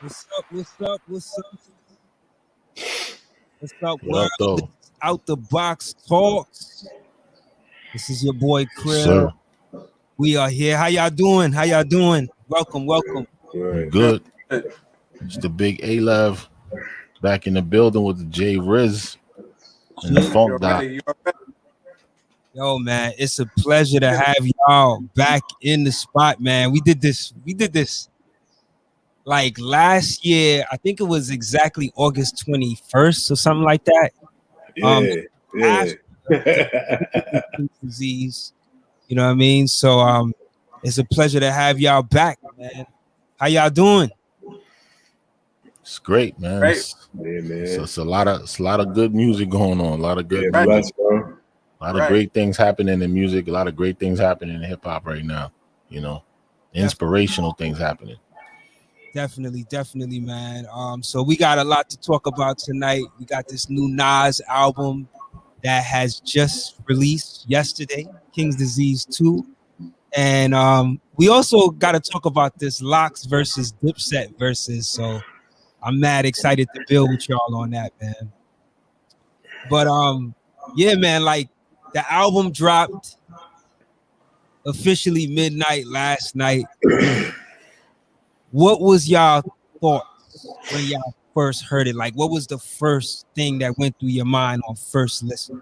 What's up? What's up? What's up? What's up, What world? up, though? This is Out the Box Talks. This is your boy Sir, Krill. We are here. How y'all doing? How y'all doing? Welcome, welcome. good. It's the big A-Lev back in the building with the J Riz and the Funk Doc. Yo, man, it's a pleasure to have y'all back in the spot, man. We did this like last year. I think it was exactly August 21st or something like that. After disease. You know what I mean? So it's a pleasure to have y'all back, man. How y'all doing? It's great, man. It's a lot of good music going on. A lot of good music. A lot of great things happening in music. A lot of great things happening in hip hop right now. You know, inspirational things happening. Definitely, man. So we got a lot to talk about tonight. We got this new Nas album that has just released yesterday, King's Disease 2. And we also got to talk about this Locks versus Dipset Verses. So I'm mad excited to build with y'all on that, man. But yeah, man, like the album dropped officially midnight last night. What was y'all thoughts when y'all first heard it? Like, what was the first thing that went through your mind on first listen?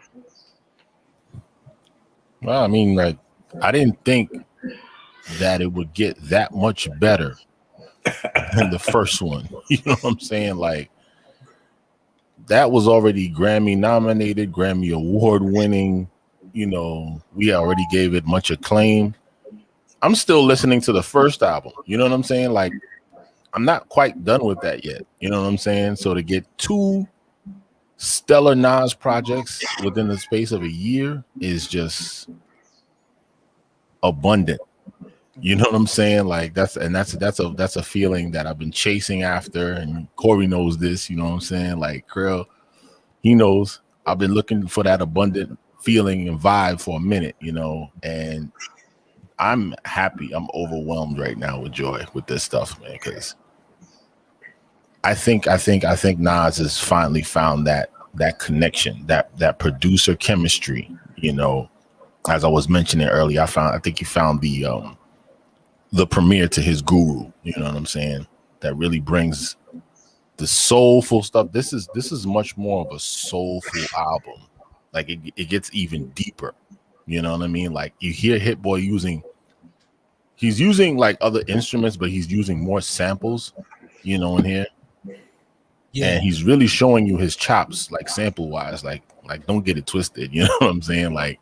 Well, I mean, like, I didn't think that it would get that much better than the first one. You know what I'm saying? Like, that was already Grammy nominated, Grammy award winning. You know, we already gave it much acclaim. I'm still listening to the first album. You know what I'm saying? Like, I'm not quite done with that yet. You know what I'm saying? So to get two stellar Nas projects within the space of a year is just abundant. You know what I'm saying? Like that's a feeling that I've been chasing after, and Corey knows this. You know what I'm saying? Like Krill, he knows I've been looking for that abundant feeling and vibe for a minute. You know, and I'm happy. I'm overwhelmed right now with joy with this stuff, man. Because I think Nas has finally found that connection, that producer chemistry. You know, as I was mentioning earlier, I think he found the premiere to his guru. You know what I'm saying? That really brings the soulful stuff. This is much more of a soulful album. Like it gets even deeper. You know what I mean? Like you hear Hit Boy he's using like other instruments, but he's using more samples, you know, in here. Yeah. And he's really showing you his chops, like sample wise, like don't get it twisted. You know what I'm saying? Like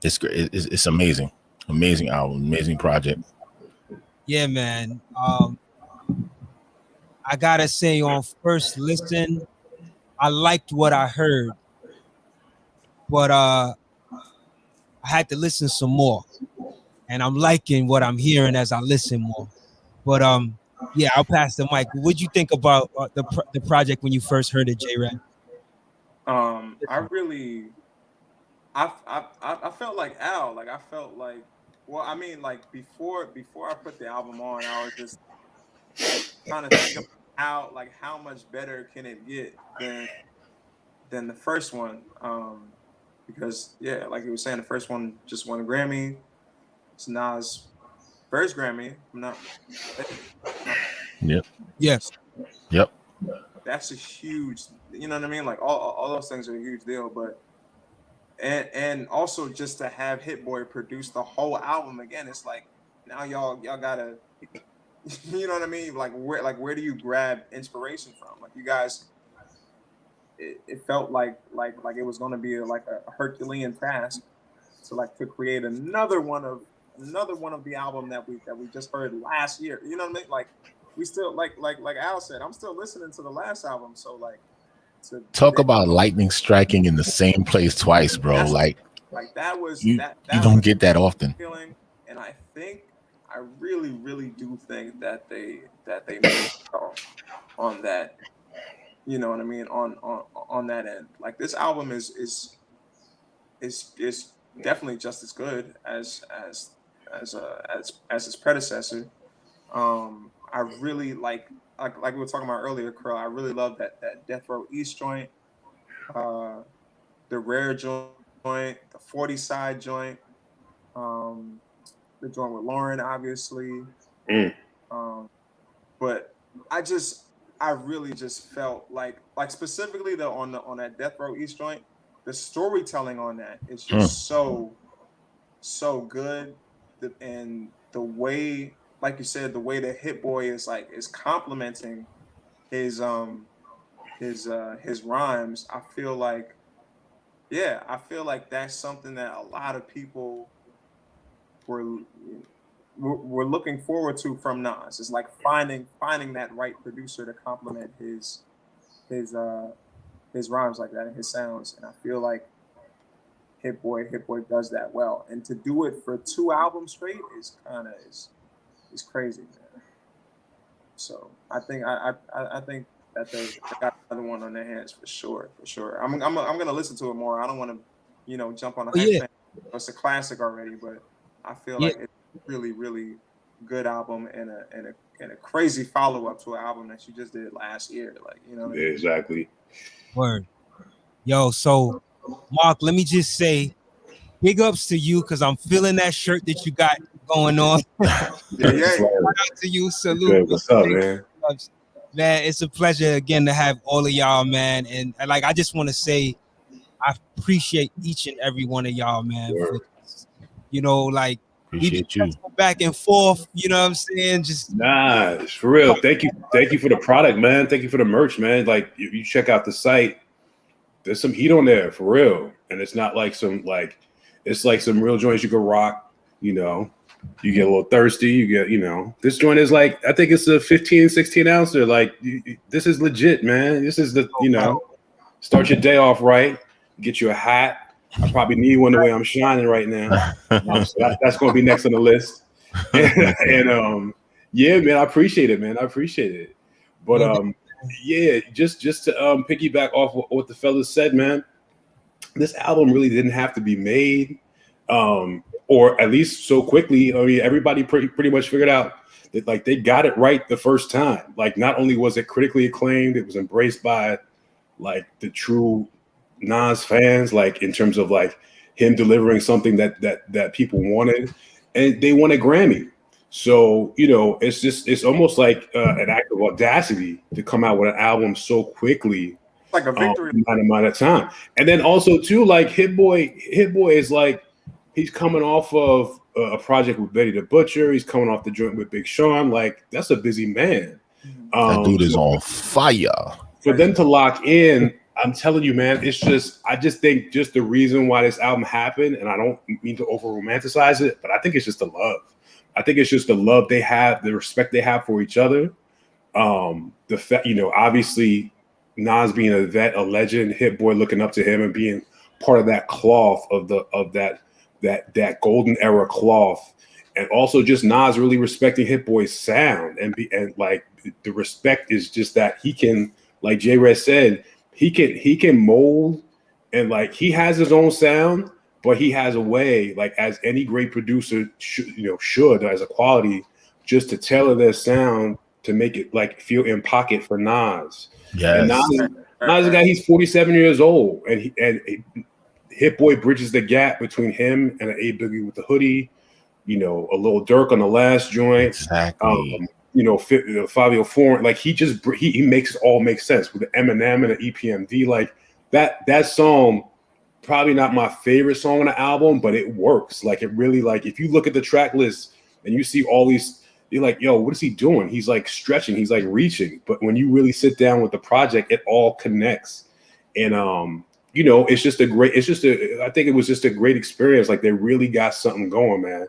it's great. It's amazing. Amazing album, amazing project. Yeah, man. I gotta say, on first listen, I liked what I heard, but I had to listen some more, and I'm liking what I'm hearing as I listen more. But yeah, I'll pass the mic. What'd you think about the project when you first heard it, J-Red? I felt like Al. Like I felt like, well, I mean, like before I put the album on, I was just trying to think of how much better can it get than the first one. Because yeah, like you were saying, the first one just won a Grammy. It's Nas' first Grammy. Yep. Yes. Yep. That's a huge, you know what I mean? Like all those things are a huge deal, but and also just to have Hit Boy produce the whole album again, it's like now y'all gotta, you know what I mean? Like where do you grab inspiration from? Like you guys, it felt like it was gonna be like a Herculean task to create another one of the album that we just heard last year. You know what I mean? Like we still like Al said, I'm still listening to the last album. So like talk about lightning striking in the same place twice, bro. Like that was you that don't get that often. Feeling, and I really do think that they made on that. You know what I mean? On that end, like this album is definitely just as good as its predecessor. I really like we were talking about earlier, Curl. I really love that Death Row East joint, uh, the Rare joint, the 40 side joint, um, the joint with Lauren, obviously. Mm. But I just I really just felt like specifically on that Death Row East joint, the storytelling on that is just so good. And the way, like you said, the way that Hit Boy is complimenting his his rhymes, I feel like that's something that a lot of people were we're looking forward to from Nas. It's like finding that right producer to complement his uh his rhymes like that and his sounds. And I feel like Hit Boy does that well. And to do it for 2 albums straight is crazy, man. So I think I think that they got another one on their hands for sure, for sure. I'm gonna listen to it more. I don't want to, jump on a hype train. It's a classic already, but I feel like it's really, really good album and a crazy follow up to an album that you just did last year. Like, you know. Yeah, exactly. Word. Yo, so Mark, let me just say, big ups to you because I'm feeling that shirt that you got going on. Yeah. Shout out to you. Salute. What's up, man? Man, it's a pleasure again to have all of y'all, man. And like, I just want to say, I appreciate each and every one of y'all, man. For, like, appreciate you. Back and forth, you know what I'm saying? Just it's for real. Thank you for the product, man. Thank you for the merch, man. Like, you check out the site, there's some heat on there for real, and it's not like it's like some real joints you can rock. You get a little thirsty. You get, this joint is like, I think it's a 15, 16 ouncer. Like, this is legit, man. This is the, start your day off right. Get you a hat. I probably need one the way I'm shining right now. So that's going to be next on the list. And yeah, man, I appreciate it, man. I appreciate it. But yeah, just to piggyback off what the fellas said, man. This album really didn't have to be made, or at least so quickly. I mean, everybody pretty much figured out that like they got it right the first time. Like, not only was it critically acclaimed, it was embraced by like the true Nas fans, like in terms of like him delivering something that people wanted, and they won a Grammy. So it's almost like an act of audacity to come out with an album so quickly, like a victory in that amount of time. And then also too, like Hit Boy is like, he's coming off of a project with Betty the Butcher. He's coming off the joint with Big Sean. Like, that's a busy man. That dude is on fire. For them to lock in, I'm telling you, man, I just think just the reason why this album happened, and I don't mean to over romanticize it, but I think it's just the love. I think it's just the love they have, the respect they have for each other. The fact, obviously Nas being a vet, a legend, Hit Boy looking up to him and being part of that cloth of that golden era cloth, and also just Nas really respecting Hit Boy's sound and like the respect is just that he can, like J-Red said, he can mold, and like he has his own sound, but he has a way, like as any great producer should as a quality, just to tailor their sound to make it like feel in pocket for Nas. Yes. And Nas is a guy, he's 47 years old, and Hit Boy bridges the gap between him and an A Boogie with the hoodie, a little Dirk on the last joint. Exactly. Fabio Foreign, like he makes it all make sense with the Eminem and the EPMD. Like that song, probably not my favorite song on the album, but it works. Like, it really, like, if you look at the track list and you see all these, you're like, yo, what is he doing? He's like stretching, he's like reaching. But when you really sit down with the project, it all connects. And I think it was just a great experience. Like, they really got something going, man.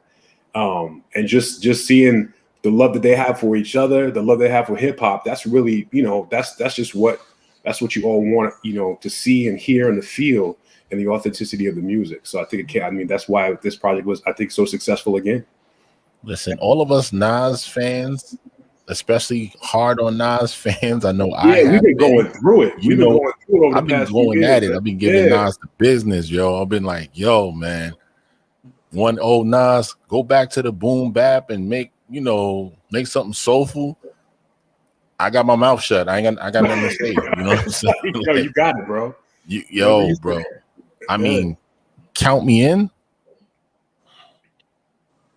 And just seeing the love that they have for each other, the love they have for hip hop, that's really, that's what you all want, to see and hear and to feel, and the authenticity of the music. So I think that's why this project was, I think, so successful again. Listen, all of us Nas fans, especially hard on Nas fans, I know we've been going through it. I've been going at it. I've been giving Nas the business, yo. I've been like, yo, man, one old Nas, go back to the boom bap and make something soulful. I got my mouth shut. I got nothing to say. You know what I'm saying? Yo, you got it, bro. Bro. I mean, count me in.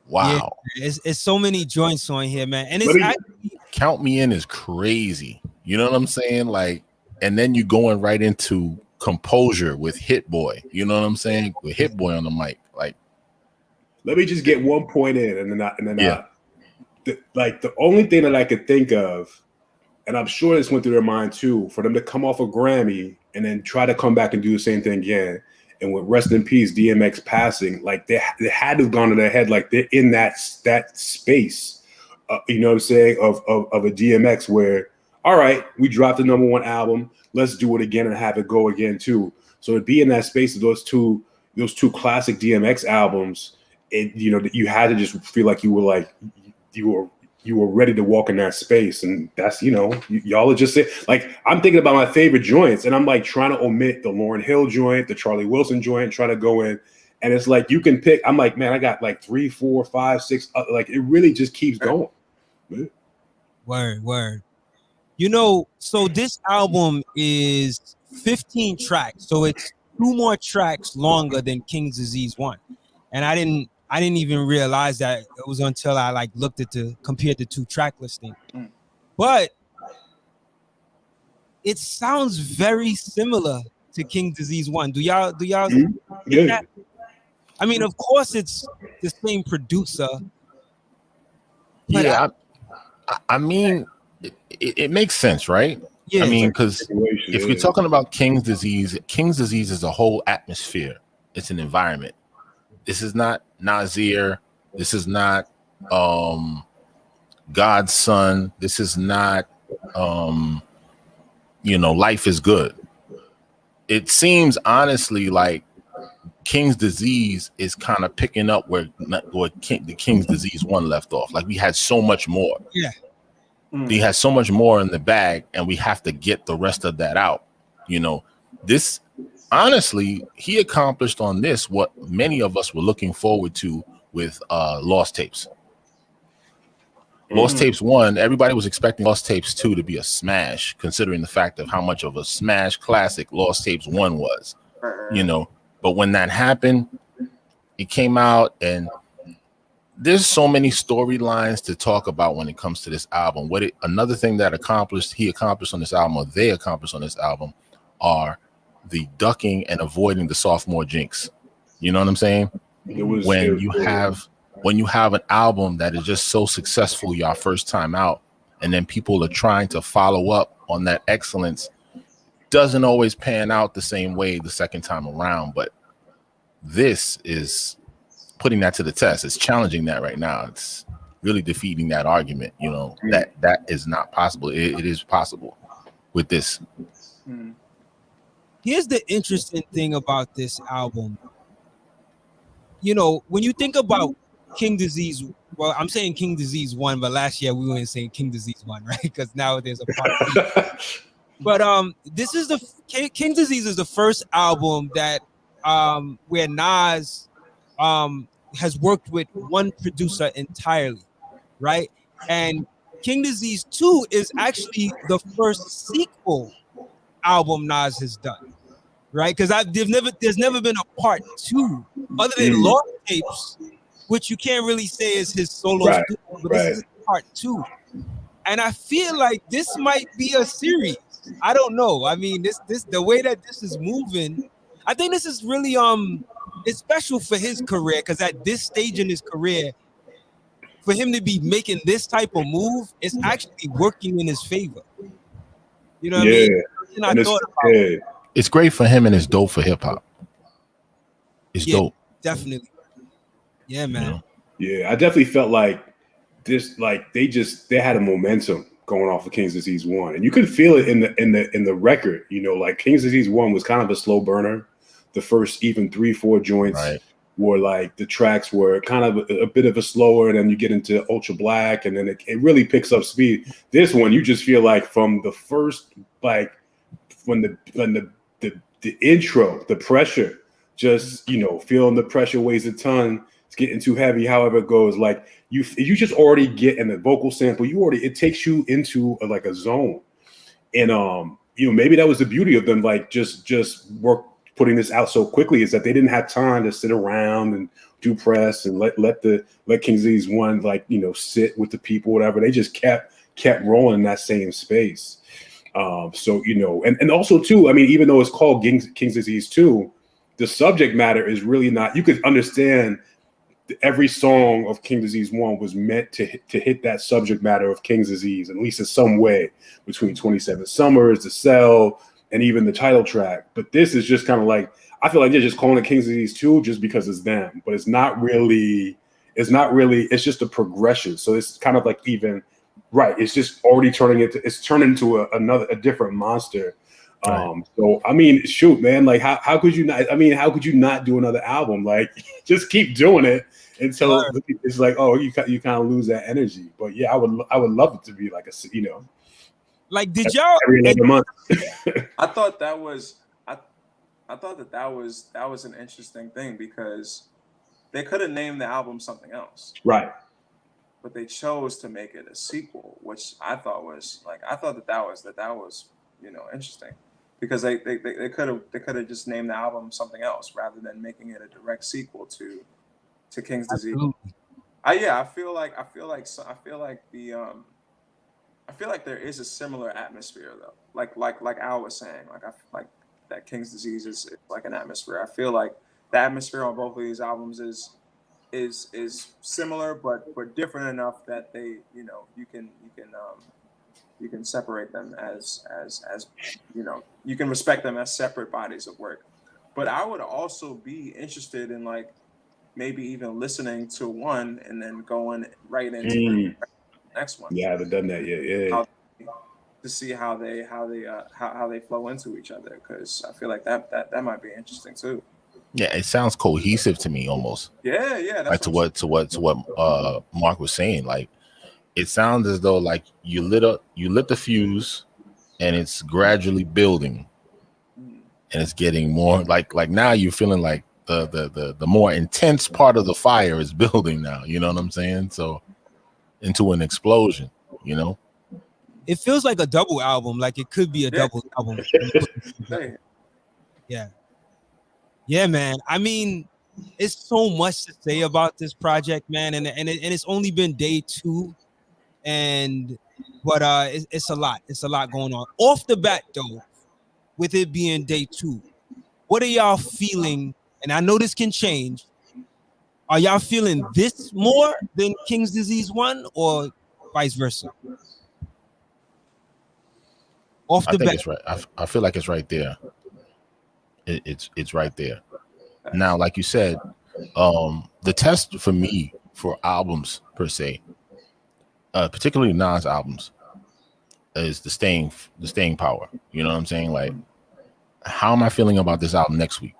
Wow. Yeah, it's so many joints on here, man. And it's actually, count me in is crazy. You know what I'm saying? Like, and then you going right into composure with Hit Boy. You know what I'm saying? With Hit Boy on the mic. Like, let me just get one point in, and then the only thing that I could think of, and I'm sure this went through their mind too, for them to come off a Grammy and then try to come back and do the same thing again. And with rest in peace, DMX passing, like they had to have gone to their head, like they're in that space, you know what I'm saying, of a DMX where, all right, we dropped the #1 album, let's do it again and have it go again too. So to be in that space of those two classic DMX albums, you had to just feel like you were ready to walk in that space. And that's, y'all are just saying, like, I'm thinking about my favorite joints and I'm like trying to omit the Lauryn Hill joint, the Charlie Wilson joint, trying to go in. And it's like, you can pick, I'm like, man, I got like 3, 4, 5, 6, like it really just keeps going. Word. So this album is 15 tracks. So it's 2 more tracks longer than King's Disease 1. And I didn't even realize that. It was until I like looked at compared the 2 track listing. But it sounds very similar to King's Disease 1. Do y'all get that? I mean, of course it's the same producer. Yeah, I mean, it makes sense, right? Yeah, I mean, because if we're talking about King's Disease is a whole atmosphere. It's an environment. This is not Nasir. This is not God's Son. This is not Life is Good. It seems honestly like King's Disease is kind of picking up where the King's Disease 1 left off. Like we had so much more. Yeah. He has so much more in the bag, and we have to get the rest of that out. This honestly, he accomplished on this what many of us were looking forward to with Lost Tapes. Lost Tapes 1, everybody was expecting Lost Tapes 2 to be a smash, considering the fact of how much of a smash classic Lost Tapes 1 was. But when that happened, it came out, and there's so many storylines to talk about when it comes to this album. Another thing that he accomplished on this album, or they accomplished on this album, are the ducking and avoiding the sophomore jinx. You know what I'm saying? When you have an album that is just so successful your first time out, and then people are trying to follow up on that excellence, doesn't always pan out the same way the second time around. But this is putting that to the test. It's challenging that right now. It's really defeating that argument, that is not possible. It is possible with this. Here's the interesting thing about this album. When you think about King Disease, well, I'm saying King Disease 1, but last year we weren't saying King Disease 1, right? Because now there's a part 2. But this is King Disease is the first album that where Nas has worked with one producer entirely, right? And King Disease 2 is actually the first sequel album Nas has done, right? Because there's never been a part 2 other than Lost Tapes, which you can't really say is his solo studio, but this is part 2. And I feel like this might be a series. I don't know. I mean, this the way that this is moving, I think this is really it's special for his career, because at this stage in his career, for him to be making this type of move, it's actually working in his favor. You know what I mean? And I thought about it. It's great for him, and it's dope for hip hop. It's dope. Definitely. Yeah, man. Yeah, I definitely felt like this, like they had a momentum going off of King's Disease 1, and you could feel it in the record. Like King's Disease 1 was kind of a slow burner. The first even 3, 4 joints were like, the tracks were kind of a bit of a slower, and then you get into Ultra Black, and then it really picks up speed. This one, you just feel like from the first, like when the intro, the pressure, just feeling the pressure weighs a ton, it's getting too heavy. However it goes, like you just already get in the vocal sample. It takes you into like a zone, and maybe that was the beauty of them, like just putting this out so quickly, is that they didn't have time to sit around and do press and let King's Disease 1 sit with the people, whatever. They just kept rolling in that same space. And also too, I mean, even though it's called King's Disease 2, the subject matter is really not. You could understand every song of King's Disease 1 was meant to hit that subject matter of King's Disease, at least in some way, between 27 Summers, The Cell, and even the title track. But this is just kind of like, I feel like they're just calling it King's Disease 2 just because it's them, but it's not really, it's just a progression. So it's kind of like it's just already turning into a different monster. Right. So I mean, shoot, man, like how could you not? I mean, how could you not do another album? Like, just keep doing it until it's like, oh, you kind of lose that energy. But yeah, I would love it to be like like, did y'all every other month? I thought that was an interesting thing, because they could have named the album something else, right? But they chose to make it a sequel, which I thought that was interesting, because they could have just named the album something else rather than making it a direct sequel to King's Disease. I feel like there is a similar atmosphere though. Like Al was saying, like I feel like that King's Disease is like an atmosphere. I feel like the atmosphere on both of these albums is similar but different enough that they you can separate them as you can respect them as separate bodies of work. But I would also be interested in like maybe even listening to one and then going right into the next one. Yeah, I haven't done that yet. Yeah. To see how they flow into each other, because I feel like that might be interesting too. Yeah, it sounds cohesive to me almost. Yeah. That's like to what Mark was saying. Like, it sounds as though like you lit the fuse, and it's gradually building, and it's getting more like now you're feeling like the more intense part of the fire is building now. You know what I'm saying? So into an explosion. It feels like a double album, like it could be a double album. Yeah, man. I mean, it's so much to say about this project, man, and it's only been day 2, but it's a lot. It's a lot going on. Off the bat, though, with it being day 2, what are y'all feeling? And I know this can change. Are y'all feeling this more than King's Disease 1, or vice versa? Off the bat, it's right. I feel like it's right there. It's right there. Now, like you said, the test for me for albums per se, particularly Nas albums, is the staying power. You know what I'm saying? Like, how am I feeling about this album next week?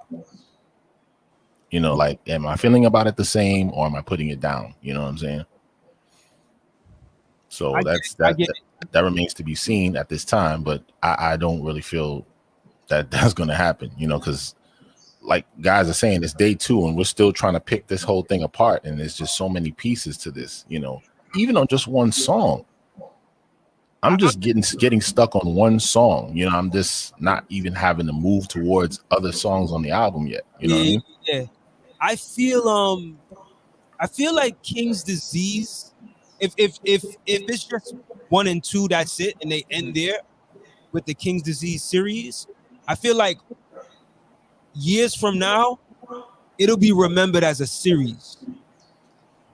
Like, am I feeling about it the same, or am I putting it down? You know what I'm saying? So that remains to be seen at this time, but I don't really feel that that's going to happen, because like guys are saying, it's day 2 and we're still trying to pick this whole thing apart, and there's just so many pieces to this, even on just one song. I'm just getting stuck on one song. I'm just not even having to move towards other songs on the album yet. You know what I mean? Yeah. I feel like King's Disease, if it's just 1 and 2, that's it, and they end there with the King's Disease series, I feel like years from now, it'll be remembered as a series.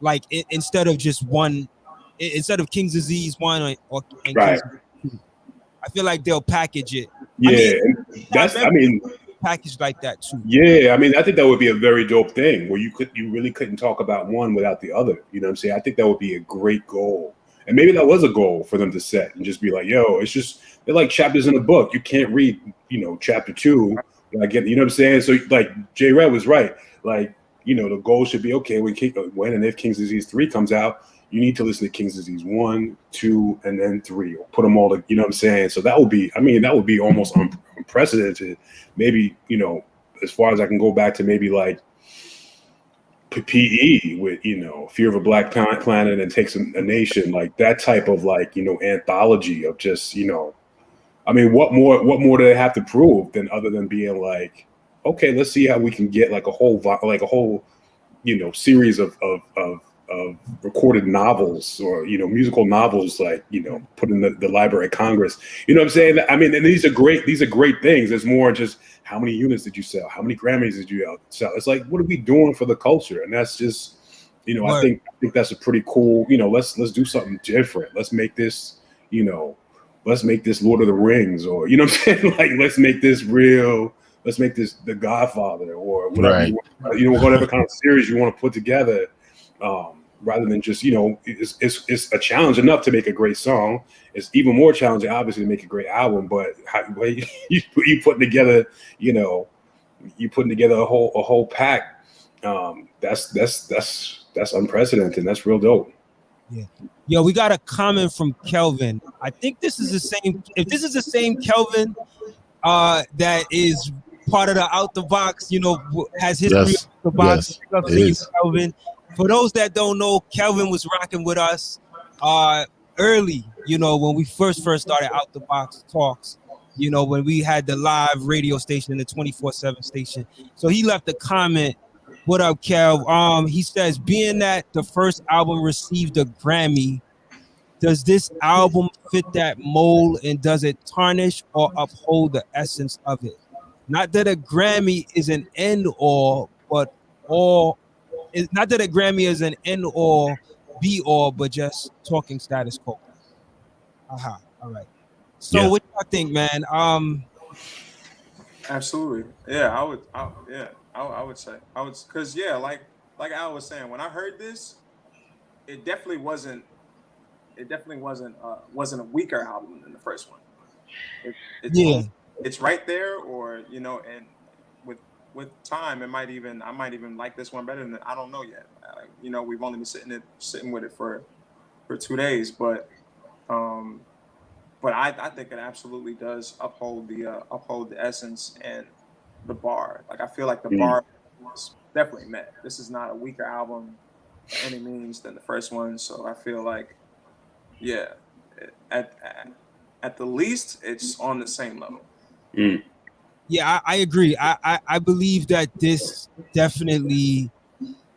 Like instead of just one, instead of King's Disease 1 right. King's Disease 2, I feel like they'll package it. Yeah, packaged like that too. Yeah, I mean, I think that would be a very dope thing where you really couldn't talk about one without the other. You know what I'm saying? I think that would be a great goal. And maybe that was a goal for them to set and just be like, yo, it's just, they're like chapters in a book. You can't read, chapter 2. Like, you know what I'm saying? So like J Red was right. Like, the goal should be, okay, when and if King's Disease 3 comes out, you need to listen to King's Disease 1, 2, and then 3, or put them all, you know what I'm saying? So that would be almost unprecedented. Maybe, as far as I can go back to maybe like PE with, you know, Fear of a Black Planet and Takes a Nation, like that type of, like, you know, anthology of just, you know, I mean, what more do they have to prove than other than being like, okay, let's see how we can get like a whole, you know, series of recorded novels or, you know, musical novels, like, you know, put in the Library of Congress. You know what I'm saying? I mean, and these are great things. There's more just how many units did you sell? How many Grammys did you sell? It's like, what are we doing for the culture? And that's just, you know, I think that's a pretty cool, you know, let's do something different. Let's make this, you know, let's make this Lord of the Rings, or, you know what I'm saying? Like, let's make this real. Let's make this The Godfather, or whatever, right. you know, whatever kind of series you want to put together, rather than just, you know, it's a challenge enough to make a great song. It's even more challenging, obviously, to make a great album. But you putting together, you know, you putting together a whole pack. That's unprecedented. That's real dope. Yeah. Yo, we got a comment from Kelvin. I think this is the same. If this is the same Kelvin that is part of the Out the Box, you know, has history Yes. of the box. Yes, it is. Kelvin. For those that don't know, Kelvin was rocking with us early, you know, when we first started Out the Box talks, you know, when we had the live radio station, the 24/7 station. So he left a comment. What up, Kev? He says, being that the first album received a Grammy, does this album fit that mold, and does it tarnish or uphold the essence of it? Not that a Grammy is an end all, but all. Not that a Grammy is an end all, be all, but just talking status quo. Aha. All right. So Yeah. what do you think, man? Absolutely. Yeah, I would. I would say because yeah, like Al was saying, when I heard this, it definitely wasn't. It definitely wasn't a weaker album than the first one. Yeah. It's right there, or, you know, and with time, I might even like this one better than, I don't know yet. You know, we've only been sitting with it for 2 days, but I think it absolutely does uphold the essence and the bar. Like, I feel like the bar is definitely met. This is not a weaker album by any means than the first one. So I feel like, yeah, at the least, it's on the same level. Yeah, I agree. I believe that this definitely,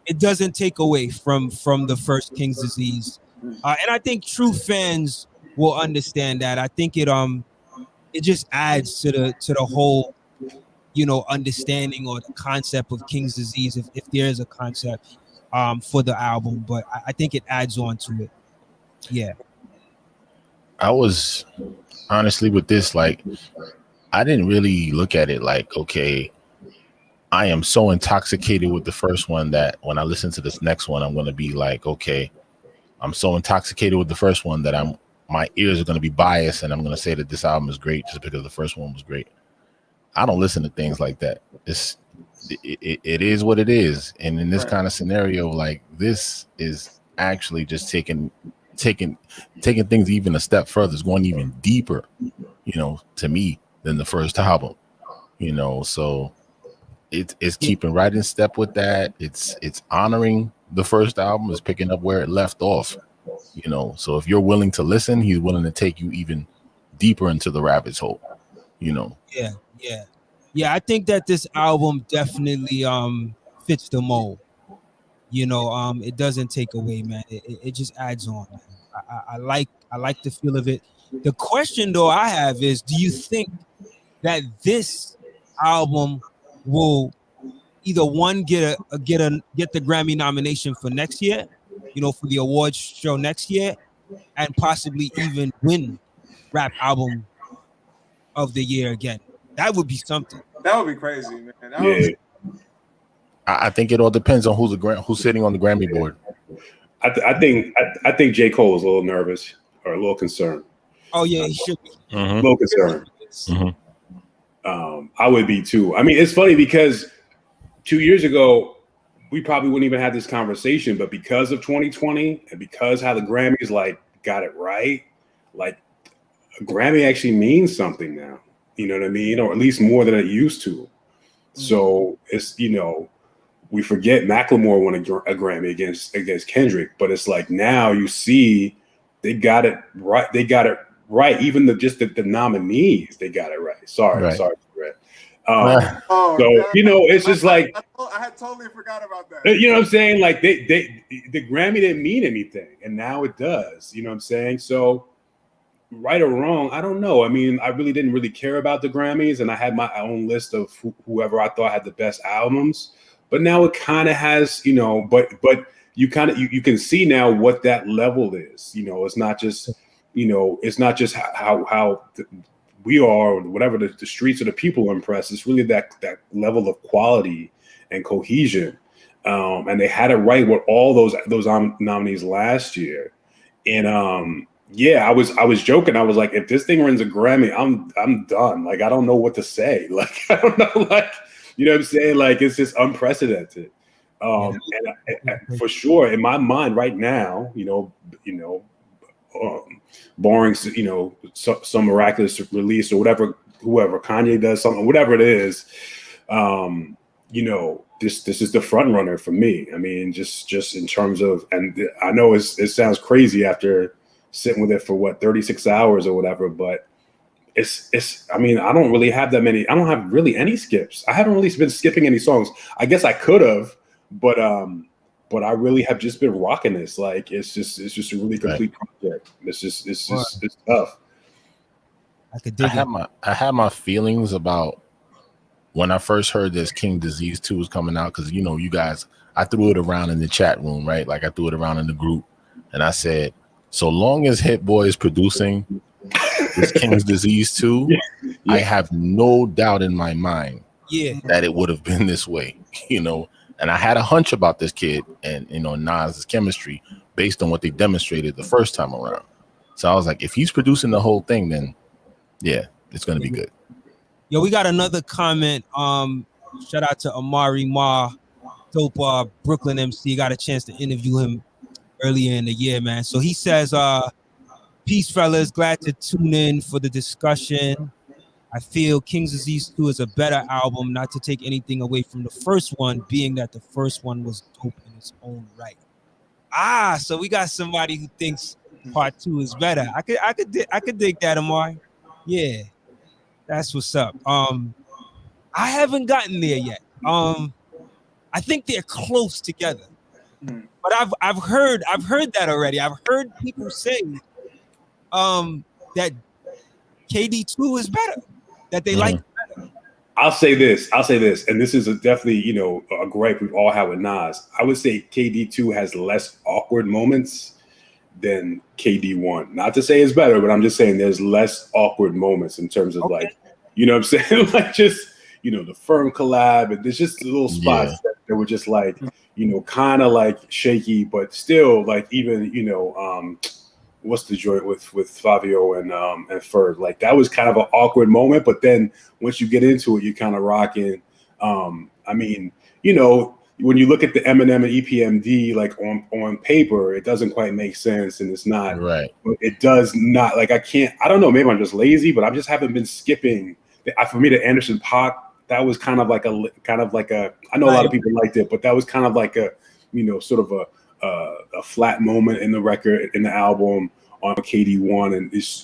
it doesn't take away from the first King's Disease, and I think true fans will understand that. I think it just adds to the whole, you know, understanding or the concept of King's Disease, if there is a concept for the album. But I think it adds on to it. Yeah. I was honestly with this, like, I didn't really look at it like, okay, I am so intoxicated with the first one that when I listen to this next one, I'm going to be like, okay, I'm so intoxicated with the first one that my ears are going to be biased, and I'm going to say that this album is great just because the first one was great. I don't listen to things like that. It is what it is. And in this kind of scenario, like, this is actually just taking things even a step further. It's going even deeper, you know, to me, than the first album, you know. So it's keeping right in step with that. It's honoring the first album, is picking up where it left off, you know. So if you're willing to listen, he's willing to take you even deeper into the rabbit's hole, you know. Yeah, I think that this album definitely fits the mold. You know, it doesn't take away, man. It just adds on. I like the feel of it. The question though I have is, do you think that this album will either one get the Grammy nomination for next year, you know, for the awards show next year, and possibly even win rap album of the year again? That would be something. That would be crazy, man. I think it all depends on who's sitting on the Grammy board. I think J. Cole is a little nervous or a little concerned. Oh yeah, he should be. A little concerned. I would be too. I mean, it's funny because 2 years ago we probably wouldn't even have this conversation, but because of 2020 and because how the Grammys like got it right, like a Grammy actually means something now. You know what I mean? Or at least more than it used to. So it's, you know, we forget Macklemore won a Grammy against Kendrick, but it's like now you see they got it right. They got it right. Even the nominees, they got it right. Sorry, Brett. So it's just like I had totally forgot about that. You know what I'm saying? Like the Grammy didn't mean anything, and now it does. You know what I'm saying? So right or wrong, I don't know. I mean, I really didn't really care about the Grammys, and I had my own list of whoever I thought had the best albums. But now it kind of has, but you you can see now what that level is. It's not just, it's not just how we are or whatever the streets or the people are impressed. It's really that level of quality and cohesion. And they had it right with all those nominees last year. And I was joking. I was like, if this thing wins a Grammy, I'm done. Like, I don't know what to say. Like, I don't know, like, you know what I'm saying? Like, it's just unprecedented. And for sure, in my mind right now, barring, some miraculous release or whoever Kanye does something, whatever it is, this is the front runner for me. I mean, just in terms of, and I know it sounds crazy after sitting with it for 36 hours or whatever, but I mean, I don't really have that many. I don't have really any skips. I haven't really been skipping any songs. I guess I could have, but I really have just been rocking this. Like, it's just a really complete project. It's tough. I could dig it. I had my feelings about when I first heard this King Disease 2 was coming out, because you guys, I threw it around in the chat room, right? Like, I threw it around in the group, and I said, so long as Hit Boy is producing this King's Disease 2, I have no doubt in my mind that it would have been this way, And I had a hunch about this kid and Nas's chemistry based on what they demonstrated the first time around. So I was like, if he's producing the whole thing, then it's gonna be good. Yo, we got another comment. Shout out to Amari Ma, dope Brooklyn MC. Got a chance to interview him earlier in the year, man. So he says, peace, fellas. Glad to tune in for the discussion. I feel King's Disease 2 is a better album, not to take anything away from the first one, being that the first one was dope in its own right. So we got somebody who thinks part 2 is better. I could dig that, Amari. Yeah, that's what's up. I haven't gotten there yet. I think they're close together, but I've heard that already. I've heard people say that KD2 is better, that they like better. I'll say this, and this is definitely, a gripe we've all had with Nas. I would say KD2 has less awkward moments than KD1. Not to say it's better, but I'm just saying there's less awkward moments in terms of like, you know what I'm saying? Like, just, the Firm collab, and there's just little spots that were just like, kind of like shaky, but still like even, what's the joint with Fabio and Ferg? Like, that was kind of an awkward moment, but then once you get into it, you're kind of rocking. I mean, when you look at the Eminem and EPMD, like on paper, it doesn't quite make sense, and it's not right. It does not. Like, I don't know. Maybe I'm just lazy, but I just haven't been skipping. For me, the Anderson .Pac, that was kind of like a. I know a lot of people liked it, but that was kind of like a, sort of a flat moment in the record, in the album on KD1, and it's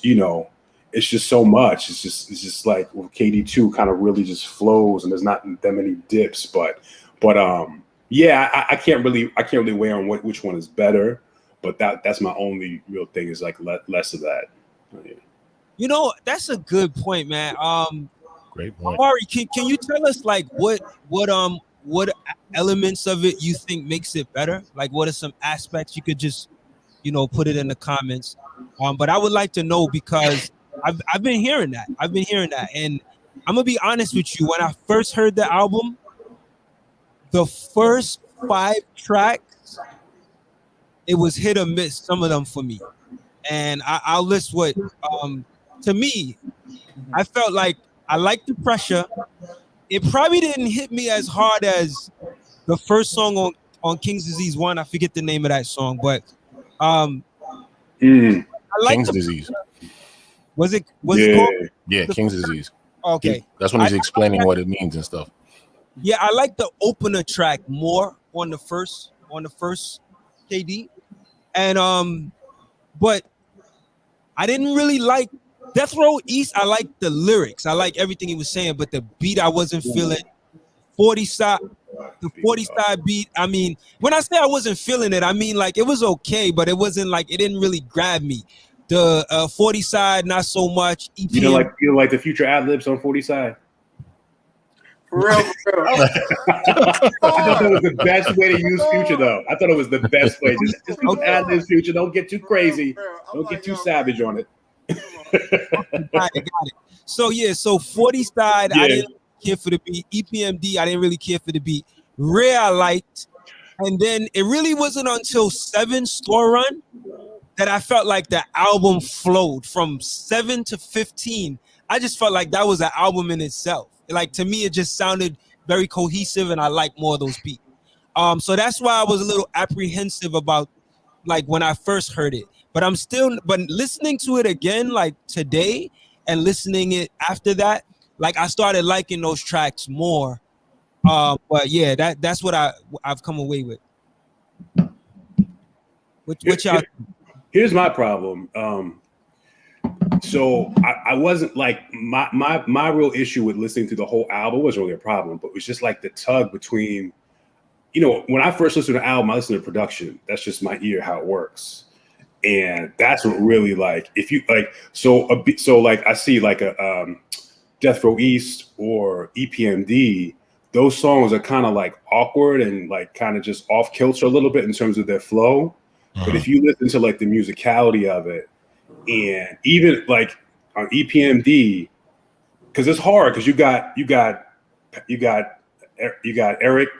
just so much. It's just like KD2 kind of really just flows, and there's not that many dips, but I can't really weigh on which one is better, but that's my only real thing is like less of that. That's a good point, man. Great point. Amari, can you tell us like what elements of it you think makes it better? Like, what are some aspects? You could just put it in the comments. But I would like to know, because I've been hearing that. And I'm gonna be honest with you. When I first heard the album, the first 5 tracks, it was hit or miss, some of them for me. And I'll list what to me, I felt like I liked the pressure. It probably didn't hit me as hard as the first song on King's Disease 1. I forget the name of that song, but I like King's Disease. Was it called? Yeah, King's Disease. Okay. That's when he's explaining what it means and stuff. Yeah, I like the opener track more on the first KD. And but I didn't really like Death Row East. I like the lyrics. I like everything he was saying, but the beat I wasn't feeling. 40 side the 40 side beat. I mean, when I say I wasn't feeling it, I mean like it was okay, but it wasn't like it didn't really grab me. The 40 side, not so much. EPM. You don't like the future ad libs on 40 side? For real, for real. I thought that was the best way to use Future, though. I thought it was the best way. Just ad libs Future. Don't get too crazy. Don't get too savage on it. Got it. So yeah, so 40 side, I didn't care for the beat. EPMD, I didn't really care for the beat. Rare, I liked. And then it really wasn't until 7 Store Run that I felt like the album flowed from 7 to 15. I just felt like that was an album in itself. Like to me, it just sounded very cohesive, and I like more of those beats. So that's why I was a little apprehensive about like when I first heard it. But listening to it again like today and listening it after that, like I started liking those tracks more. But yeah, that's what I've come away with. What y'all? Here's my problem. So I wasn't like my real issue with listening to the whole album wasn't really a problem, but it was just like the tug between, when I first listened to the album, I listened to production. That's just my ear, how it works. And that's what really like, if you like, so like I see like a Death Row East or EPMD, those songs are kind of like awkward and like kind of just off kilter a little bit in terms of their flow. But if you listen to like the musicality of it, and even like on EPMD, because it's hard because you got Eric, you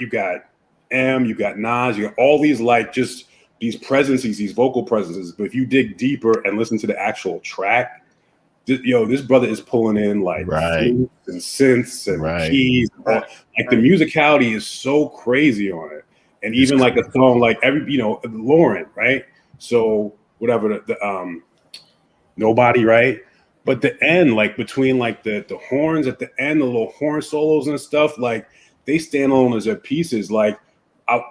got M, you got Nas, you got all these like just these presences, these vocal presences. But if you dig deeper and listen to the actual track, this brother is pulling in like flutes and synths and keys. Like the musicality is so crazy on it. And even like a song like Lauren, right? So whatever the Nobody, right? But the end, like between like the horns at the end, the little horn solos and stuff, like they stand alone as their pieces. Like I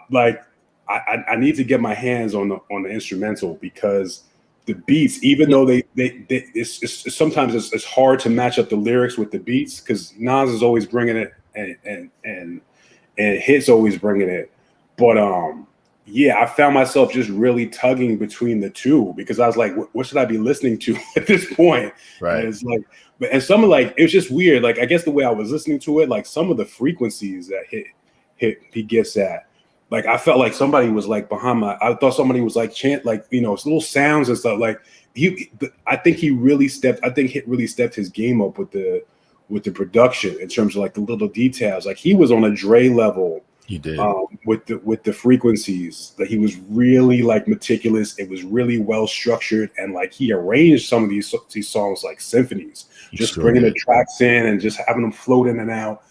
need to get my hands on the instrumental, because the beats, even though it's sometimes it's hard to match up the lyrics with the beats, because Nas is always bringing it and Hit's always bringing it. But yeah, I found myself just really tugging between the two, because I was like, what should I be listening to at this point? Right. And it's like, and some of like, it was just weird. Like, I guess the way I was listening to it, like some of the frequencies that he gets at, like, I felt like somebody was like behind I thought somebody was like chant, like, little sounds and stuff. Like I think Hit really stepped his game up with the production in terms of like the little details. Like he was on a Dre level. He did with the frequencies. That he was really like meticulous. It was really well structured, and like he arranged some of these songs like symphonies, just bringing the tracks in and just having them float in and out.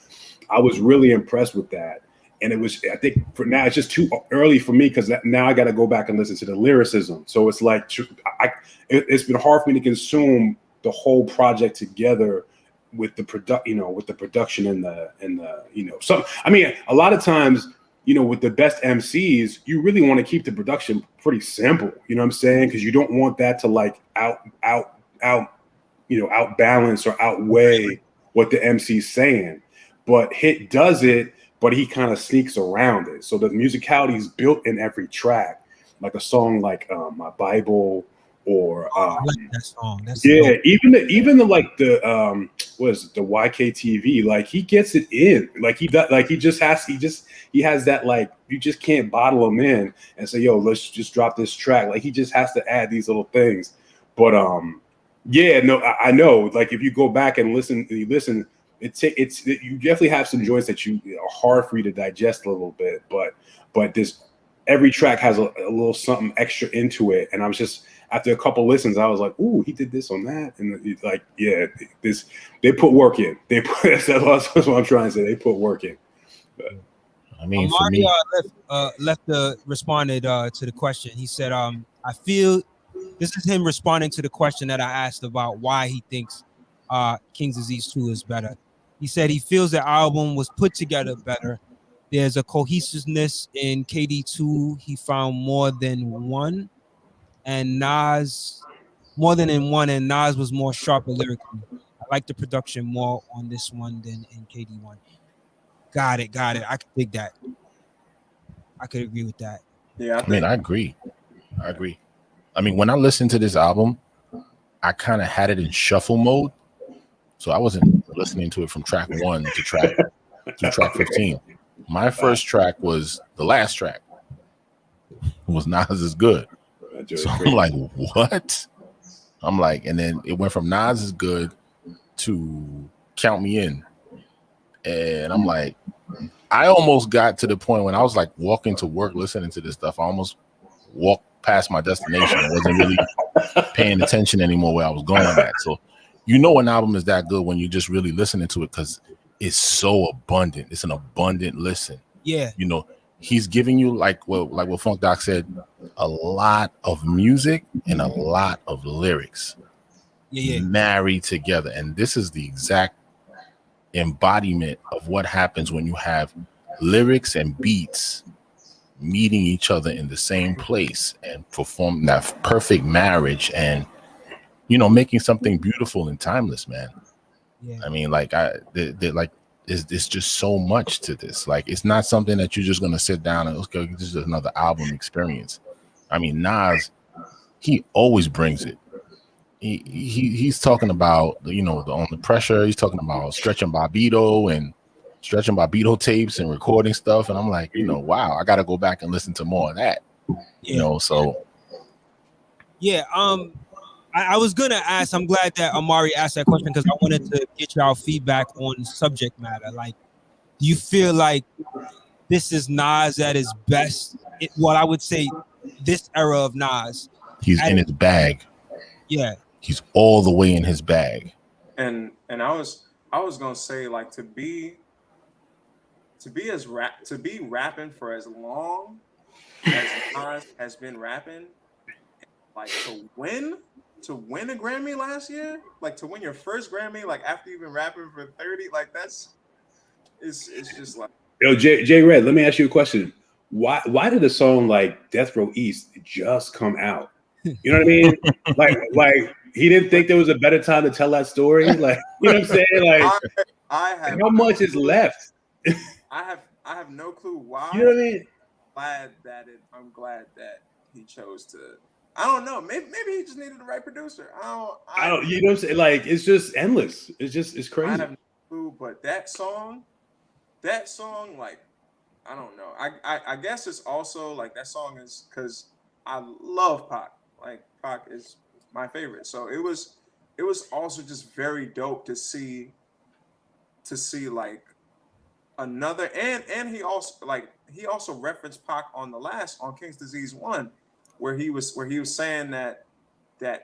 I was really impressed with that, and it was, I think for now it's just too early for me, because now I got to go back and listen to the lyricism. So it's like it's been hard for me to consume the whole project together with the production and some. I mean, a lot of times, with the best MCs, you really want to keep the production pretty simple. You know what I'm saying? Because you don't want that to like outbalance or outweigh what the MC's saying. But Hit does it, but he kind of sneaks around it. So the musicality is built in every track, like a song like My Bible. Or I like that song. That's dope. even the like the what is it, the YKTV, like he gets it in, like he has that, like, you just can't bottle him in and say, yo, let's just drop this track. Like he just has to add these little things. But I know, like if you go back and listen, you definitely have some joints that are hard for you to digest a little bit, but this every track has a little something extra into it, and I was just, after a couple listens, I was like, "Ooh, he did this on that," and it's like, yeah, they put work in. That's what I'm trying to say. They put work in. But, I mean, for me, responded to the question. He said, "I feel this is him responding to the question that I asked about why he thinks King's Disease 2 is better. He said he feels the album was put together better. There's a cohesiveness in KD2 he found more than one, and Nas more than in one, and Nas was more sharper lyrically. I like the production more on this one than in KD1. Got it. I could dig that. I could agree with that. Yeah, I mean, I agree. I mean, when I listened to this album, I kind of had it in shuffle mode, so I wasn't listening to it from track 1 to track 15. My first track was the last track. It was Nas is Good. So I'm like, what? I'm like, and then it went from Nas is Good to Count Me In. And I'm like, I almost got to the point when I was like walking to work listening to this stuff. I almost walked past my destination. I wasn't really paying attention anymore where I was going at. So you know an album is that good when you're just really listening to it because it's so abundant. It's an abundant listen. Yeah. You know, he's giving you like what Funk Doc said, a lot of music and a lot of lyrics married together. And this is the exact embodiment of what happens when you have lyrics and beats meeting each other in the same place and perform that perfect marriage and, you know, making something beautiful and timeless, man. Yeah. I mean, like it's just so much to this. Like, it's not something that you're just going to sit down and, okay, this is another album experience. I mean, Nas, he always brings it. He's talking about, you know, On the Pressure. He's talking about stretching Bobito tapes and recording stuff. And I'm like, you know, wow, I got to go back and listen to more of that. You know, so. Yeah. I was going to ask, I'm glad that Amari asked that question because I wanted to get y'all feedback on subject matter. Like, do you feel like this is Nas at his best? I would say this era of Nas. He's in his bag. Yeah. He's all the way in his bag. And I was gonna say, like, to be rapping for as long as Nas has been rapping, like to win a Grammy last year, like to win your first Grammy, like after you've been rapping for 30, like it's just like. Yo, J Red, let me ask you a question. Why did a song like Death Row East just come out? You know what I mean? like he didn't think there was a better time to tell that story. Like, you know what I'm saying? Like, I have how much is left? I have no clue why. You know what I mean? I'm glad that he chose to. I don't know. Maybe he just needed the right producer. I don't. You know what I'm saying? Like, it's just endless. It's crazy. I have no clue, but that song, like, I don't know. I guess it's also like that song is because I love Pac. Like, Pac is my favorite. So it was also just very dope to see like another and he also referenced Pac on King's Disease 1, where he was saying that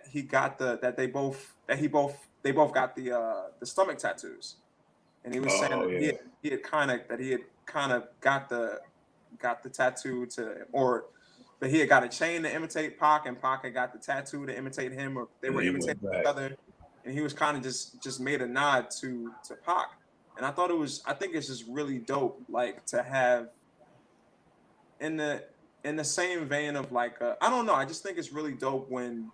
he got they both got the stomach tattoos, and he was saying that he had kind of got the tattoo that he had got a chain to imitate Pac, and Pac had got the tattoo to imitate him, or they were imitating each other, and he was kind of just made a nod to Pac. And I think it's just really dope, like, to have in the same vein of like, I don't know. I just think it's really dope when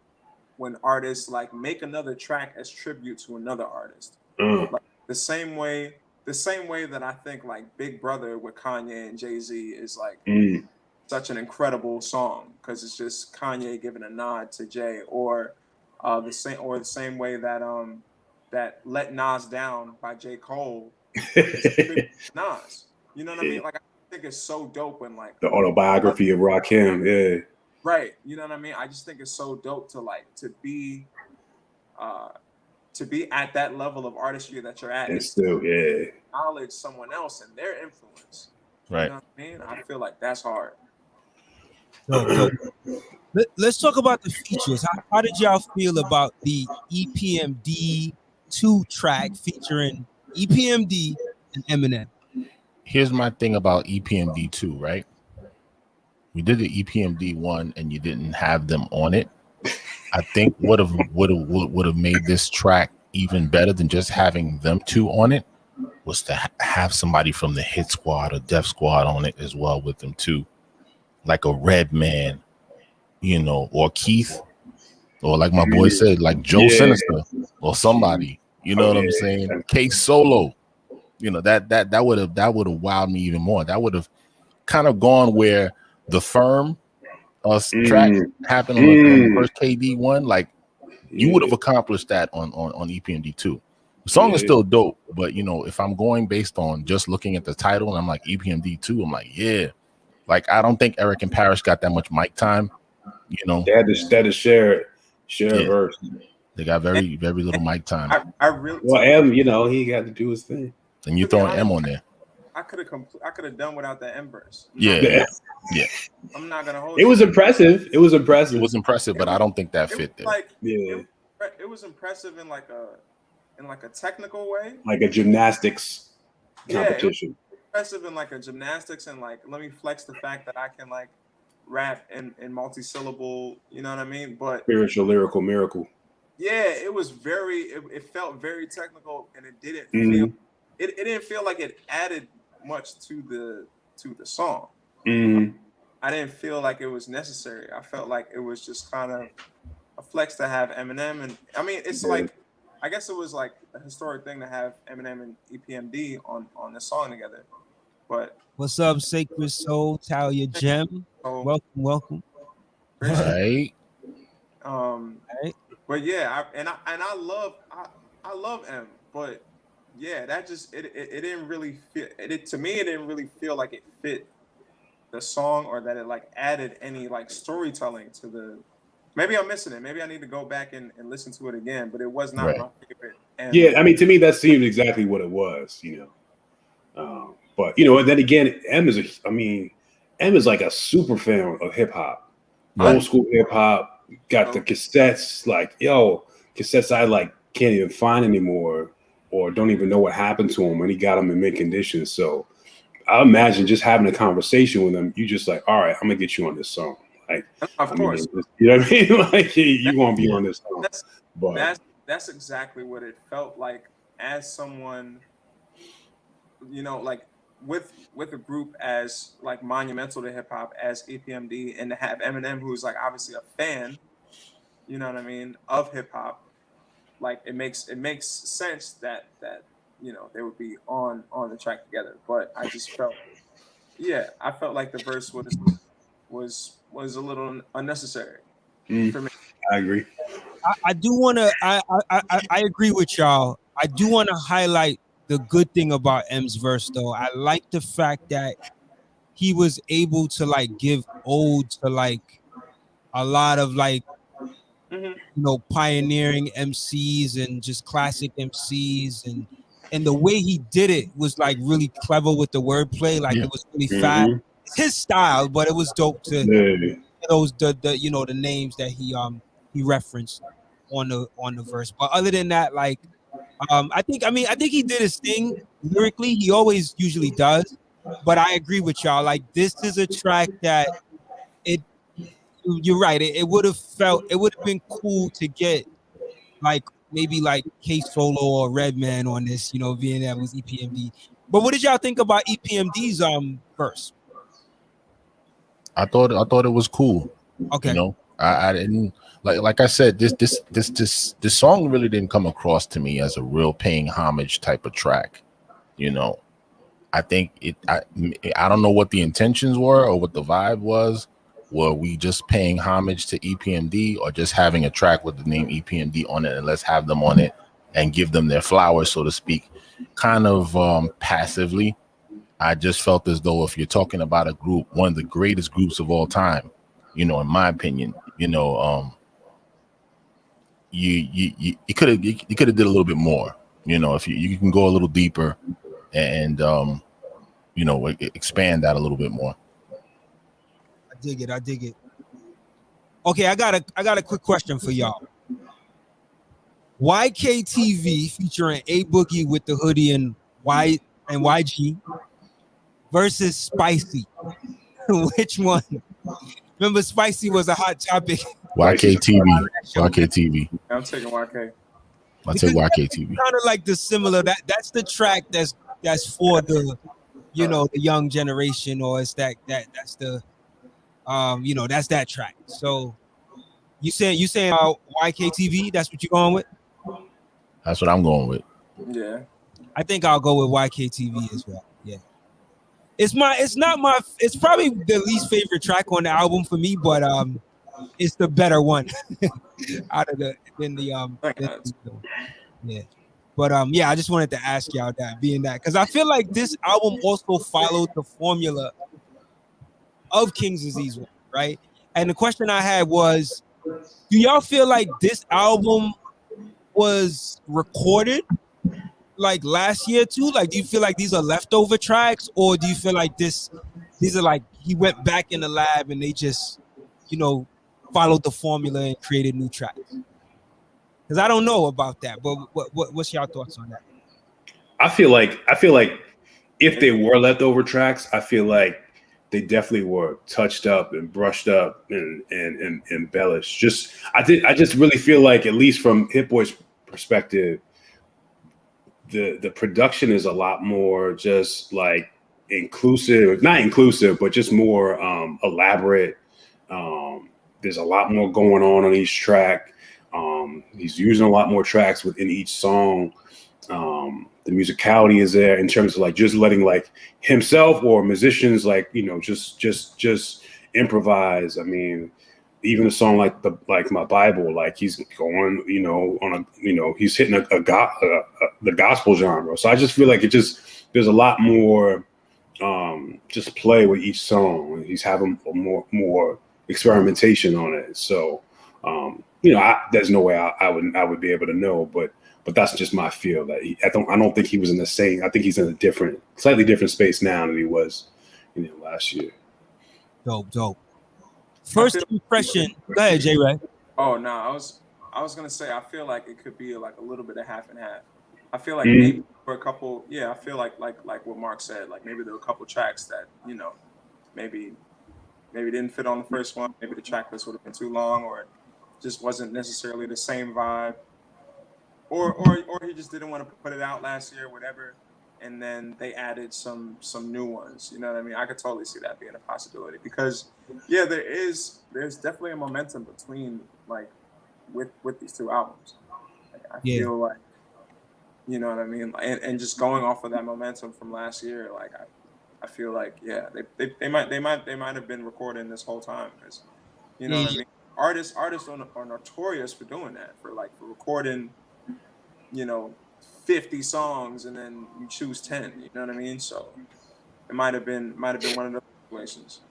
artists like make another track as tribute to another artist. Like the same way that I think like Big Brother with Kanye and Jay-Z is like such an incredible song because it's just Kanye giving a nod to Jay, or the same way that that Let Nas Down by J. Cole is Nas. You know what I mean? Like, I think it's so dope when like the autobiography of Rakim, yeah. Right. You know what I mean? I just think it's so dope to be at that level of artistry that you're at, and still acknowledge someone else and their influence. Right. You know what I mean? I feel like that's hard. Let's talk about the features. How did y'all feel about the EPMD 2 track featuring EPMD and Eminem? Here's my thing about EPMD 2, right? We did the EPMD 1 and you didn't have them on it. I think would have made this track even better than just having them two on it was to have somebody from the Hit Squad or Def Squad on it as well with them too, like a Redman, you know, or Keith, or like my boy said, like Joe Sinister or somebody. You know what I'm saying? Case Solo. You know, that would have wowed me even more. That would have kind of gone where the Firm track happened on the first KD one. Like you would have accomplished that on EPMD 2. The song is still dope, but you know, if I'm going based on just looking at the title and I'm like EPMD 2, I'm like, yeah. Like I don't think Eric and Parrish got that much mic time. You know, they had to share verse. They got very little mic time. I really M, you know, he got to do his thing. And you throwing M on there. I could have done without the M verse. Yeah. I'm not gonna hold. It was impressive. It was impressive, but I don't think that fit there. Like, it was impressive in like a technical way, like a gymnastics competition. Impressive in like a gymnastics and like let me flex the fact that I can like rap in multi-syllable. You know what I mean? But spiritual lyrical miracle. Yeah, it was it felt very technical, and it didn't feel. It didn't feel like it added much to the song. I didn't feel like it was necessary. I felt like it was just kind of a flex to have Eminem, and I mean, it's like, I guess it was like a historic thing to have Eminem and EPMD on this song together. But what's up, Sacred Soul, Talia Gem? Welcome. Right. But yeah, I love M, but yeah, that just it didn't really fit. To me, it didn't really feel like it fit the song, or that it like added any like storytelling to the. Maybe I'm missing it. Maybe I need to go back and listen to it again. But it was not my favorite. And yeah, I mean, to me, that seemed exactly what it was, you know. But you know, and then again, M is like a super fan of hip hop, old school hip hop. Got the cassettes, like cassettes I like can't even find anymore, or don't even know what happened to him, and he got them in mint condition. So I imagine just having a conversation with him, you just like, all right, I'm gonna get you on this song. Like, of course, you know what I mean? Like, you want to be on this song. That's exactly what it felt like as someone, you know, like with a group as like monumental to hip hop as EPMD, and to have Eminem, who's like obviously a fan, you know what I mean, of hip hop. Like it makes sense that you know they would be on the track together. But I just felt, I felt like the verse was a little unnecessary for me. I agree. I do want to. I agree with y'all. I do want to highlight the good thing about M's verse, though. I like the fact that he was able to like give ode to like a lot of like you know, pioneering MCs and just classic MCs, and the way he did it was like really clever with the wordplay. Like it was really fast. It's his style, but it was dope to those the you know the names that he referenced on the verse. But other than that, like I think he did his thing lyrically. He always usually does. But I agree with y'all. Like this is a track that you're right. It would have been cool to get like maybe like K Solo or Redman on this, you know, being that was EPMD. But what did y'all think about EPMD's verse? I thought it was cool. Okay. You know, I didn't like I said, this song really didn't come across to me as a real paying homage type of track. You know, I think I don't know what the intentions were or what the vibe was. Were we just paying homage to EPMD, or just having a track with the name EPMD on it, and let's have them on it and give them their flowers, so to speak, kind of passively? I just felt as though if you're talking about a group, one of the greatest groups of all time, you know, in my opinion, you know, you could have did a little bit more, you know, if you can go a little deeper and you know, expand that a little bit more. I dig it. Okay, I got a quick question for y'all. YKTV featuring A Boogie with the hoodie and YG versus Spicy. Which one? Remember, Spicy was a hot topic. YKTV. I'm taking YK. I'll take YKTV. Kind of like the similar. That's the track that's that's for the, you know, the young generation, or it's that's the you know, that's that track. So you saying YKTV? That's what you're going with? That's what I'm going with. Yeah. I think I'll go with YKTV as well. Yeah. It's probably the least favorite track on the album for me, but it's the better one out of yeah. But yeah, I just wanted to ask y'all that, being that, because I feel like this album also followed the formula of King's Disease 1, right? And the question I had was, do y'all feel like this album was recorded like last year too? Like, do you feel like these are leftover tracks, or do you feel like these are like he went back in the lab and they just, you know, followed the formula and created new tracks? Because I don't know about that, but what's y'all thoughts on that? I feel like if they were leftover tracks, I feel like they definitely were touched up and brushed up and embellished. I just really feel like, at least from Hit Boy's perspective, the production is a lot more just like not inclusive, but just more elaborate. There's a lot more going on each track. He's using a lot more tracks within each song. The musicality is there in terms of like just letting like himself or musicians like, you know, just improvise. I mean, even a song like My Bible, like he's going, you know, on a, you know, he's hitting the gospel genre. So I just feel like there's a lot more just play with each song. He's having more experimentation on it. So you know, there's no way I would be able to know, but that's just my feel. That I don't think he was in the same. I think he's in a slightly different space now than he was, you know, last year. Dope. First impression. Go ahead, J. Ray. Oh no, I was gonna say I feel like it could be like a little bit of half and half. I feel like maybe for a couple, I feel like what Mark said, like maybe there were a couple tracks that, you know, maybe didn't fit on the first one. Maybe the track list would have been too long, or it just wasn't necessarily the same vibe, or he just didn't want to put it out last year, whatever. And then they added some new ones. You know what I mean? I could totally see that being a possibility, because there's definitely a momentum between like with these two albums. Like, I feel like, you know what I mean, and just going off of that momentum from last year, like I feel like they might have been recording this whole time, because you know what I mean. Artists are notorious for doing that, for recording, you know, 50 songs and then you choose 10. You know what I mean? So it might have been one of those situations.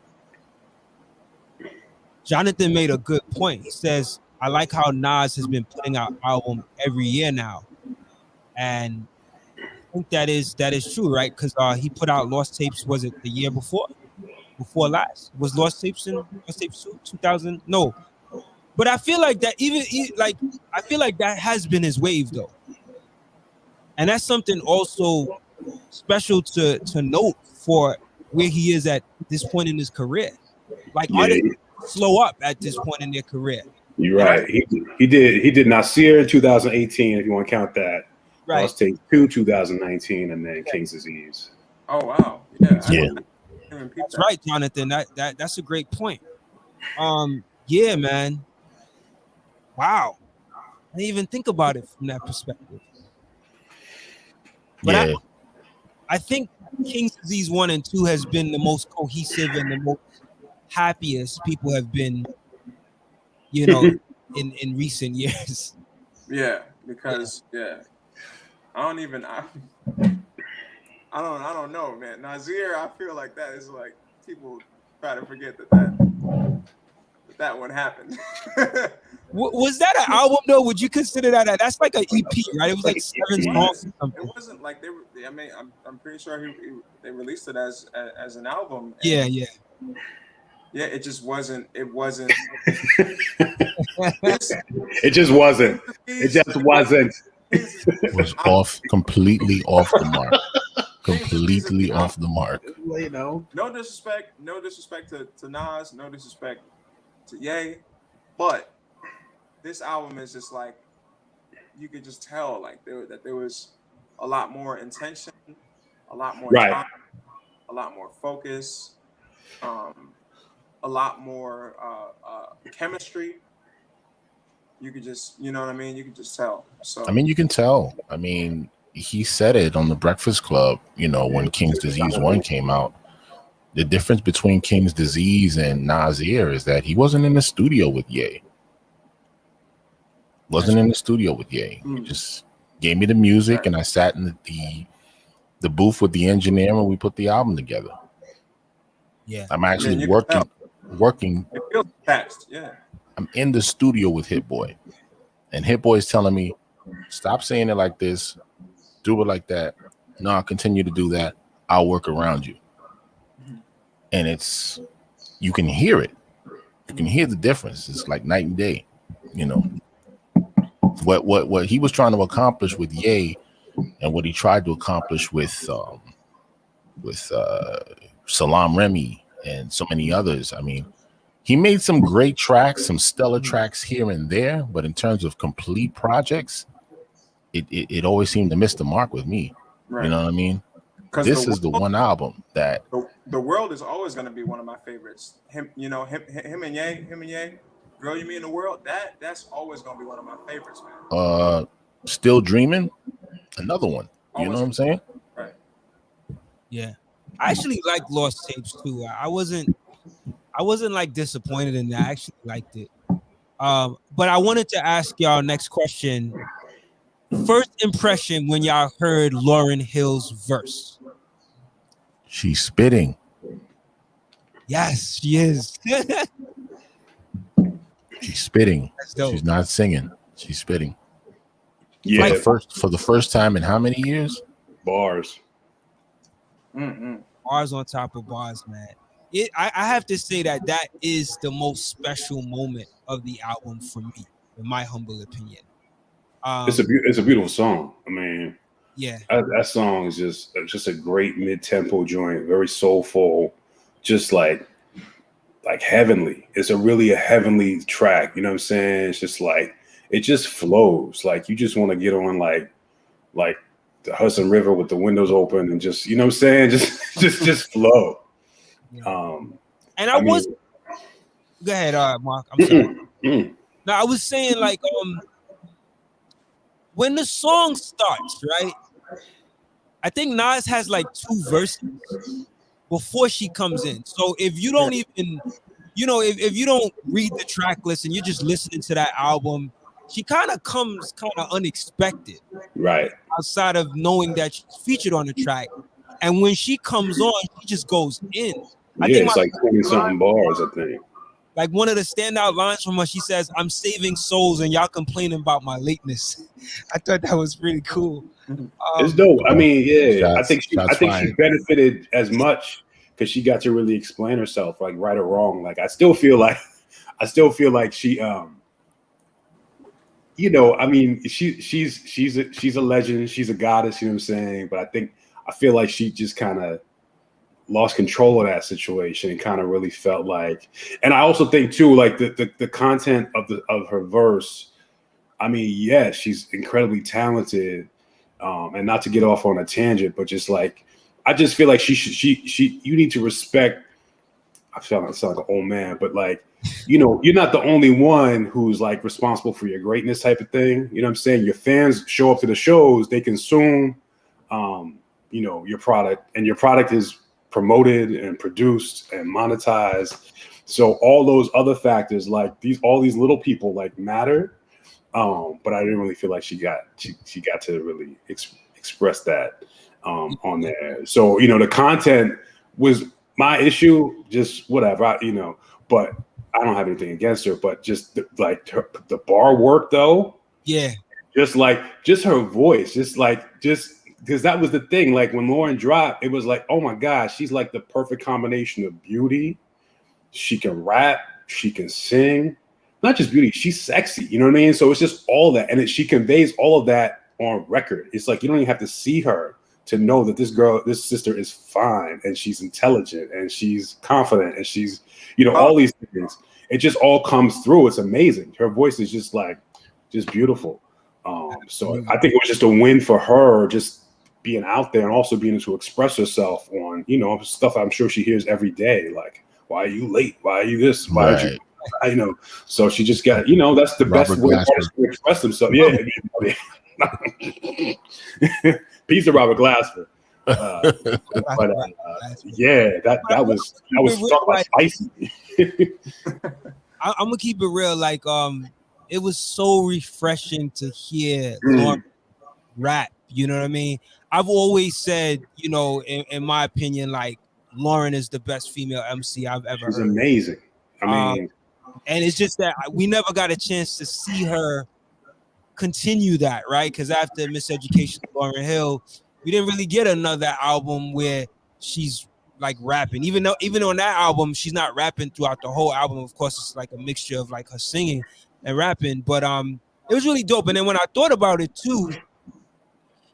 Jonathan made a good point. He says, I like how Nas has been putting out album every year now. And I think that is true, right? Because he put out Lost Tapes, was it the year before last? Was Lost Tapes 2000? No. But I feel like that I feel like that has been his wave though. And that's something also special to note for where he is at this point in his career. Like artists slow up at this point in their career. You're right. He did Nasir in 2018, if you want to count that. Right. Lost Take 2 2019, and then King's Disease. Oh wow. Yeah. That's right, Jonathan. That's a great point. Yeah, man. Wow. I didn't even think about it from that perspective. But I think King's Disease 1 and 2 has been the most cohesive and the most happiest people have been, you know, in recent years. Yeah, because I don't know, man. Nasir, I feel like that is like people try to forget that one happened. Was that an album though? Would you consider that? That's like an EP, right? It was like 7 songs or something. It wasn't like they were. I mean, I'm pretty sure they released it as an album. Yeah. Yeah, it just wasn't. It wasn't. It just wasn't. It just wasn't. It was completely off the mark. Completely off the mark. You know, no disrespect to Nas, no disrespect to Ye, but this album is just like, you could just tell like that there was a lot more intention a lot more Right. time, a lot more focus, a lot more chemistry. You could just, you know what I mean? You could just tell. So I mean, you can tell. I mean, he said it on the Breakfast Club, you know, when King's Disease 1 came out. The difference between King's Disease and Nasir is that he wasn't in the studio with Ye. Wasn't in the studio with Ye. He just gave me the music, and I sat in the booth with the engineer, and we put the album together. Yeah. I'm actually working. It feels attached. Yeah. I'm in the studio with Hit Boy, and Hit Boy is telling me, stop saying it like this, do it like that. No, I'll continue to do that. I'll work around you. And it's, you can hear it. You can hear the difference. It's like night and day, you know. What he was trying to accomplish with Ye, and what he tried to accomplish with Salam Remy and so many others. I mean, he made some great tracks, some stellar tracks here and there, but in terms of complete projects, it always seemed to miss the mark with me. Right. You know what I mean? This is the one album that the world is always going to be one of my favorites. Him and Ye, Girl You Mean the World. That's always going to be one of my favorites, man. Still Dreaming, another one. You know what I'm saying? Right. Yeah. I actually like Lost Tapes too. I wasn't like disappointed in that. I actually liked it. But I wanted to ask y'all next question. First impression when y'all heard Lauryn Hill's verse. She's spitting. Yes, she is. She's spitting. She's not singing. She's spitting. Yeah, for the first time in how many years? Bars. Bars on top of bars, man. I have to say that is the most special moment of the album for me, in my humble opinion. It's a beautiful song. I mean, yeah, that song is just a great mid-tempo joint, very soulful, just like heavenly. It's a heavenly track. You know what I'm saying? It's just like it just flows. Like you just want to get on like the Hudson River with the windows open and just, you know what I'm saying? Just flow. Yeah. And go ahead, Mark. I'm sorry. No, I was saying like when the song starts, right? I think Nas has like 2 verses before she comes in. So if you don't even, you know, if you don't read the track list and you're just listening to that album, she kind of comes kind of unexpected. Right. Outside of knowing that she's featured on the track. And when she comes on, she just goes in. I think it's like 20-something bars, I think. Like one of the standout lines from her, she says, "I'm saving souls and y'all complaining about my lateness." I thought that was really cool. It's dope. I mean, yeah, I think she benefited as much because she got to really explain herself, like right or wrong. Like I still feel like she, you know, I mean, she's a legend, she's a goddess, you know what I'm saying? But I feel like she just kind of lost control of that situation and kind of really felt like, and I also think too, like the content of her verse. I mean, yes, she's incredibly talented, and not to get off on a tangent, but just like I just feel like she you need to respect. I sound like an old man, but like, you know, you're not the only one who's like responsible for your greatness type of thing. You know what I'm saying? Your fans show up to the shows, they consume, you know, your product, and your product is promoted and produced and monetized. So all those other factors, like all these little people like matter. But I didn't really feel like she got to really express that on there. So, you know, the content was my issue, just whatever, you know, but I don't have anything against her, but just the bar work though. Yeah. Just her voice, just because that was the thing. Like when Lauryn dropped, it was like, oh my gosh, she's like the perfect combination of beauty. She can rap, she can sing, not just beauty, she's sexy. You know what I mean? So it's just all that. And she conveys all of that on record. It's like, you don't even have to see her to know that this sister is fine and she's intelligent and she's confident and she's, you know, all these things. It just all comes through. It's amazing. Her voice is just beautiful. So I think it was just a win for her, just being out there and also being able to express herself on, you know, stuff I'm sure she hears every day, like, why are you late? Why are you this? Why did you, you know? So she just got, you know, that's the best way artists to express themselves. Yeah. Peace to Robert Glasper. Yeah, that was talk about spicy. I'm gonna keep it real. Like, it was so refreshing to hear Lauren rap. You know what I mean? I've always said, you know, in my opinion, like Lauren is the best female MC I've ever heard. She's amazing. I mean, and it's just that we never got a chance to see her continue that, right? Because after Miseducation, Lauryn Hill, we didn't really get another album where she's like rapping. Even though on that album she's not rapping throughout the whole album. Of course, it's like a mixture of like her singing and rapping. But it was really dope. And then when I thought about it too,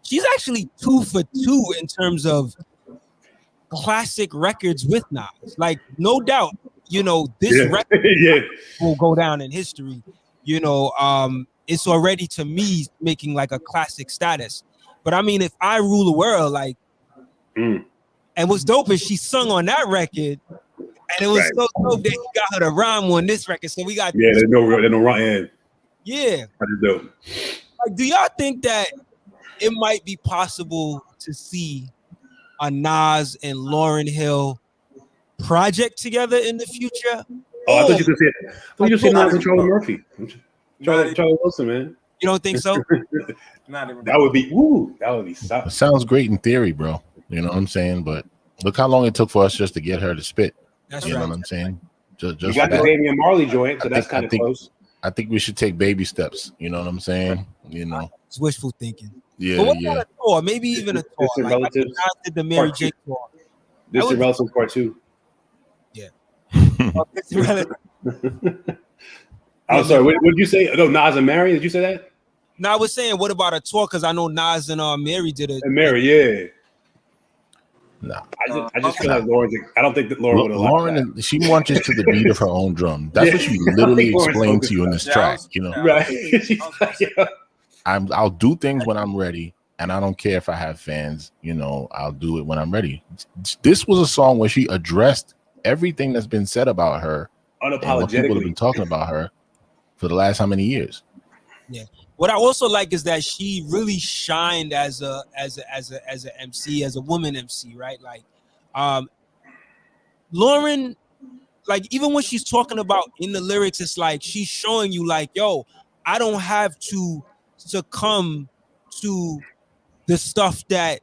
she's actually 2 for 2 in terms of classic records with Nas. Like, no doubt, you know, this record will go down in history. You know, it's already to me making like a classic status. But I mean, if I Rule the World, like, and what's dope is she sung on that record, and it was so dope that he got her to rhyme on this record. So we got there's no rhyme. Yeah. That is dope. Like, do y'all think that it might be possible to see a Nas and Lauryn Hill project together in the future? Oh, I thought you could say it. I thought you said Nas and Charlie Murphy. Charlie Wilson, man. You don't think so? That would be something. It sounds great in theory, bro. You know what I'm saying? But look how long it took for us just to get her to spit. That's you right. know what I'm saying? Just you got the Damian Marley joint, so that's kind of close. I think we should take baby steps. You know what I'm saying? You know, it's wishful thinking. Yeah, but what about a tour? Maybe even a tour. Distant Relatives. I did the Mary J tour. Distant Relatives Part 2. Yeah. I'm sorry. What did you say? No, Nas and Mary. Did you say that? No, I was saying, what about a tour? Because I know Nas and Mary did it. And Mary, yeah. No, I just feel like Lauren. I don't think that Lauren would have. Lauren, she marches to the beat of her own drum. That's what she literally explained to you in this track. You know, right? I'll do things when I'm ready, and I don't care if I have fans. You know, I'll do it when I'm ready. This was a song where she addressed everything that's been said about her, unapologetically. What people have been talking about her for the last how many years? Yeah. What I also like is that she really shined as a MC, as a woman MC, right? Like, Lauren, like, even when she's talking about in the lyrics, it's like she's showing you, like, yo, I don't have to succumb to the stuff that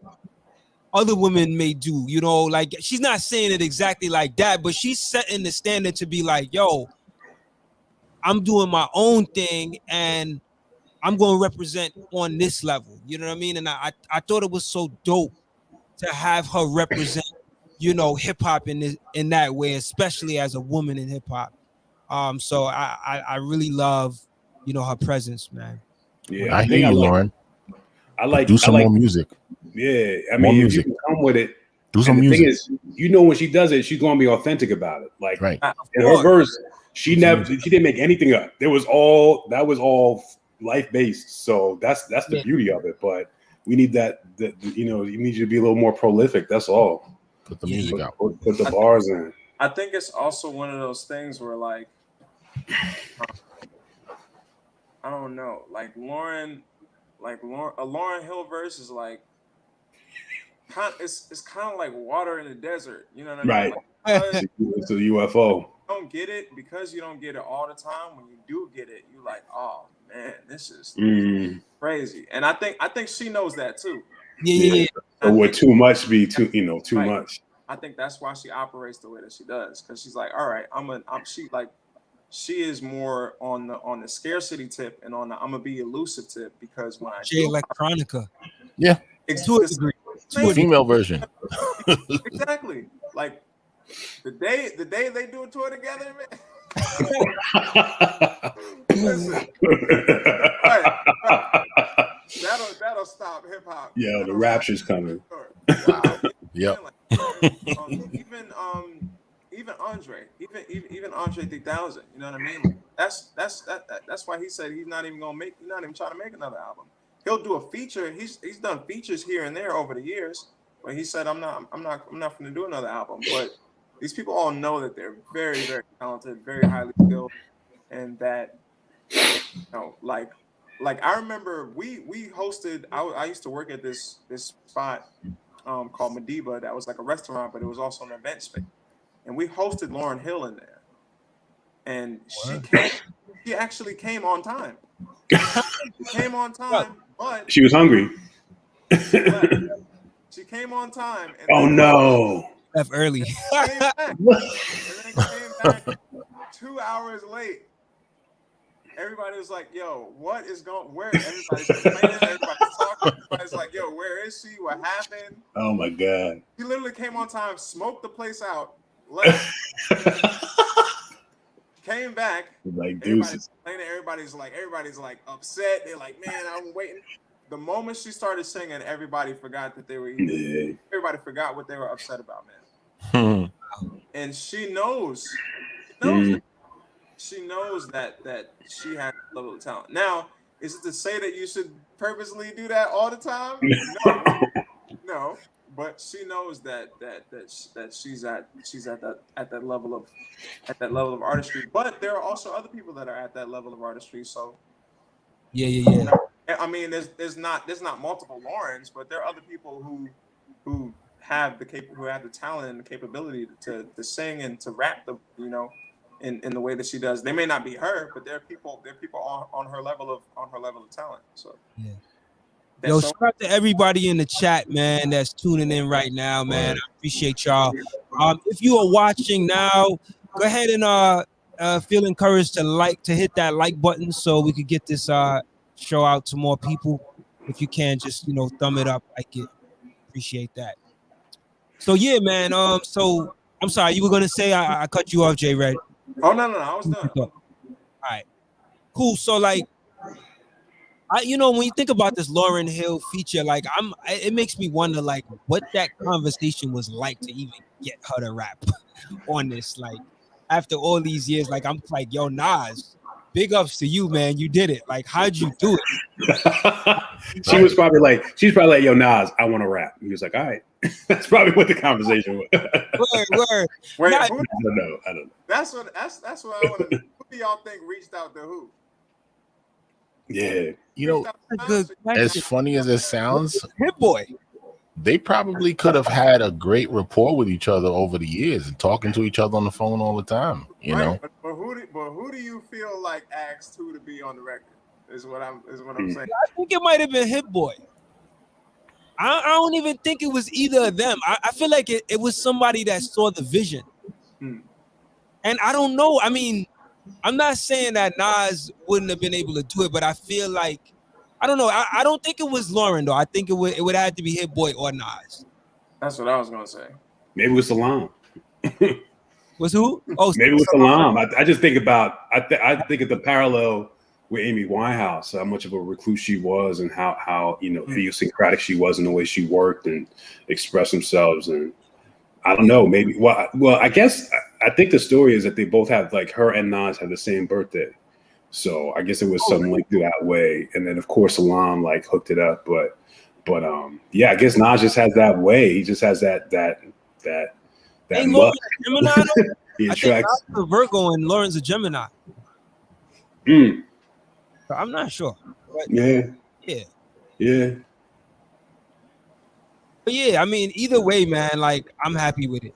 other women may do, you know. Like, she's not saying it exactly like that, but she's setting the standard to be like, yo, I'm doing my own thing and I'm going to represent on this level. You know what I mean? And I thought it was so dope to have her represent, you know, hip hop in that way, especially as a woman in hip hop. So I really love, you know, her presence, man. Yeah, I hear you, Lauren. Do some more music. Yeah, I mean, if you can come with it, do some music. The thing is, you know, when she does it, she's going to be authentic about it. Like in her verse, she didn't make anything up. That was all life based. So that's the beauty of it. But we need that you know, you need you to be a little more prolific. That's all. Put the music out. Put the bars in. I think it's also one of those things where, like, I don't know, like a Lauryn Hill verse is like, it's kind of like water in the desert. You know what I mean? Right. Like, it's a UFO. Don't get it because you don't get it all the time. When you do get it, you like, oh man, this is crazy. And I think she knows that too. Yeah. Or would too much be too much? I think that's why she operates the way that she does, because she's like, all right, she is more on the scarcity tip and on the I'm gonna be elusive tip, because when I Jay Electronica. Yeah. To a degree. The female version. Exactly. Like the day they do a tour together, man. Listen. Right. That'll stop hip hop. Yeah, the rapture's coming. Wow. Yep. Even Andre 3000. You know what I mean? That's why he said he's not even trying to make another album, he'll do a feature. He's done features here and there over the years, but he said, I'm not going to do another album. But these people all know that they're very, very talented, very highly skilled, and that, you know, like I remember we hosted. I used to work at this spot called Madiba. That was like a restaurant, but it was also an event space, and we hosted Lauryn Hill in there, and she actually came on time. She came on time, but she was hungry. she came on time. And oh no! Left early. Came back, and then came back 2 hours late. Everybody was like, "Yo, what is going? Where?" Everybody's complaining. Everybody's talking. Everybody's like, "Yo, where is she? What happened?" Oh my god! She literally came on time, smoked the place out, left, came back. Like deuces. Everybody's like upset. They're like, "Man, I'm waiting." The moment she started singing, everybody forgot that they were eating. Yeah. Everybody forgot what they were upset about, man. And she knows. She knows that she has a level of talent. Now, is it to say that you should purposely do that all the time? No. But she knows that she's at that level of artistry. But there are also other people that are at that level of artistry. So Yeah. I mean, there's not multiple Laurens, but there are other people who have the talent and the capability to sing and to rap in the way that she does. They may not be her, but there are people on her level of talent. So yeah. Yo, shout out to everybody in the chat, man, that's tuning in right now, man. I appreciate y'all. If you are watching now, go ahead and feel encouraged to hit that like button so we could get this show out to more people. If you can, just thumb it up, like it. Appreciate that. So yeah, man. So I'm sorry, you were gonna say I cut you off, J Red. Oh no, I was done. All right, cool. So like, when you think about this Lauryn Hill feature, like it makes me wonder like what that conversation was like to even get her to rap on this. Like after all these years, like I'm like, yo, Nas, big ups to you, man. You did it. Like, how'd you do it? She's probably like, yo, Nas, I want to rap. He was like, all right. That's probably what the conversation was. Word. Wait, I don't know. That's what I want to know. Who do y'all think reached out to who? Yeah. As funny as it sounds, Hit Boy. They probably could have had a great rapport with each other over the years and talking to each other on the phone all the time. You know. But who do you feel like asked who to be on the record? Is what I'm saying. I think it might have been Hit Boy. I don't even think it was either of them. I feel like it was somebody that saw the vision. And I don't know. I mean, I'm not saying that Nas wouldn't have been able to do it, but I feel like, I don't know. I don't think it was Lauryn, though. I think it would have to be Hit Boy or Nas. That's what I was going to say. Maybe it was Salam. Was who? Oh, maybe it was Salam. I just think about, I think of the parallel with Amy Winehouse, how much of a recluse she was and how idiosyncratic she was in the way she worked and expressed themselves. And I don't know, maybe, well, I guess, I think the story is that they both have, like, her and Nas have the same birthday. So I guess it was something like that way. And then, of course, Salam, like, hooked it up. But yeah, I guess Nas just has that way. He just has that Gemini, he I attracts. think Nas is a Virgo and Lauren's a Gemini. I'm not sure. But yeah. But yeah, I mean, either way, man, like I'm happy with it.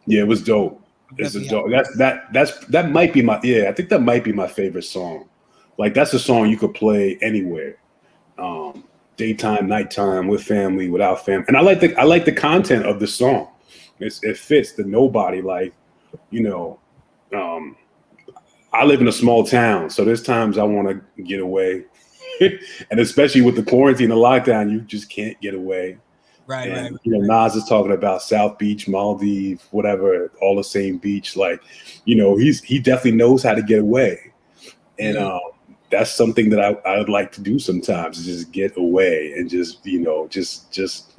Yeah, it was dope. It's a dope. That might be my I think that might be my favorite song. Like that's a song you could play anywhere. Daytime, nighttime, with family, without family. And I like the content of the song. It fits the nobody, like, I live in a small town, so there's times I want to get away. And especially with the quarantine and lockdown, you just can't get away. Right. Nas is talking about South Beach, Maldives, whatever, all the same beach. Like, he definitely knows how to get away. And that's something that I would like to do sometimes, is just get away and just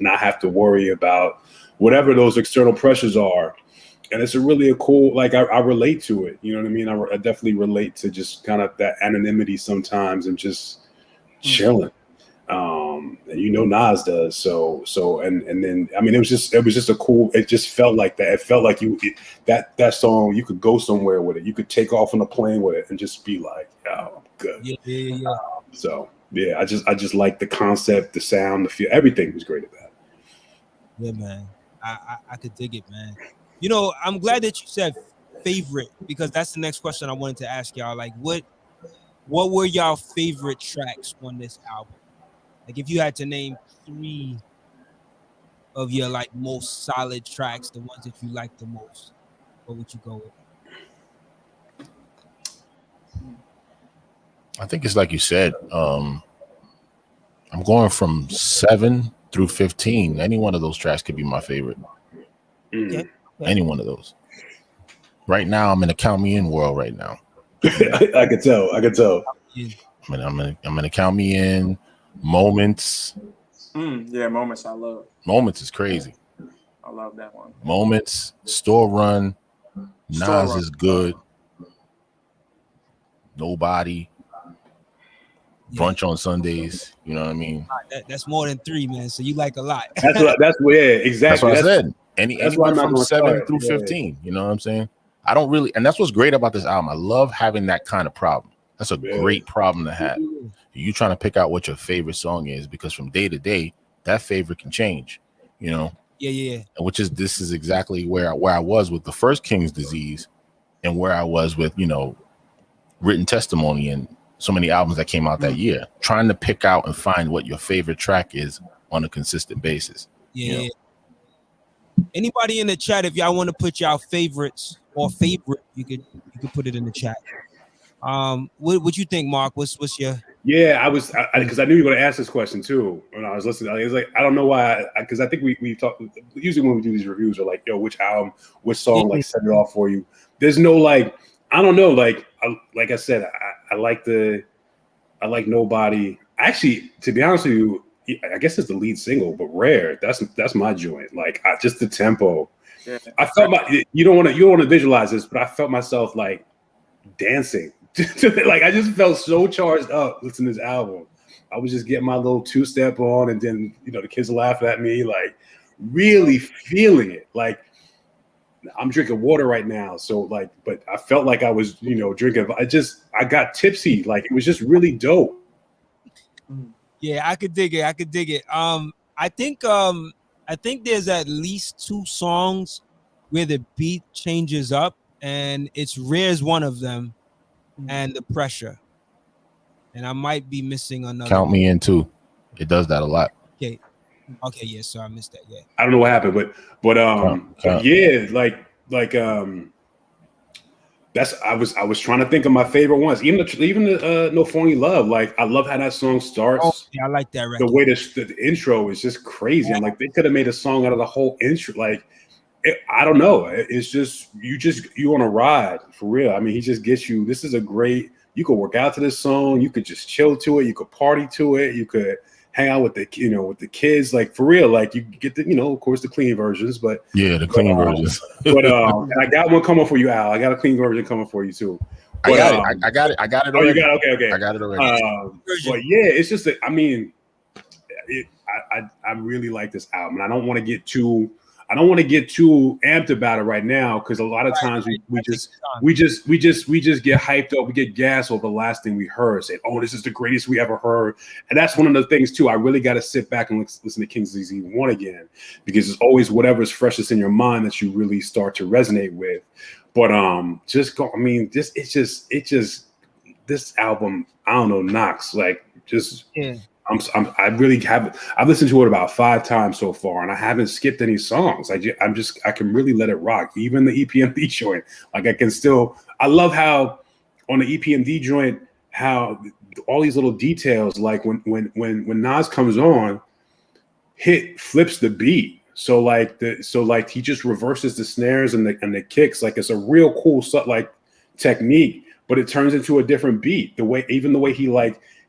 not have to worry about whatever those external pressures are. And it's a cool, like, I relate to it. You know what I mean? I definitely relate to just kind of that anonymity sometimes and just chilling. And you know Nas does. So and then I mean it was just a cool. It just felt like that. It felt like that song you could go somewhere with it. You could take off on a plane with it and just be like, oh, I'm good. Yeah. So yeah, I just like the concept, the sound, the feel, everything was great about it. Yeah, man. I could dig it, man. You know, I'm glad that you said favorite, because that's the next question I wanted to ask y'all. Like, what were y'all favorite tracks on this album? Like, if you had to name 3 of your like most solid tracks, the ones that you like the most, what would you go with? I think it's like you said. I'm going from 7 through 15. Any one of those tracks could be my favorite. Okay. Any one of those. Right now, I'm in a Count Me In world right now. I could tell. Yeah. I'm gonna Count Me In. Moments. Yeah, Moments I love. Moments is crazy. I love that one. Moments, Store Run, Nas is good. Nobody. Brunch on Sundays. You know what I mean? That's more than 3, man. So you like a lot. That's yeah, exactly. That's what I said. Anyone from 7 start. through 15. You know what I'm saying? I don't really, and that's what's great about this album. I love having that kind of problem. That's a great problem to have. You trying to pick out what your favorite song is, because from day to day, that favorite can change. You know? Yeah. This is exactly where I was with the first King's Disease, and where I was with, you know, Written Testimony and so many albums that came out that year. Trying to pick out and find what your favorite track is on a consistent basis. Yeah. You know? Anybody in the chat, if y'all want to put y'all favorites or favorite, you could put it in the chat. What you think, Mark? What's your? Yeah, I was because I knew you were going to ask this question too when I was listening. I was like, I don't know why, because I think we talk usually when we do these reviews, are like, yo, which album, which song, like set it off for you. There's no like, I don't know, like I said, I like Nobody. Actually, to be honest with you, I guess it's the lead single, but Rare. That's my joint. Like just the tempo. Yeah. I felt you don't want to visualize this, but I felt myself like dancing. Like I just felt so charged up listening to this album. I was just getting my little 2-step on, and then the kids laughing at me, like really feeling it. Like I'm drinking water right now, so like, but I felt like I was drinking. I got tipsy. Like it was just really dope. Yeah, I could dig it. I think there's at least 2 songs where the beat changes up, and it's Rare's one of them. And The Pressure, and I might be missing another. Count Me In too. It does that a lot. Okay, yeah. So I missed that. Yeah, I don't know what happened, but yeah, like that's I was trying to think of my favorite ones. Even the No Phony Love. Like I love how that song starts. Oh, yeah, I like that record. The way the intro is just crazy. Yeah. I'm like, they could have made a song out of the whole intro. Like. I don't know. It's just you on a ride for real. I mean, he just gets you. This is a great. You could work out to this song. You could just chill to it. You could party to it. You could hang out with the kids. Like for real. Like you get the of course the clean versions, but yeah, the clean versions. But and I got one coming for you, Al. I got a clean version coming for you too. But, I got it. Already. Oh, you got it? Okay. I got it already. But yeah, it's just that. I mean, I really like this album, and I don't want to get too amped about it right now, because a lot of times we just get hyped up, we get gas over the last thing we heard, saying, "Oh, this is the greatest we ever heard." And that's one of the things too. I really got to sit back and listen to King's Disease 1 again, because it's always whatever's freshest in your mind that you really start to resonate with. But this album, I don't know, knocks like just. Yeah. I've listened to it about 5 times so far, and I haven't skipped any songs. I can really let it rock. Even the EPMD joint, like I love how on the EPMD joint, how all these little details, like when Nas comes on, Hit flips the beat. So he just reverses the snares and the kicks. Like it's a real cool technique, but it turns into a different beat. The way he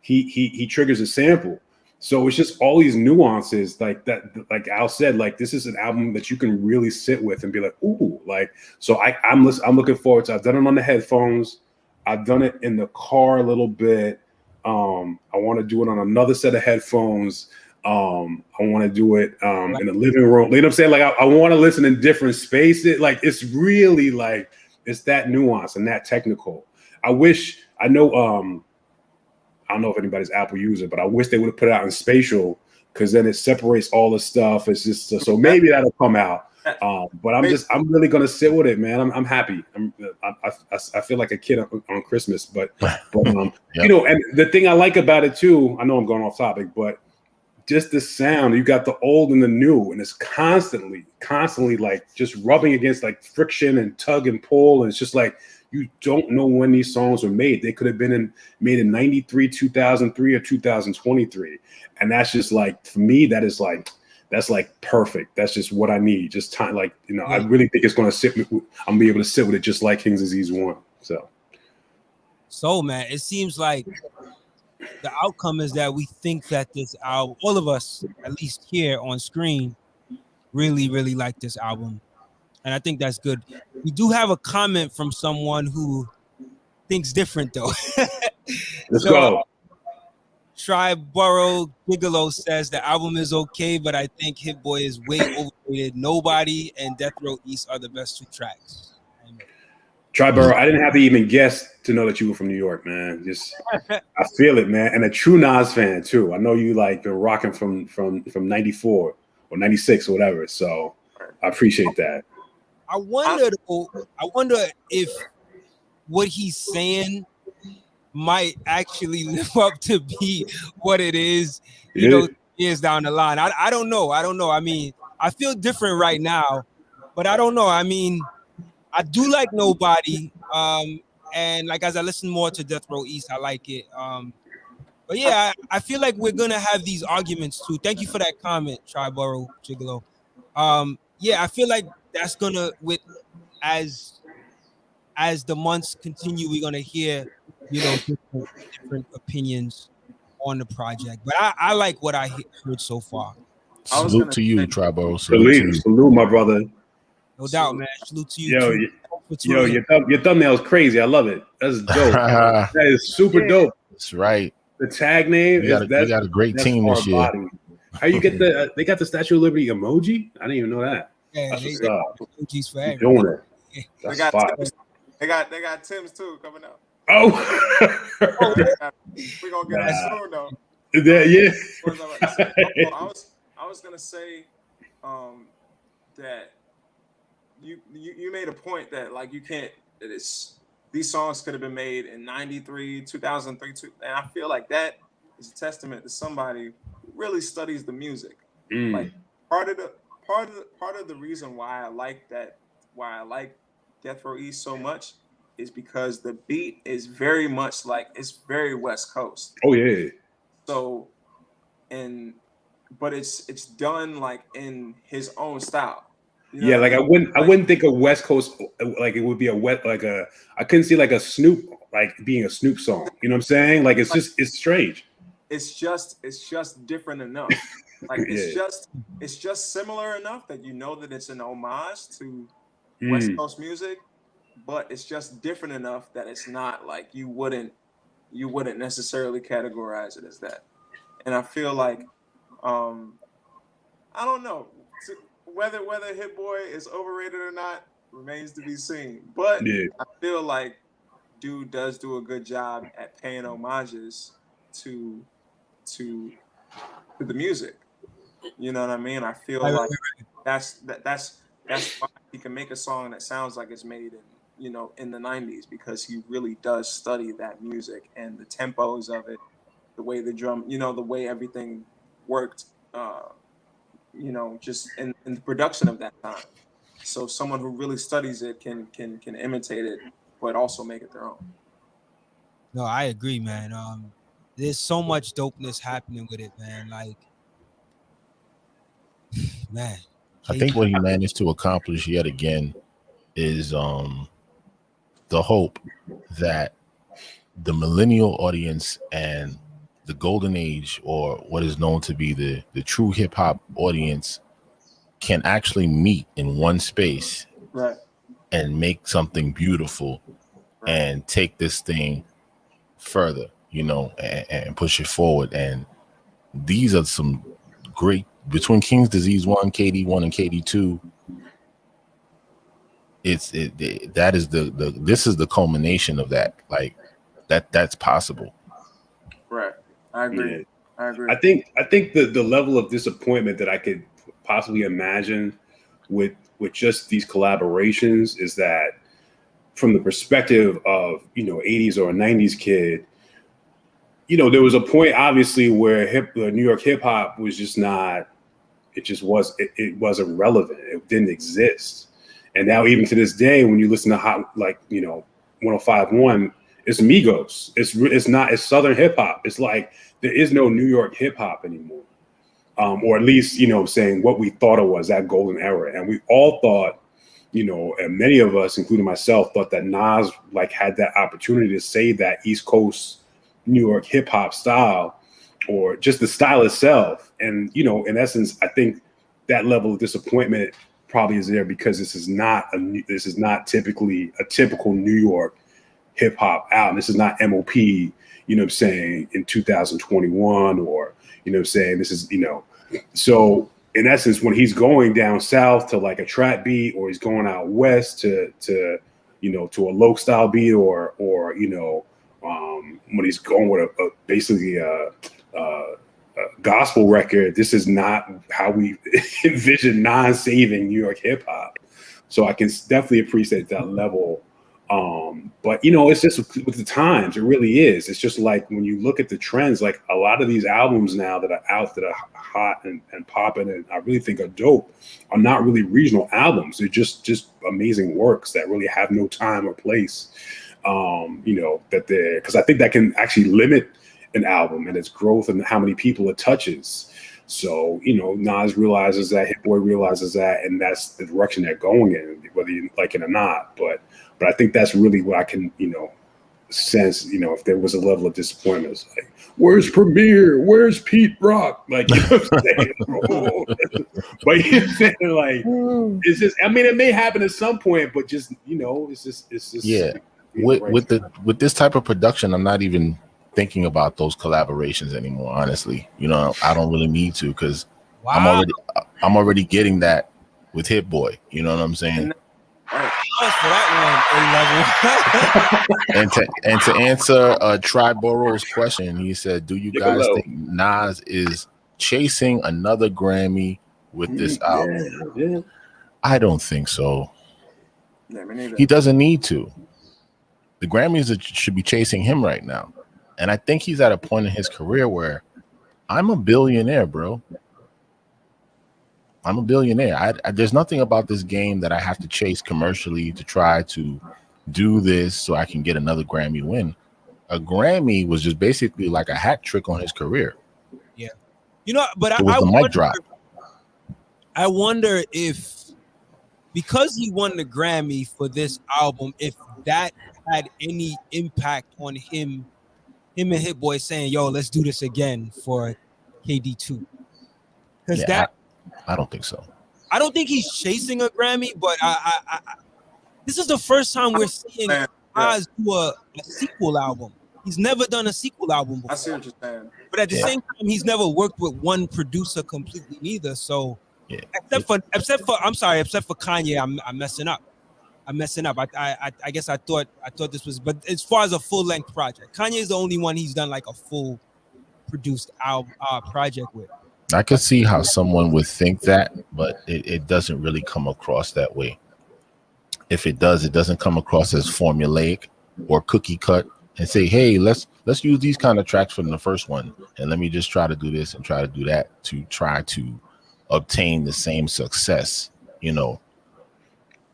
he triggers a sample. So it's just all these nuances like that, like Al said, like this is an album that you can really sit with and be like, ooh, like, so I'm looking forward to, I've done it on the headphones. I've done it in the car a little bit. I want to do it on another set of headphones. I want to do it in the living room. You know what I'm saying? Like I want to listen in different spaces. Like it's really like it's that nuance and that technical. I know I don't know if anybody's Apple user, but I wish they would have put it out in spatial because then it separates all the stuff. It's just so maybe that'll come out. But I'm really gonna sit with it, man. I'm happy. I feel like a kid on Christmas, but Yep. You know, and the thing I like about it too, I know I'm going off topic, but just the sound, you got the old and the new, and it's constantly like just rubbing against like friction and tug and pull, and it's just like you don't know when these songs were made. They could have been made in 93, 2003, or 2023. And that's just like, for me, that's like perfect. That's just what I need. Just time, like, you know, I really think it's going to sit with, I'm going to be able to sit with it just like King's Disease 1. So, man, it seems like the outcome is that we think that this album, all of us, at least here on screen, really, really like this album. And I think that's good. We do have a comment from someone who thinks different, though. Let's go. Triborough Gigolo says the album is okay, but I think Hit Boy is way overrated. Nobody and Death Row East are the best 2 tracks. Triborough, I didn't have to even guess to know that you were from New York, man. Just I feel it, man. And a true Nas fan too. I know you like been rocking from 94 or 96 or whatever. So I appreciate that. I wonder if what he's saying might actually live up to be what it is, you know, years down the line. I don't know. I mean, I feel different right now, but I don't know. I mean, I do like Nobody. And like as I listen more to Death Row East, I like it. But yeah, I feel like we're gonna have these arguments too. Thank you for that comment, Triborough Gigolo. Yeah, I feel like that's gonna as the months continue, we're gonna hear, you know, different opinions on the project. But I like what I heard so far. Salute to you, Triborough. Salute, my brother. No doubt, man. Salute to you. Your thumbnail is crazy. I love it. That's dope. That is super dope. That's right. The tag name we got a great team this year. How you get they got the Statue of Liberty emoji? I didn't even know that. Yeah, that's they got emojis for everything. Doing it. That's they got Tim's too coming out. Oh, we're gonna get that soon though. Yeah. I was gonna say that you made a point that like you can't, that it's, these songs could have been made in 93, 2003, and I feel like that is a testament to somebody who really studies the music. Like part of the reason why I like Death Row East so much is because the beat is very much like, it's very West Coast. Oh yeah. So, but it's done like in his own style. You know, yeah, like I wouldn't think of West Coast like it would be I couldn't see like a Snoop like being a Snoop song. You know what I'm saying? Like it's strange. It's just different enough. Like it's just similar enough that you know that it's an homage to West Coast music, but it's just different enough that it's not like you wouldn't necessarily categorize it as that. And I feel like I don't know whether Hit Boy is overrated or not remains to be seen. But I feel like dude does do a good job at paying homages to the music. You know what I mean? I feel like that's why he can make a song that sounds like it's made in the 90s, because he really does study that music and the tempos of it, the way the drum, the way everything worked, just in the production of that time. So someone who really studies it can imitate it, but also make it their own. No, I agree, man. There's so much dopeness happening with it, man. Like, man. I think what he managed to accomplish yet again is the hope that the millennial audience and the golden age, or what is known to be the true hip hop audience, can actually meet in one space, right, and make something beautiful, right, and take this thing further. you know, and push it forward. And these are some great, between King's Disease 1, KD 1, and KD 2. That is this is the culmination of that. Like that's possible. Right. I agree. Yeah. I agree. I think the level of disappointment that I could possibly imagine with just these collaborations is that from the perspective of, you know, 80s or a 90s kid, you know, there was a point obviously where New York hip hop was just not, it wasn't relevant. It didn't exist. And now even to this day, when you listen to hot, like, you know, 105.1, it's Migos. It's Southern hip hop. It's like there is no New York hip hop anymore. Or at least, you know, saying what we thought it was, that golden era. And we all thought, you know, and many of us, including myself, thought that Nas like had that opportunity to save that East Coast New York hip hop style, or just the style itself. And, you know, in essence, I think that level of disappointment probably is there because this is not typically a typical New York hip hop album. This is not MOP, you know what I'm saying, in 2021, or, you know what I'm saying, this is, you know, so in essence, when he's going down south to like a trap beat, or he's going out west to you know, to a low style beat, or you know, when he's going with basically a gospel record, this is not how we envision non-saving New York hip hop. So I can definitely appreciate that level. But you know, it's just with the times, it really is. It's just like when you look at the trends, like a lot of these albums now that are out, that are hot and popping, and I really think are dope, are not really regional albums. They're just amazing works that really have no time or place. You know, because I think that can actually limit an album and its growth and how many people it touches. So, you know, Nas realizes that, Hit Boy realizes that, and that's the direction they're going in, whether you like it or not. But I think that's really what I can, you know, sense, you know, if there was a level of disappointment, it's like, where's Premier? Where's Pete Rock? Like, you know what I'm saying? But you know, saying, like, it's just, I mean, it may happen at some point, but just, you know, it's just yeah. With this type of production, I'm not even thinking about those collaborations anymore, honestly. You know, I don't really need to, because I'm already getting that with Hit Boy. You know what I'm saying? For that one, and to answer Triboro's question, he said, "Do you guys think Nas is chasing another Grammy with this album?" Yeah. I don't think so. Yeah, me neither. He doesn't need to. The Grammys should be chasing him right now. And I think he's at a point in his career where I'm a billionaire, bro. I'm a billionaire. There's nothing about this game that I have to chase commercially to try to do this so I can get another Grammy win. A Grammy was just basically like a hat trick on his career. Yeah. You know, but it was the mic drop. I wonder if, because he won the Grammy for this album, if that had any impact on him and Hit Boy saying, yo, let's do this again for KD2. Because I don't think so. I don't think he's chasing a Grammy, but I this is the first time we're seeing Nas do a sequel album. He's never done a sequel album before. I see what you're saying. But at the same time, he's never worked with one producer completely neither. So except for Kanye, I'm messing up. I guess I thought this was, but as far as a full length project, Kanye is the only one he's done like a full produced album project with. I could see how someone would think that, but it doesn't really come across that way. If it does, it doesn't come across as formulaic or cookie cut and say, hey, let's use these kind of tracks from the first one, and let me just try to do this and try to do that to try to obtain the same success. You know,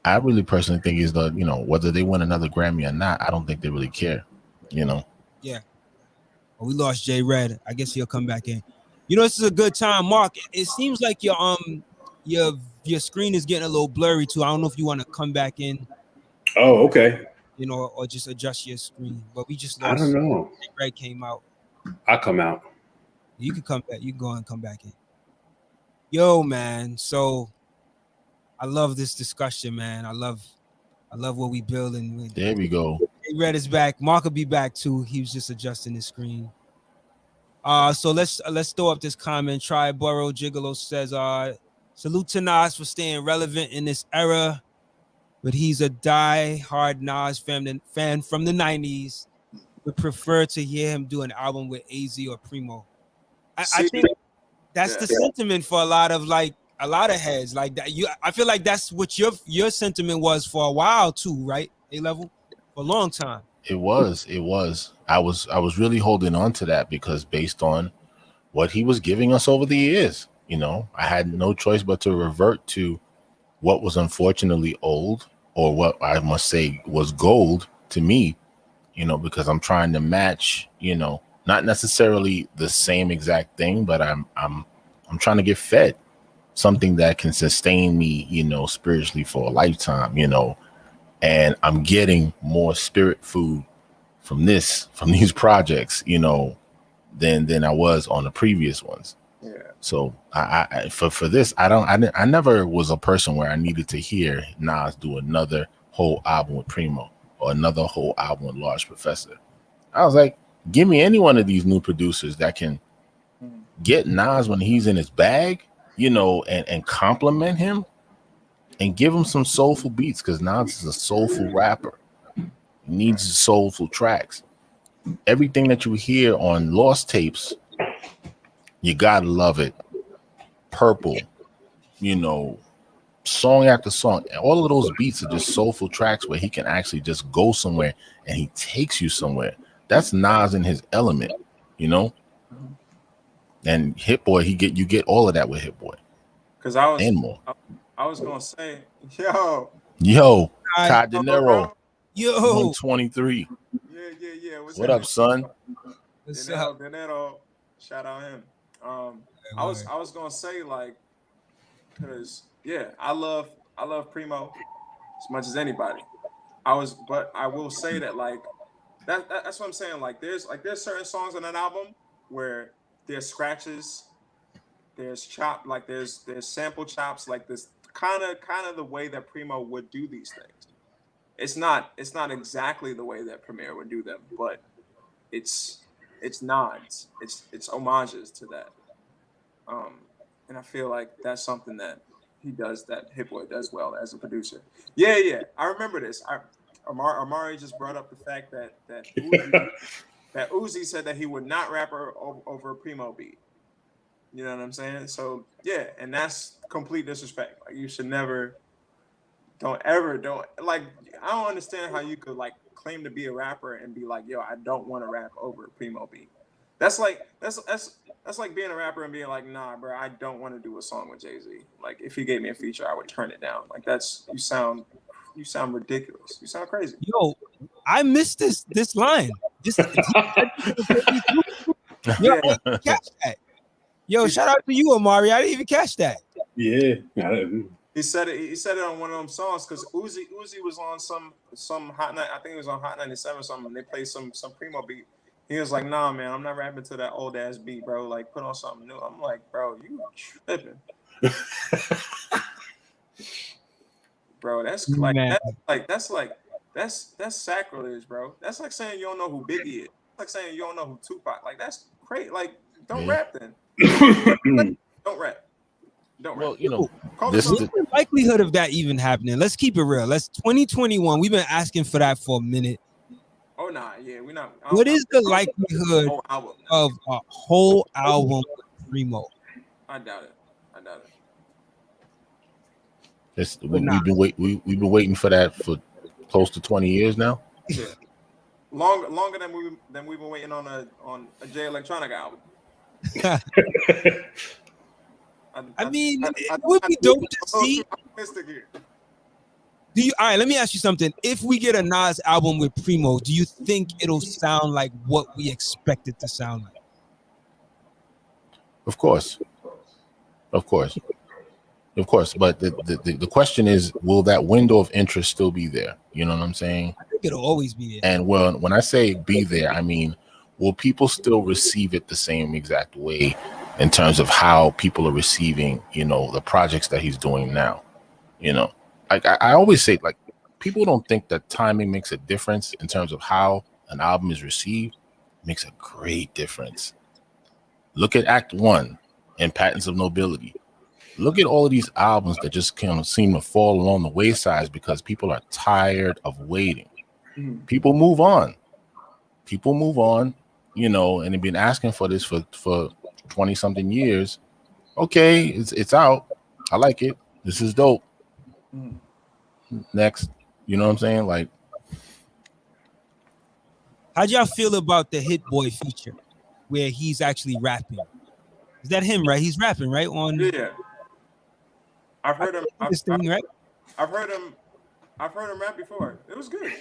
I really personally think is the, you know, whether they win another Grammy or not, I don't think they really care, you know. Yeah. Well, we lost J Red. I guess he'll come back in. You know, this is a good time, Mark. It seems like your screen is getting a little blurry too. I don't know if you want to come back in. Oh, okay. You know, or just adjust your screen. But we just lost. I don't know. J Red came out. I'll come out. You can come back. You can go and come back in. Yo, man. So I love this discussion, man. I love what we building. There we go. Red is back. Mark will be back too. He was just adjusting his screen. So let's throw up this comment. Triborough Gigolo says, salute to Nas for staying relevant in this era, but he's a die-hard Nas fan from the 90s. Would prefer to hear him do an album with AZ or Primo. I think that's the sentiment for a lot of heads like that. I feel like that's what your sentiment was for a while too, right? A-Level for a long time. It was. I was really holding on to that because based on what he was giving us over the years, I had no choice but to revert to what was unfortunately old, or what I must say was gold to me, because I'm trying to match, not necessarily the same exact thing, but I'm trying to get fed something that can sustain me, spiritually for a lifetime, and I'm getting more spirit food from these projects, than I was on the previous ones. Yeah. So for this, I never was a person where I needed to hear Nas do another whole album with Primo or another whole album with Large Professor. I was like, give me any one of these new producers that can get Nas when he's in his bag, and compliment him and give him some soulful beats, because Nas is a soulful rapper. He needs soulful tracks. Everything that you hear on Lost Tapes, you gotta love it. Purple, song after song. All of those beats are just soulful tracks where he can actually just go somewhere and he takes you somewhere. That's Nas in his element, And Hit Boy, you get all of that with Hit Boy. Because I was and more. I was gonna say, yo, Todd De Niro, yo, 123. Yeah. What up, son? What's up? De Niro, shout out him. I was gonna say, like, because I love Primo as much as anybody. But I will say that, like, that's what I'm saying. Like, there's certain songs on that album where there's scratches, there's there's sample chops, like this kind of the way that Primo would do these things. It's not exactly the way that Premier would do them, but it's nods, it's homages to that. And I feel like that's something that he does, that Hit Boy does well as a producer. Yeah. I remember this. Amari just brought up the fact that Uzi said that he would not rap over a Primo beat. You know what I'm saying? So and that's complete disrespect. Like, you should never, don't like. I don't understand how you could like claim to be a rapper and be like, yo, I don't want to rap over a Primo beat. That's like being a rapper and being like, nah, bro, I don't want to do a song with Jay-Z. Like, if he gave me a feature, I would turn it down. Like, you sound ridiculous. You sound crazy. Yo, I missed this line. Yo, shout out to you, Amari. I didn't even catch that. Yeah. He said it on one of them songs, because Uzi was on some Hot Night. I think it was on Hot 97 or something. They played some Primo beat. He was like, nah, man, I'm not rapping to that old ass beat, bro. Like, put on something new. I'm like, bro, you tripping. Bro, that's sacrilege, bro. That's like saying you don't know who Biggie is. It's like saying you don't know who Tupac. Like, that's crazy. Like, don't rap then. Don't rap. Well, what's the likelihood of that even happening? Let's keep it real. Let's 2021. We've been asking for that for a minute. Oh nah, yeah, we're not. What is the likelihood of a whole album with Primo? I doubt it. We've been waiting for that for close to 20 years now. Yeah, longer than we've been waiting on a Jay Electronic album. It would be dope to see. All right, let me ask you something. If we get a Nas album with Primo, do you think it'll sound like what we expect it to sound like? Of course. But the question is, will that window of interest still be there? You know what I'm saying? I think it'll always be there. And when I say be there, I mean, will people still receive it the same exact way in terms of how people are receiving, the projects that he's doing now? Like I always say, like, people don't think that timing makes a difference in terms of how an album is received. It makes a great difference. Look at Act 1 and Patents of Nobility. Look at all of these albums that just kind of seem to fall along the wayside because people are tired of waiting. People move on. You know, and they've been asking for this for 20 something years. Okay, it's out. I like it. This is dope. Next, you know what I'm saying? Like, how'd y'all feel about the Hit Boy feature where he's actually rapping? Is that him, right? He's rapping, right? On Yeah, I've heard him. this thing, right? I've heard him rap before. It was good.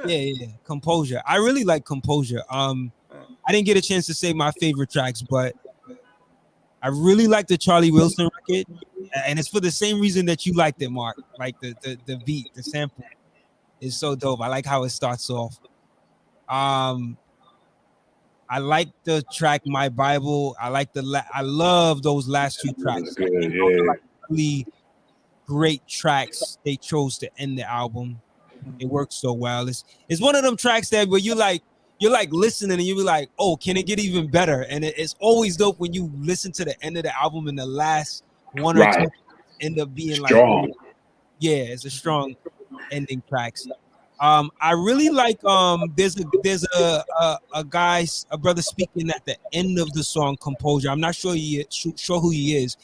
Yeah. Composure. I really like Composure. I didn't get a chance to say my favorite tracks, but I really like the Charlie Wilson record, and it's for the same reason that you liked it, Mark. Like the beat, the sample is so dope. I like how it starts off. I like the track My Bible. I like I love those last two tracks. Good, like really great tracks they chose to end the album. It works so well. It's one of them tracks that where you're like listening and you be like, oh, can it get even better? And it's always dope when you listen to the end of the album and the last one or two end up being strong. Like, yeah, it's a strong ending tracks. I really like there's a guy, a brother speaking at the end of the song Composure. I'm not sure who he is.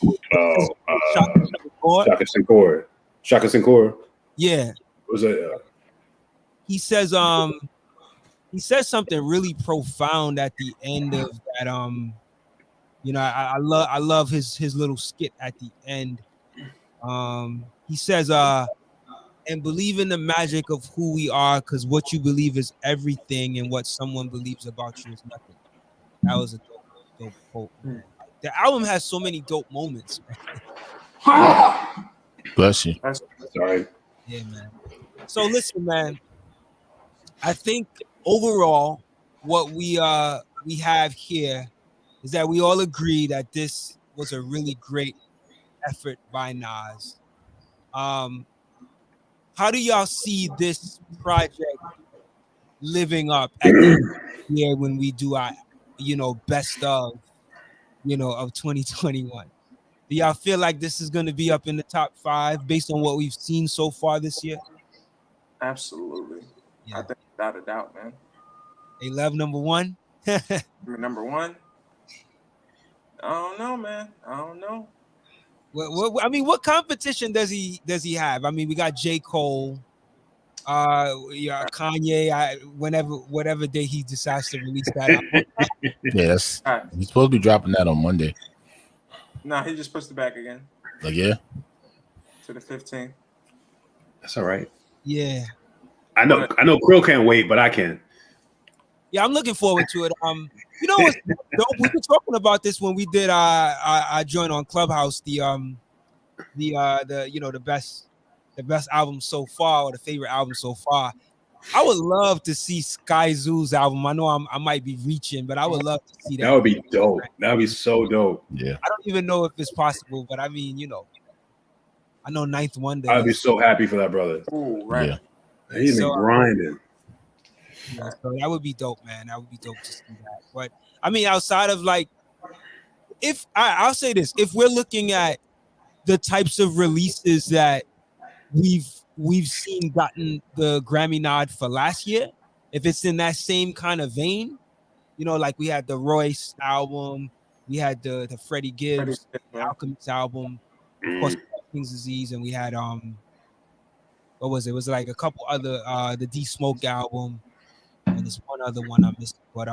Shaka Sincor. Yeah. What was that? He says something really profound at the end of that. You know, I love his little skit at the end. He says and believe in the magic of who we are, because what you believe is everything, and what someone believes about you is nothing. That was a dope quote. The album has so many dope moments. bless you. Sorry. Yeah, man. So listen, man. I think overall, what we have here is that we all agree that this was a really great effort by Nas. How do y'all see this project living up at the end of the year when we do our, best of, of 2021? Do y'all feel like this is going to be up in the top 5 based on what we've seen so far this year? Absolutely. Yeah. I think without a doubt, man. They love number 1. Number 1. I don't know, man. I don't know. What competition does he have? I mean, we got J. Cole, Kanye. Whatever day he decides to release that album. Yes, he's supposed to be dropping that on Monday. Nah, he just pushed it back again. Like, yeah, to the 15th. That's all right. Yeah, I know. Krill can't wait, but I can. Yeah, I'm looking forward to it. You know what's dope? We were talking about this when we did our joint on Clubhouse. The best album so far, or the favorite album so far. I would love to see Sky Zoo's album. I know I might be reaching, but I would love to see that. That would be dope. That would be so dope. Yeah. I don't even know if it's possible, but I mean, I know Ninth Wonder. I'd be so happy for that brother. Oh, right. Yeah. He's been grinding. Yeah, so that would be dope, man. That would be dope to see that. But I mean, outside of I'll say this: if we're looking at the types of releases that we've seen gotten the Grammy nod for last year, if it's in that same kind of vein, like we had the Royce album, we had the Freddie Gibbs Alchemist album, of course, King's Disease, and we had what was it? It was like a couple other the D Smoke album, and there's one other one I missed. But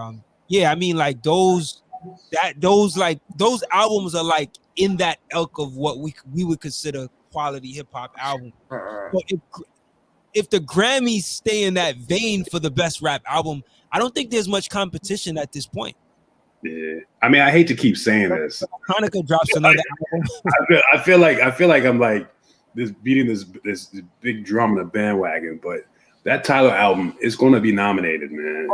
yeah, I mean, like those albums are like in that ilk of what we would consider quality hip hop album. But if the Grammys stay in that vein for the best rap album, I don't think there's much competition at this point. Yeah, I mean, I hate to keep saying this. Hanukkah drops another album. I feel like I'm like beating this big drum in the bandwagon, but that Tyler album is going to be nominated, man.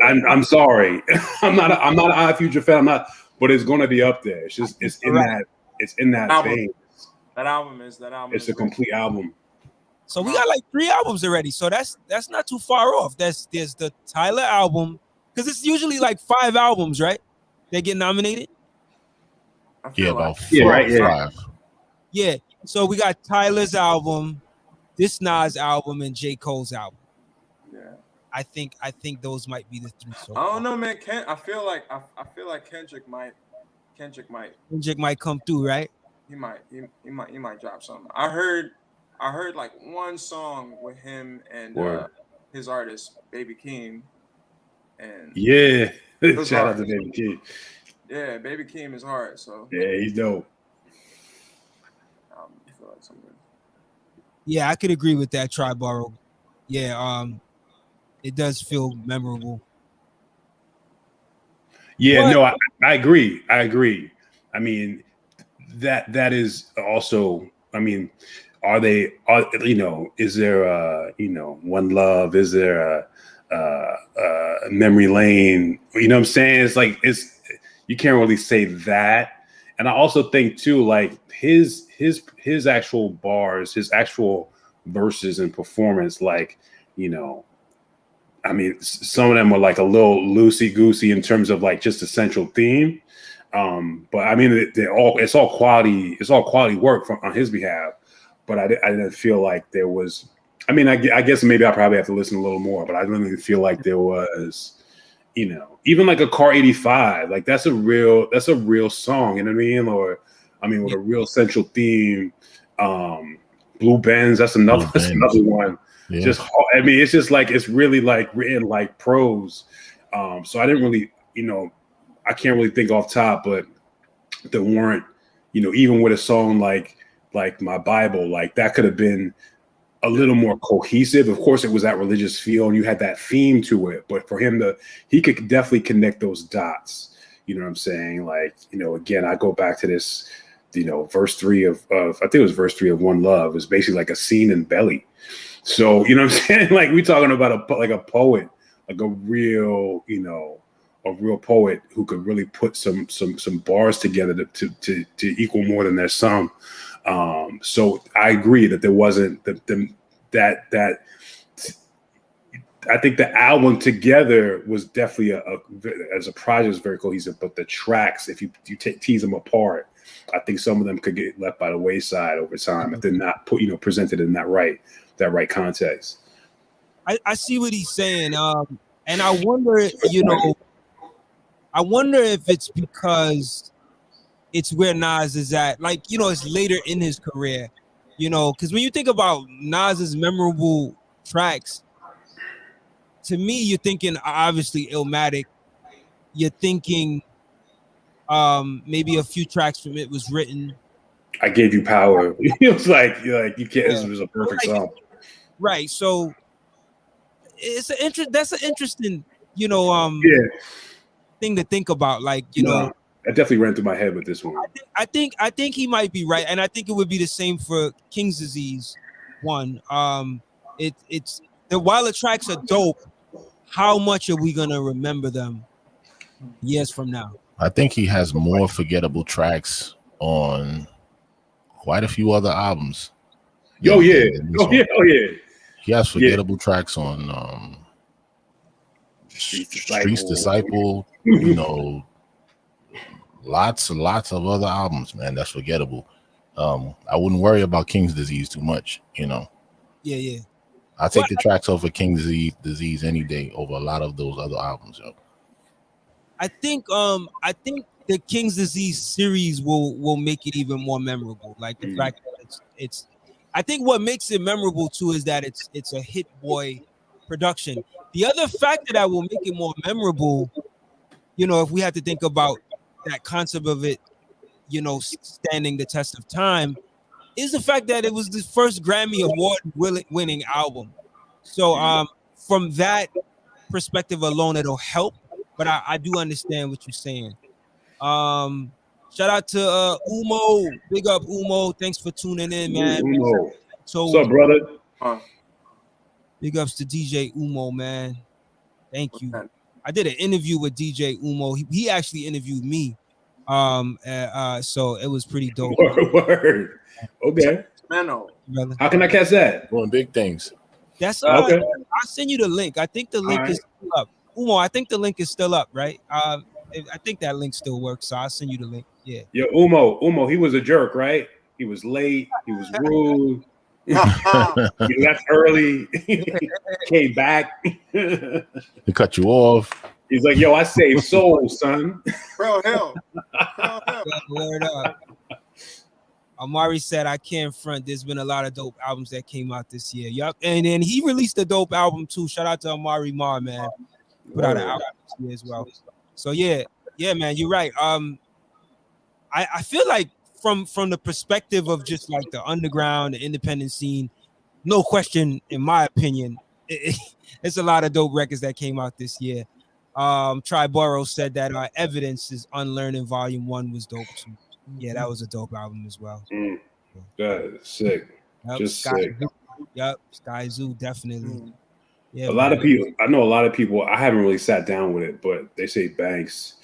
I'm sorry, I'm not an Odd Future fan. I'm not, but it's going to be up there. It's in that vein. That album is It's a complete album. So we got like 3 albums already. So that's not too far off. There's the Tyler album, because it's usually like 5 albums, right? They get nominated. I feel about like 4 right, or yeah. 5. Yeah. So we got Tyler's album, this Nas album, and J. Cole's album. yeah. I think those might be the 3 so I far. don't know, man. I feel like Kendrick might Kendrick might come through, right? he might drop something. I heard like one song with him and Word. his artist Baby Keem, and Yeah. was Shout out hard. to Baby Keem. yeah, Baby Keem is hard. So Yeah, he's dope. I feel like something. Yeah, I could agree with that, Triborough. Yeah, it does feel memorable. Yeah, But- no, I agree. I mean, that is also, I mean, are is there One Love? Is there a Memory Lane? You know what I'm saying? It's like, you can't really say that. And I also think too, like his actual bars, his actual verses and performance, like, I mean, some of them were like a little loosey-goosey in terms of like just the central theme. But I mean, it's all quality work on his behalf. But I didn't feel like there was. I mean, I guess maybe I probably have to listen a little more. But I didn't feel like there was, even like a Car 85. Like that's a real song. You know what I mean? Or I mean, with a real central theme. Blue Benz. That's another one. Yeah. Just, I mean, it's just like, it's really like written like prose. So I didn't really, I can't really think off top, but there weren't, even with a song like My Bible, like that could have been a little more cohesive. Of course, it was that religious feel and you had that theme to it, but for him he could definitely connect those dots. You know what I'm saying? Like, again, I go back to this, verse 3 of I think it was verse 3 of One Love is basically like a scene in Belly. So, you know what I'm saying? Like we're talking about a poet, like a real poet who could really put some bars together to equal more than their sum. So I agree that there wasn't that I think the album together was definitely as a project was very cohesive, but the tracks, if you tease them apart, I think some of them could get left by the wayside over time if they're not presented in that right context. I see what he's saying. And I wonder, if it's because it's where Nas is at. Like, it's later in his career, because when you think about Nas's memorable tracks, to me, you're thinking obviously Illmatic. You're thinking maybe a few tracks from It Was Written. I Gave You Power. It was like you can't. Yeah. This was a perfect song. Right. So it's that's an interesting, thing to think about. Like, I definitely ran through my head with this one. I think he might be right, and I think it would be the same for King's Disease one. It's while the tracks are dope, how much are we gonna remember them years from now? I think he has more forgettable tracks on quite a few other albums. Oh yeah. He has forgettable tracks on Streets Disciple, lots and lots of other albums, man, that's forgettable. I wouldn't worry about King's Disease too much, Yeah. I take the tracks over King's Disease any day over a lot of those other albums, yo. I think the King's Disease series will make it even more memorable. Like the fact that it's I think what makes it memorable too is that it's a Hit Boy production. The other factor that will make it more memorable, if we had to think about that concept of it, standing the test of time, is the fact that it was the first Grammy Award winning album. So from that perspective alone, it'll help. But I do understand what you're saying. Shout out to Umo. Big up, Umo. Thanks for tuning in, man. Umo. So, what's up, brother? Big ups to DJ Umo, man. Thank you. I did an interview with DJ Umo. He actually interviewed me. So it was pretty dope. Word. Okay. brother. How can I catch that? Doing big things. That's Okay. I'll send you the link. I think the link All is still up. Umo, I think the link is still up, right? I think that link still works, so I'll send you the link. Yeah. Yo, Umo, he was a jerk, right? He was late. He was rude. He left early. Came back. He cut you off. He's like, yo, I saved souls, son. Bro, hell. Yeah, word up. Amari said, I can't front. There's been a lot of dope albums that came out this year. Yup. And then he released a dope album too. Shout out to Amari Mar, man. Put out an album this year as well. So yeah, man, you're right. I feel like from the perspective of just like the underground, the independent scene, no question, in my opinion, it's a lot of dope records that came out this year. Triborough said that Evidence is Unlearning Volume 1 was dope too. Yeah, that was a dope album as well. That is sick. Yep, Just Sky sick. Zoo. Yep, Sky Zoo, definitely. Yeah, A lot of people, I know a lot of people, I haven't really sat down with it, but they say Banks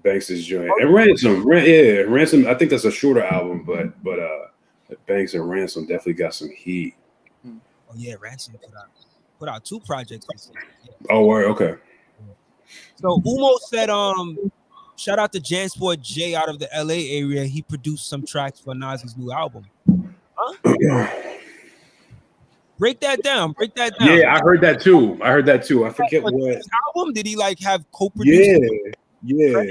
is joint. And Ransom, I think that's a shorter album, but Banks and Ransom definitely got some heat. Oh yeah, Ransom put out 2 projects this year. Yeah. Oh, word, okay. So Umo said, shout out to Jansport J out of the LA area. He produced some tracks for Nas's new album. Huh? Break that down. Yeah, I heard that too. I forget what his album did he like have co-produced? Yeah.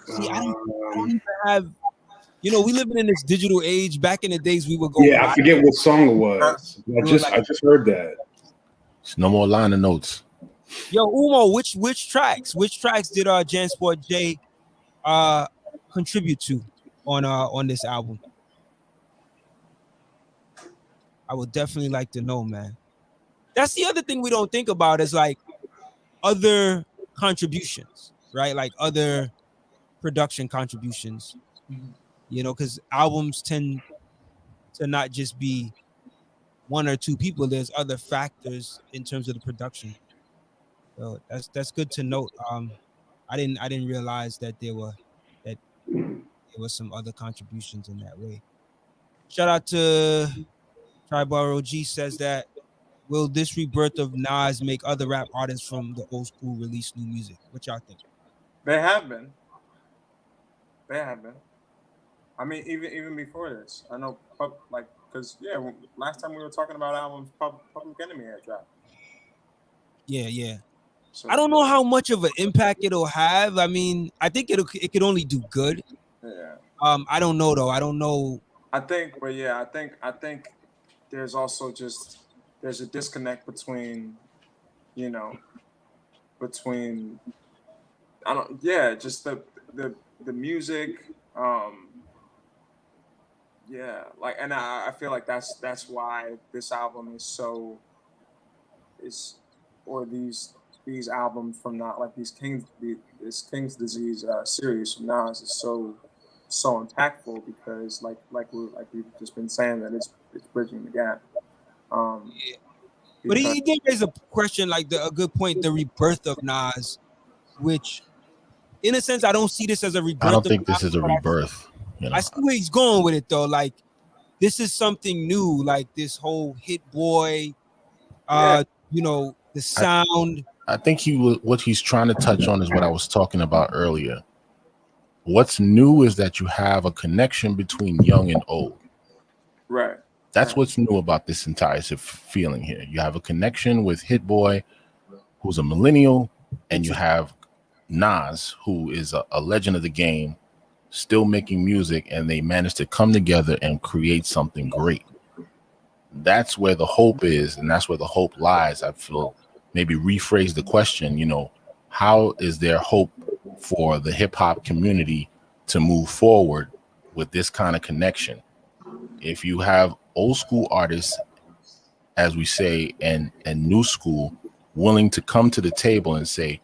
See, I don't even have. You know, we living in this digital age. Back in the days, we would go. Yeah, I forget what song it was. I just heard that. There's no more liner notes. Yo, Umo, which tracks did Jansport J contribute to on this album? I would definitely like to know, man. That's the other thing we don't think about is like other contributions, right? Like other production contributions. You know, because albums tend to not just be 1 or 2 people. There's other factors in terms of the production. So that's good to note. I didn't realize that there was some other contributions in that way. Shout out to Triborough G says that will this rebirth of Nas make other rap artists from the old school release new music? What y'all think? They have been. I mean, even before this, I know, because last time we were talking about albums, Public Enemy had dropped. Yeah. So, I don't know how much of an impact it'll have. I mean, I think it could only do good. Yeah. I don't know though. I don't know. I think there's also there's a disconnect between just the music, and I feel like that's why this album these albums from not like this King's Disease series from Nas is so impactful because like we've just been saying that it's bridging the gap. But he did raise a question, like a good point, the rebirth of Nas, which in a sense I don't see this as a rebirth. I don't think this is a rebirth. You know? I see where he's going with it though. Like this is something new, like this whole Hit Boy, the sound. I think what he's trying to touch on is what I was talking about earlier. What's new is that you have a connection between young and old. Right. That's what's new about this entire feeling here. You have a connection with Hit Boy, who's a millennial, and you have Nas, who is a legend of the game, still making music, and they managed to come together and create something great. That's where the hope is, and that's where the hope lies. I feel maybe rephrase the question, how is there hope for the hip hop community to move forward with this kind of connection? If you have old school artists, as we say, and new school willing to come to the table and say,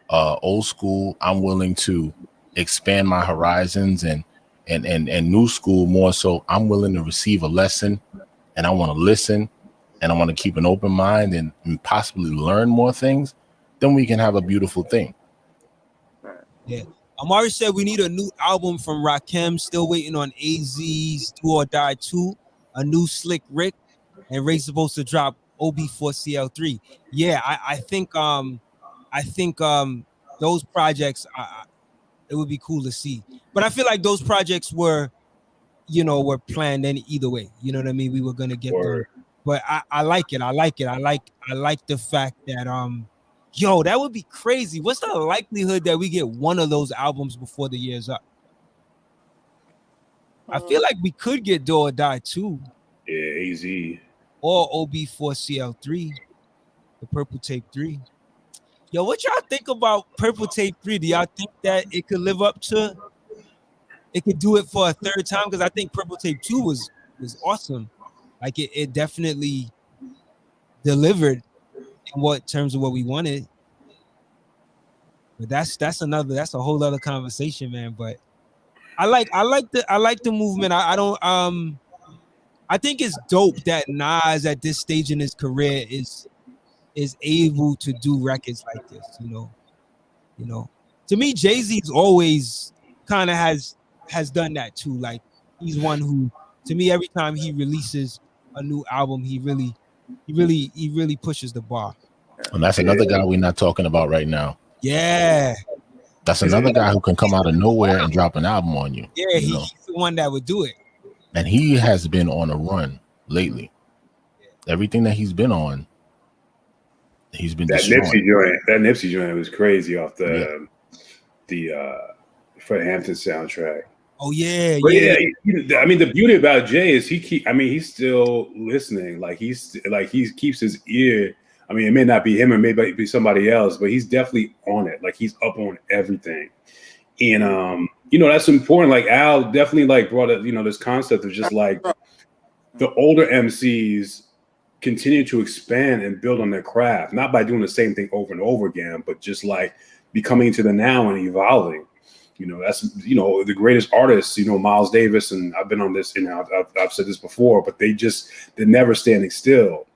old school, I'm willing to expand my horizons, and new school more so, I'm willing to receive a lesson and I want to listen and I want to keep an open mind and possibly learn more things, then we can have a beautiful thing. Yeah. Amari said we need a new album from Rakim. Still waiting on AZ's Do or Die 2, a new Slick Rick, and Ray's supposed to drop OB4CL3. Yeah, I think those projects it would be cool to see. But I feel like those projects were planned in either way. You know what I mean? We were gonna get them. But I like it. I like the fact that yo, that would be crazy. What's the likelihood that we get one of those albums before the year's up? I feel like we could get Do or Die 2. Yeah, AZ. Or OB4CL3, the Purple Tape 3. Yo, what y'all think about Purple Tape 3? Do y'all think that it could live up to, it could do it for a third time? Because I think Purple Tape 2 was awesome. Like it definitely delivered in terms of what we wanted. But that's a whole other conversation, man. But I like the movement. I think it's dope that Nas at this stage in his career is able to do records like this, you know. To me, Jay-Z's always kind of has done that too. Like he's one who, to me, every time he releases a new album, he really pushes the bar. And that's another guy we're not talking about right now. Yeah. That's another guy who can come out of nowhere and drop an album on you. Yeah, he's the one that would do it. And he has been on a run lately. Everything that he's been on, he's been destroying. That Nipsey joint was crazy off the Fred Hampton soundtrack. Oh yeah, but yeah. I mean, the beauty about Jay is he's still listening. He keeps his ear. I mean, it may not be him, or maybe it be somebody else, but he's definitely on it. Like he's up on everything. And that's important. Like Al definitely brought it, this concept of just the older MCs continue to expand and build on their craft, not by doing the same thing over and over again, but just becoming to the now and evolving. That's the greatest artists, Miles Davis, and I've been on this, I've said this before, but they're never standing still.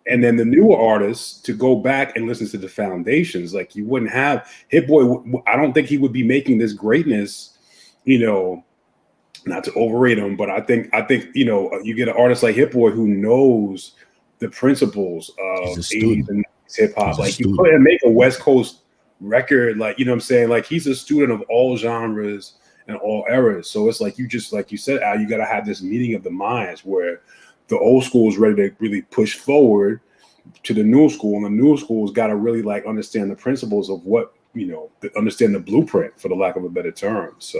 And then the newer artists to go back and listen to the foundations, you wouldn't have Hit Boy. I don't think he would be making this greatness, not to overrate him, but I think you get an artist like Hit Boy who knows the principles of 80s and hip hop. You couldn't make a West Coast record, what I'm saying? He's a student of all genres and all eras. So it's you said, Al, you got to have this meeting of the minds where the old school is ready to really push forward to the new school, and the new school's got to really understand the principles of what, understand the blueprint, for the lack of a better term. So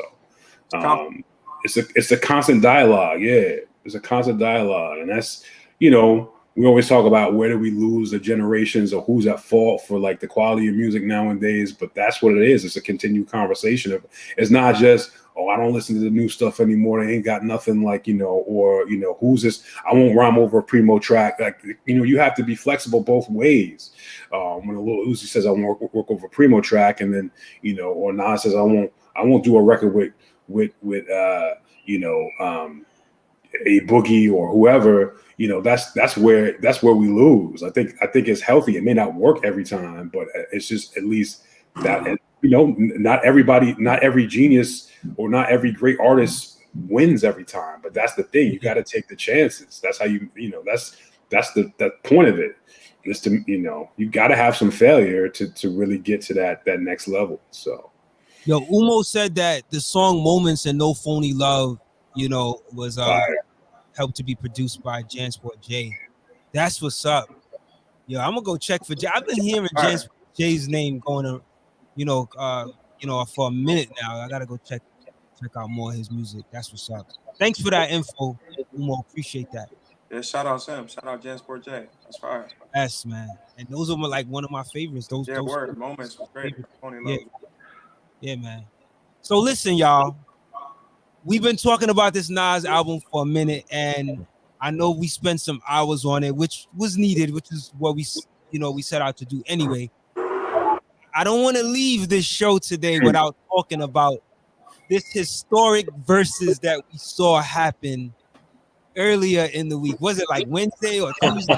it's a constant dialogue. Yeah, it's a constant dialogue. And that's, we always talk about where do we lose the generations or who's at fault for the quality of music nowadays, but that's what it is. It's a continued conversation. It's not just, oh, I don't listen to the new stuff anymore. They ain't got nothing who's this? I won't rhyme over a Primo track. You have to be flexible both ways. When a Lil Uzi says I won't work over a Primo track, and then or Nas says I won't do a record with a Boogie or whoever. That's where we lose. I think it's healthy. It may not work every time, but it's just at least that. Not every genius or not every great artist wins every time, but that's the thing. You got to take the chances. That's how that's the point of it. Is to you got to have some failure to really get to that next level. So, yo, Umo said that the song "Moments" and "No Phony Love," was helped to be produced by Jansport J. That's what's up. Yo, I'm gonna go check for Jay. I've been hearing Jansport J's name going to. For a minute now. I gotta go check out more of his music. That's what's up. Thanks for that info, Umo. Appreciate that. Yeah, shout out Sam. Shout out Jansport J. That's fire. Yes, man. And those are one of my favorites. Those Moments was great. Yeah, man. So listen, y'all. We've been talking about this Nas album for a minute, and I know we spent some hours on it, which was needed, which is what we set out to do anyway. I don't want to leave this show today without talking about this historic verses that we saw happen earlier in the week. Was it Wednesday or Tuesday?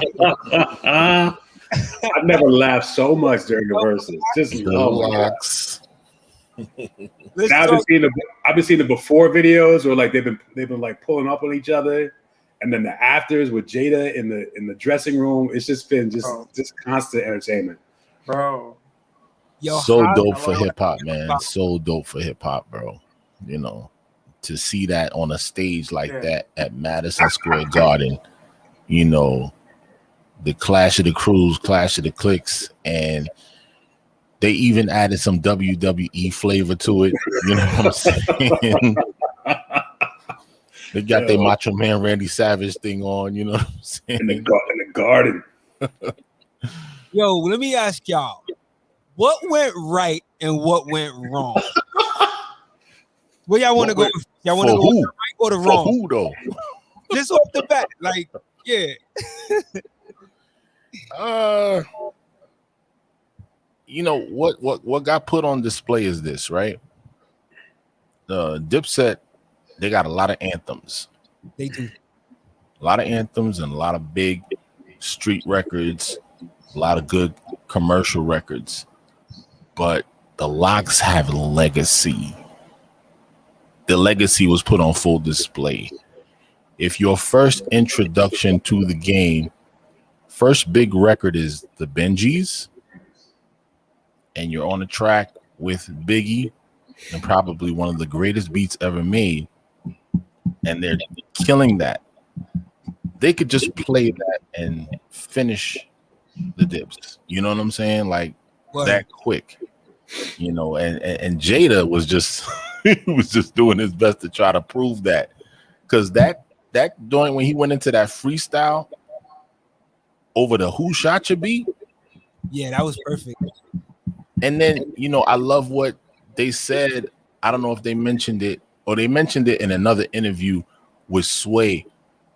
I've never laughed so much during the verses. Just relax. let's Now talk. I've been seeing the before videos where like they've been like pulling up on each other, and then the afters with Jada in the dressing room. It's just been just constant entertainment, bro. Yo, So how- dope for hip hop, man. So dope for hip hop, bro. You know, to see that on a stage like that at Madison Square Garden, you know, the Clash of the Crews, Clash of the Cliques, and they even added some WWE flavor to it. You know what I'm saying? They got their Macho Man Randy Savage thing on. You know what I'm saying? in the garden. Yo, let me ask y'all, what went right and what went wrong? Where y'all want to go? Y'all want to go with the right or the wrong? For who though? Just off the bat, like, yeah. You know what got put on display is this, right? The Dipset, they got a lot of anthems. They do. A lot of anthems and a lot of big street records, a lot of good commercial records. But the Locks have legacy. The legacy was put on full display. If your first introduction to the game, first big record is the Benjis, and you're on a track with Biggie and probably one of the greatest beats ever made, and they're killing that, they could just play that and finish the Dips. You know what I'm saying? Like that quick. You know, and Jada was just he was just doing his best to try to prove that, because that joint when he went into that freestyle over the Who Shot Ya beat, yeah, that was perfect. And then, you know, I love what they said. I don't know if they mentioned it or they mentioned it in another interview with Sway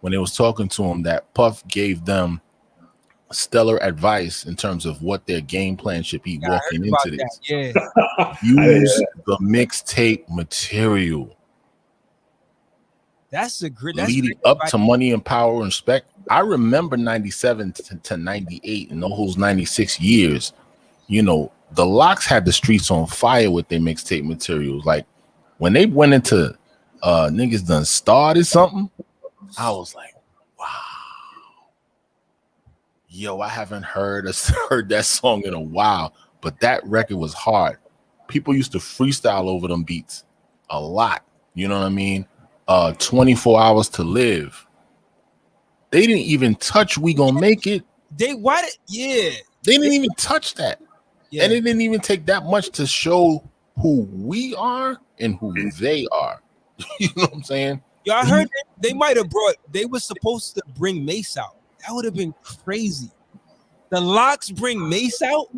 when they was talking to him, that Puff gave them stellar advice in terms of what their game plan should be walking into this. Yeah. Use the mixtape material. That's a great. Leading up to Money and Power and Respect. I remember 97 to 98 and those 96 years, you know, the Locks had the streets on fire with their mixtape materials. Like when they went into Niggas Done Started Something, I was like, wow. Yo, I haven't heard that song in a while, but that record was hard. People used to freestyle over them beats a lot. You know what I mean? 24 Hours to Live. They didn't even touch We Gonna Make It. They didn't even touch that. Yeah. And it didn't even take that much to show who we are and who they are. You know what I'm saying? Yo, I heard they might have they were supposed to bring Mace out. That would have been crazy. The Locks bring Mace out?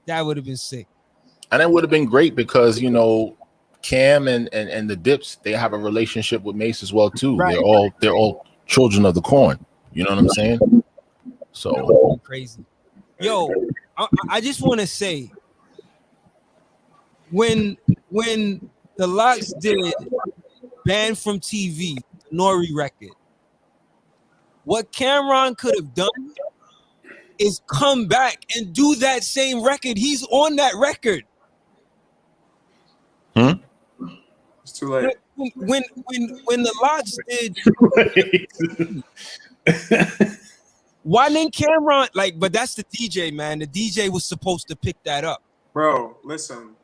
That would have been sick. And that would have been great because, you know, Cam and the Dips, they have a relationship with Mace as well too. Right. They're all children of the corn. You know what I'm saying? So crazy. Yo, I just want to say, when the Locks did Banned from TV, Nori record, what Cameron could have done is come back and do that same record. He's on that record. It's too late. When the Locks did, why didn't Cameron but that's the DJ, man. The DJ was supposed to pick that up. Bro, listen.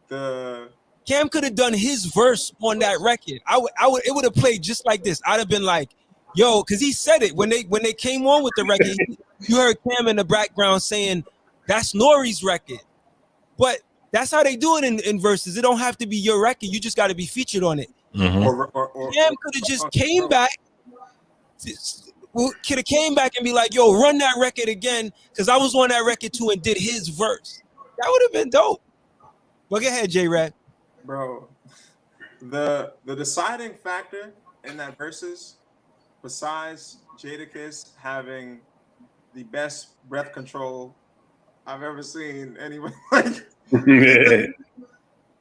Cam could have done his verse on that record. It would have played just like this. I'd have been like, yo, because he said it when they came on with the record. You heard Cam in the background saying that's Nori's record. But that's how they do it in verses. It don't have to be your record. You just got to be featured on it. Mm-hmm. Cam could have just came back. Could have came back and be like, yo, run that record again, because I was on that record too and did his verse. That would have been dope. But go ahead, J-Rad. Bro, the deciding factor in that versus, besides Jadakiss having the best breath control I've ever seen anyone, like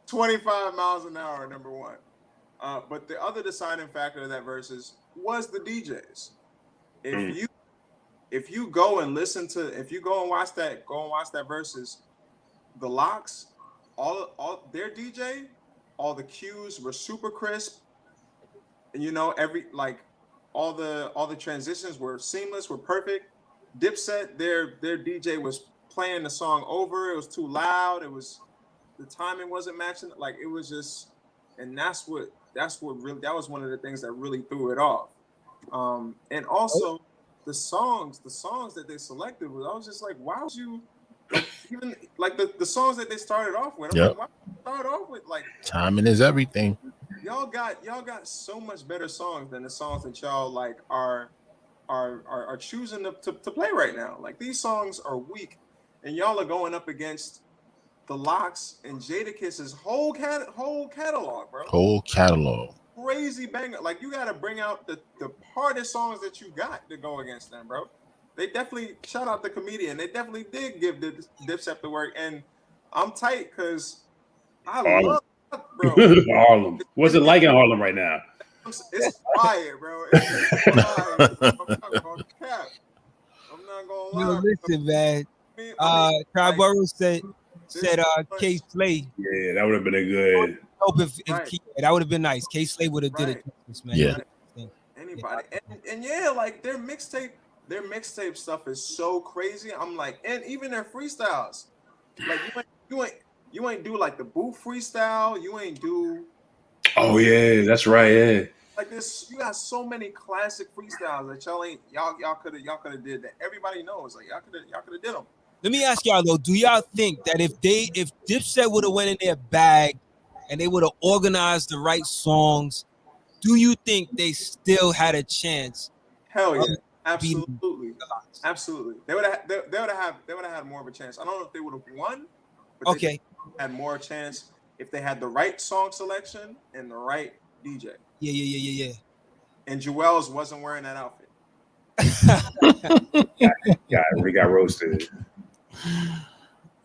25 miles an hour, number one. But the other deciding factor of that versus was the DJs. If you go and watch that versus, the Locks all their DJ, all the cues were super crisp, and all the transitions were seamless, were perfect. Dipset, their DJ was playing the song over. It was too loud. The timing wasn't matching. Like it was just, and that's what really, that was one of the things that really threw it off. And also the songs that they selected I was just like, why would you, like, even like the songs that they started off with? I'm like, why start off with like timing is everything. Y'all got so much better songs than the songs that y'all like are choosing to play right now. Like these songs are weak, and y'all are going up against the Lox and Jadakiss's whole catalog, bro. Whole catalog. Crazy banger. Like you got to bring out the hardest songs that you got to go against them, bro. They definitely, shout out the comedian. They definitely did give Dipset the work, and I'm tight because I love. Bro. Harlem. What's it like in Harlem right now? It's quiet, bro. It's quiet. I'm not gonna cap. I'm not gonna lie. Listen, man. Triborough said K Slay. Yeah, that would have been a good. That would have been nice. K Slay would have did it, man. Yeah. Anybody, and yeah, like their mixtape stuff is so crazy. I'm like, and even their freestyles, like you ain't do like the booth freestyle. You ain't do. Oh yeah, that's right. Yeah. Like this, you got so many classic freestyles that y'all could have did that. Everybody knows, like y'all could have did them. Let me ask y'all though, do y'all think that if Dipset would have went in their bag and they would have organized the right songs, do you think they still had a chance? Hell yeah, absolutely. They would have had more of a chance. I don't know if they would have won, but they had more chance if they had the right song selection and the right DJ. Yeah. And Jewels wasn't wearing that outfit. We got roasted.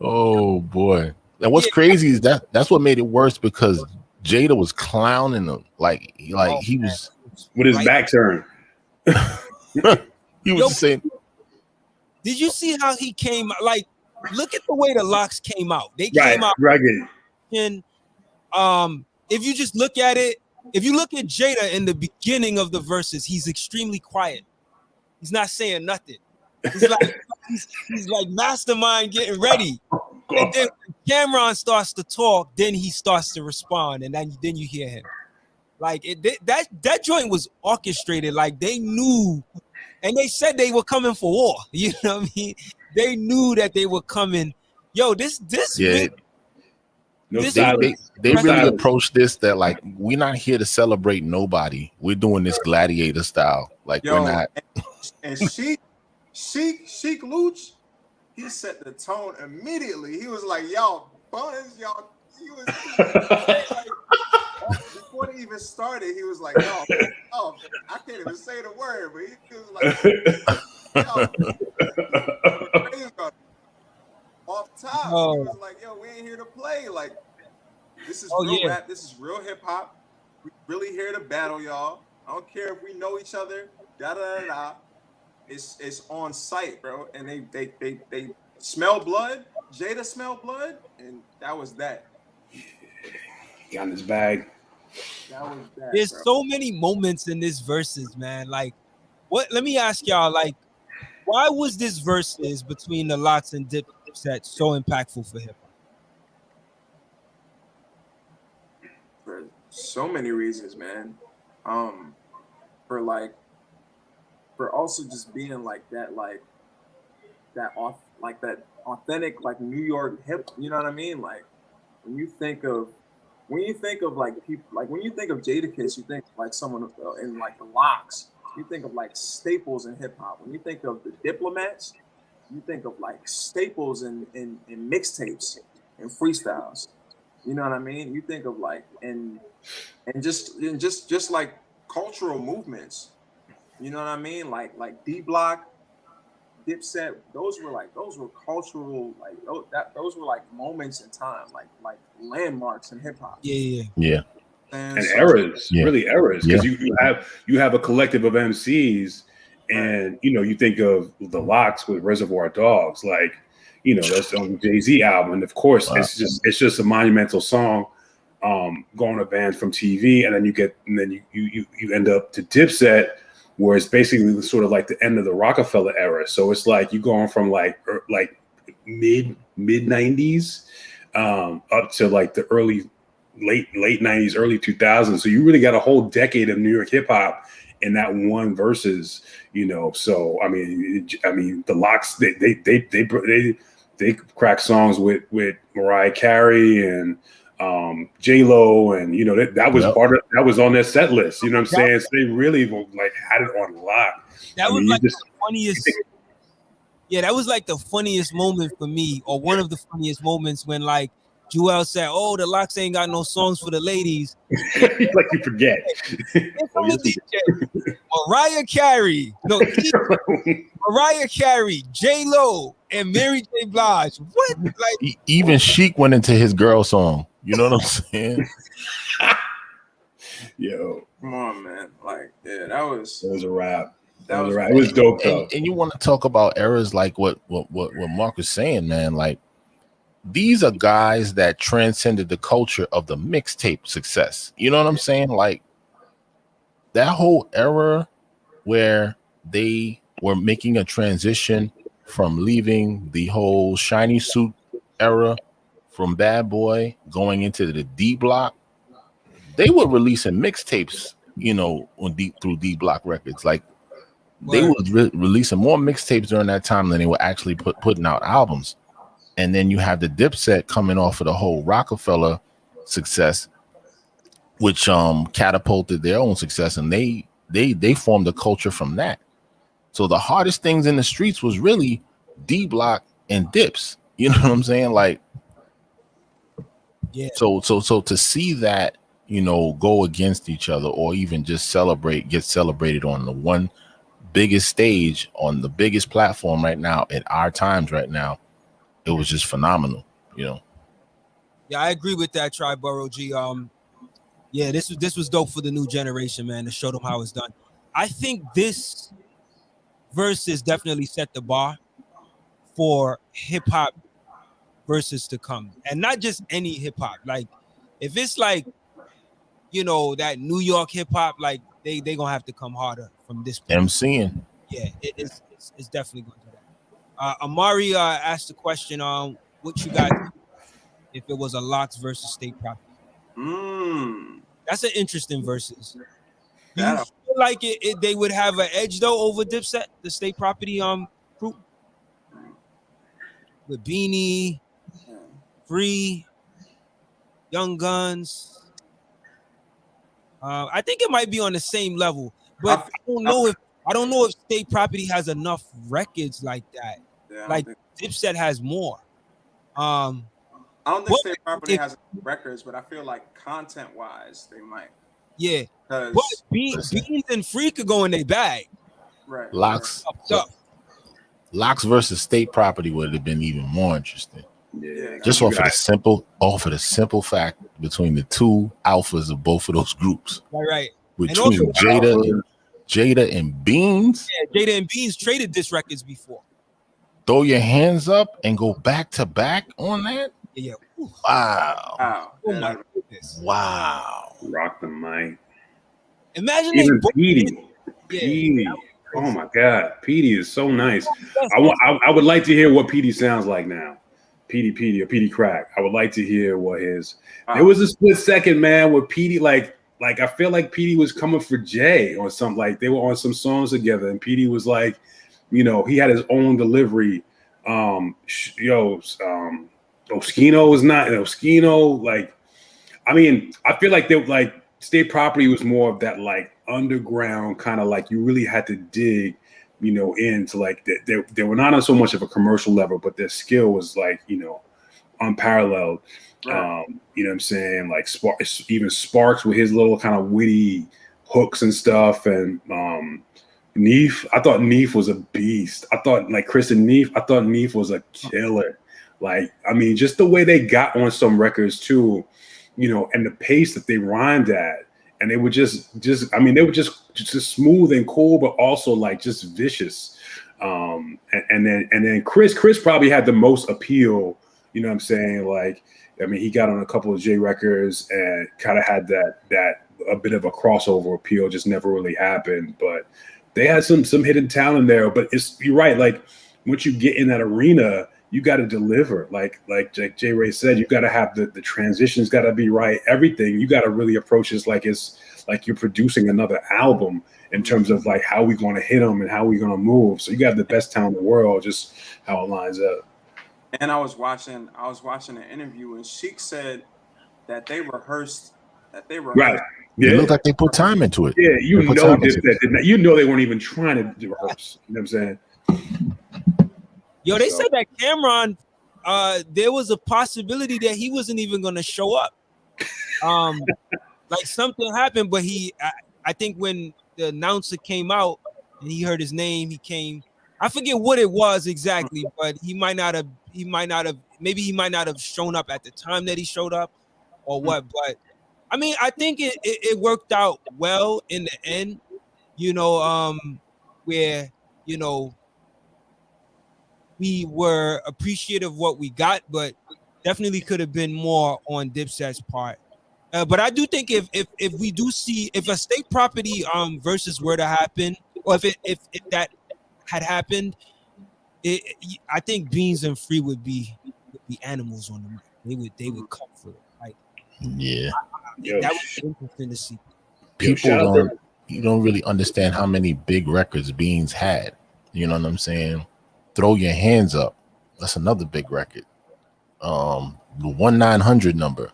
Oh boy. And what's crazy is that's what made it worse, because Jada was clowning him. Like he was with his back turned. He was just saying. Did you see how he came? Like, look at the way the Lox came out. They came out. And if you just look at it, if you look at Jada in the beginning of the verses, he's extremely quiet. He's not saying nothing. He's like he's like mastermind getting ready. And then when Cameron starts to talk, then he starts to respond, and then you hear him. Like that joint was orchestrated. Like they knew, and they said they were coming for war. You know what I mean? They knew that they were coming. Yo, this yeah. They really approached this that like, we're not here to celebrate nobody. We're doing this gladiator style. Like, we're not. And Sheik Luch, he set the tone immediately. He was like, y'all buns, y'all. He was like, before they even started, he was like, yo, I can't even say the word, but he was like, yo, off top, he was like, yo, we ain't here to play. Like, this is real rap. This is real hip hop. We really here to battle, y'all. I don't care if we know each other. It's on site, bro. And they smell blood. Jada smelled blood, and that was that. Got in his bag. That was that. There's so many moments in this verses, man. Like, what? Let me ask y'all, like, why was this verses between the Lox and Dipset so impactful for hip hop? For so many reasons, man. For also just being like that, like that authentic, like New York hip. You know what I mean? Like when you think of like people, like when you think of Jadakiss, you think like someone in like the Lox. You think of like staples in hip hop. When you think of the Diplomats, you think of like staples in mixtapes and freestyles. You know what I mean? You think of like and just like cultural movements. You know what I mean? Like D Block, Dipset. Those were cultural, like those were like moments in time, like landmarks in hip hop. Yeah. And eras, really eras, because you have a collective of MCs, and you think of the Lox with Reservoir Dogs, like you know, that's on Jay-Z album. And of course, it's just a monumental song. Going to band from TV, and then you end up to Dipset, where it's basically sort of like the end of the Rockefeller era. So it's like you're going from like mid 90s up to like the late 90s, early 2000s. So you really got a whole decade of New York hip hop in that one Verses, you know. So I mean the Lox, they crack songs with Mariah Carey and J-Lo, and you know that was part of that was on their set list. You know what I'm saying? So they really like had it on lock. That was like the funniest. Yeah, that was like the funniest moment for me, or one of the funniest moments when like Jewel said, "Oh, the Lox ain't got no songs for the ladies." Like you forget. Mariah Carey, Mariah Carey, J-Lo, and Mary J. Blige. What? Like even Sheik went into his girl song. You know what I'm saying? Yo, come on, man! Like, yeah, that was a wrap. That was a wrap. It was dope though. And you want to talk about eras like what Mark was saying, man? Like, these are guys that transcended the culture of the mixtape success. You know what I'm saying? Like that whole era where they were making a transition from leaving the whole shiny suit era, from Bad Boy going into the D Block. They were releasing mixtapes, you know, through D Block Records. Like they were releasing more mixtapes during that time than they were actually putting out albums. And then you have the Dipset coming off of the whole Rockefeller success, which catapulted their own success, and they formed a culture from that. So the hardest things in the streets was really D Block and Dips. You know what I'm saying? Like, yeah. So to see that, you know, go against each other, or even just get celebrated on the one biggest stage, on the biggest platform right now at our times right now, it was just phenomenal, you know. Yeah, I agree with that, Triborough G. Yeah, this was dope for the new generation, man, to show them how it's done. I think this Verses definitely set the bar for hip hop Verses to come, and not just any hip hop. Like, if it's like, you know, that New York hip hop, like they gonna have to come harder from this point. MCing. Yeah, it's definitely going to do that. Amari asked the question on what you guys if it was a Lox versus State Property. That's an interesting Versus. Do you feel like they would have an edge though over Dipset, the State Property group? With Beanie, Free, Young Guns. I think it might be on the same level, but I don't know if State Property has enough records like that. Yeah, like Dipset has more. I don't think State Property has records, but I feel like content-wise, they might. Yeah, but Beans and Free could go in their bag. Right. Lox versus State Property would have been even more interesting. Yeah. Just off of the simple fact between the two alphas of both of those groups. Right. Between Jada and Beans. Yeah, Jada and Beans traded disc records before. Throw your hands up and go back to back on that. Yeah. Wow. Oh my goodness. Wow. Rock the mic. Imagine even Petey. Oh my God, Petey is so nice. I would like to hear what Petey sounds like now. Petey or Petey Crack. I would like to hear what his. There was a split second, man, where Petey like I feel like Petey was coming for Jay or something. Like they were on some songs together, and Petey was like, you know, he had his own delivery. Oskino was not Oskino. Like, I mean, I feel like they like State Property was more of that like underground kind of like you really had to dig, you know, into like they were not on so much of a commercial level, but their skill was like, you know, unparalleled. Right. You know what I'm saying? Like Sparks with his little kind of witty hooks and stuff, and Neef. I thought Neef was a beast. I thought like Chris and Neef. I thought Neef was a killer. Like, I mean, just the way they got on some records too, you know, and the pace that they rhymed at, and they were just I mean, they were just smooth and cool, but also like just vicious. And then Chris probably had the most appeal. You know what I'm saying? Like, I mean, he got on a couple of J records and kind of had that a bit of a crossover appeal. Just never really happened. But they had some hidden talent there. But you're right. Like once you get in that arena, you got to deliver. Like J Ray said, you got to have the transitions got to be right. Everything you got to really approach this like it's like you're producing another album in terms of like how we going to hit them and how we going to move. So you got the best talent in the world, just how it lines up. And I was watching an interview, and Sheik said that they rehearsed. Right. Yeah. It looked like they put time into it. Yeah, you know they weren't even trying to rehearse. You know what I'm saying? Yo, they said that Cameron, there was a possibility that he wasn't even going to show up. Like something happened, but I think when the announcer came out and he heard his name, he came. I forget what it was exactly, but he might not have, maybe he might not have shown up at the time that he showed up or what. But I mean, I think it worked out well in the end, you know, where, you know, we were appreciative of what we got, but definitely could have been more on Dipset's part. But I do think if we do see if a state property versus were to happen, or if that had happened, I think Beans and Free would be animals on the mic. They would come for it. Like that was interesting to see. People don't really understand how many big records Beans had. You know what I'm saying? Throw Your Hands Up. That's another big record. The 1-900 number.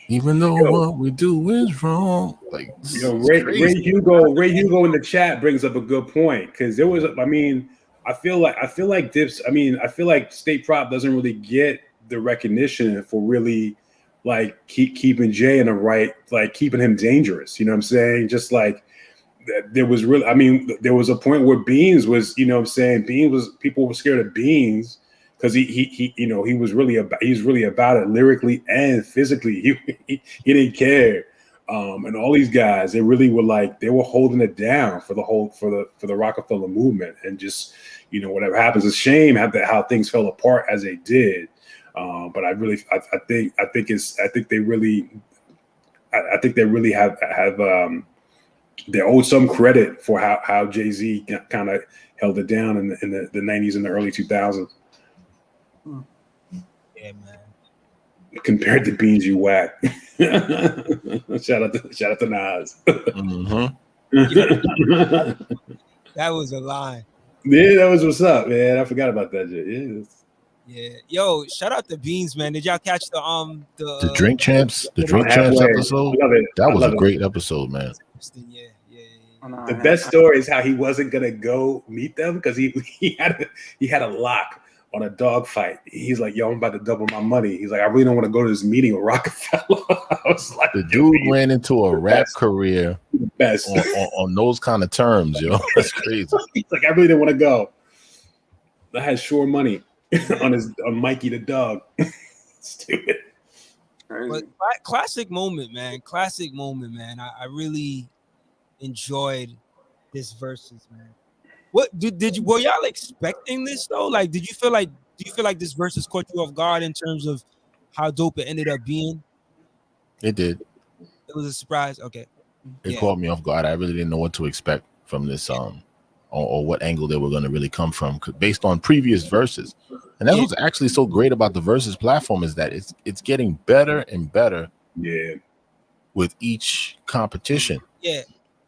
Even though what we do is wrong, like Ray Hugo in the chat brings up a good point because there was, I mean, I feel like Dips. I mean, I feel like State Prop doesn't really get the recognition for really like keeping Jay in the right, like keeping him dangerous. You know what I'm saying? Just like there was really, I mean, there was a point where Beans was, you know what I'm saying? People were scared of Beans. Because he you know, he's really about it lyrically and physically. He didn't care, and all these guys, they really were like they were holding it down for the Rockefeller movement, and just you know whatever happens, it's a shame how things fell apart as they did. But I think they really have they owe some credit for how Jay-Z kind of held it down in the 90s and the early 2000s. Yeah, man. Compared to Beans, you whack. shout out to Nas. Mm-hmm. That was a line. Yeah, that was what's up, man. I forgot about that shit. Yeah. Yo, shout out to Beans, man. Did y'all catch the Drink Champs? The Drink Champs episode? That was a great episode, man. Yeah. The best story is how he wasn't gonna go meet them because he had a lock on a dog fight. He's like, yo, I'm about to double my money. He's like, I really don't want to go to this meeting with Rockefeller. I was like, the dude ran into a rap career on those kind of terms, yo. That's crazy. He's like, I really didn't want to go. I had sure money on Mikey the dog. Stupid. But classic moment, man. I really enjoyed this Verses, man. What were y'all expecting this though? Like, do you feel like this Verses caught you off guard in terms of how dope it ended up being? It did. It was a surprise. Okay. It caught me off guard. I really didn't know what to expect from this or what angle they were going to really come from based on previous Verses. And that's what's actually so great about the Verses platform is that it's getting better and better. Yeah. With each competition. Yeah.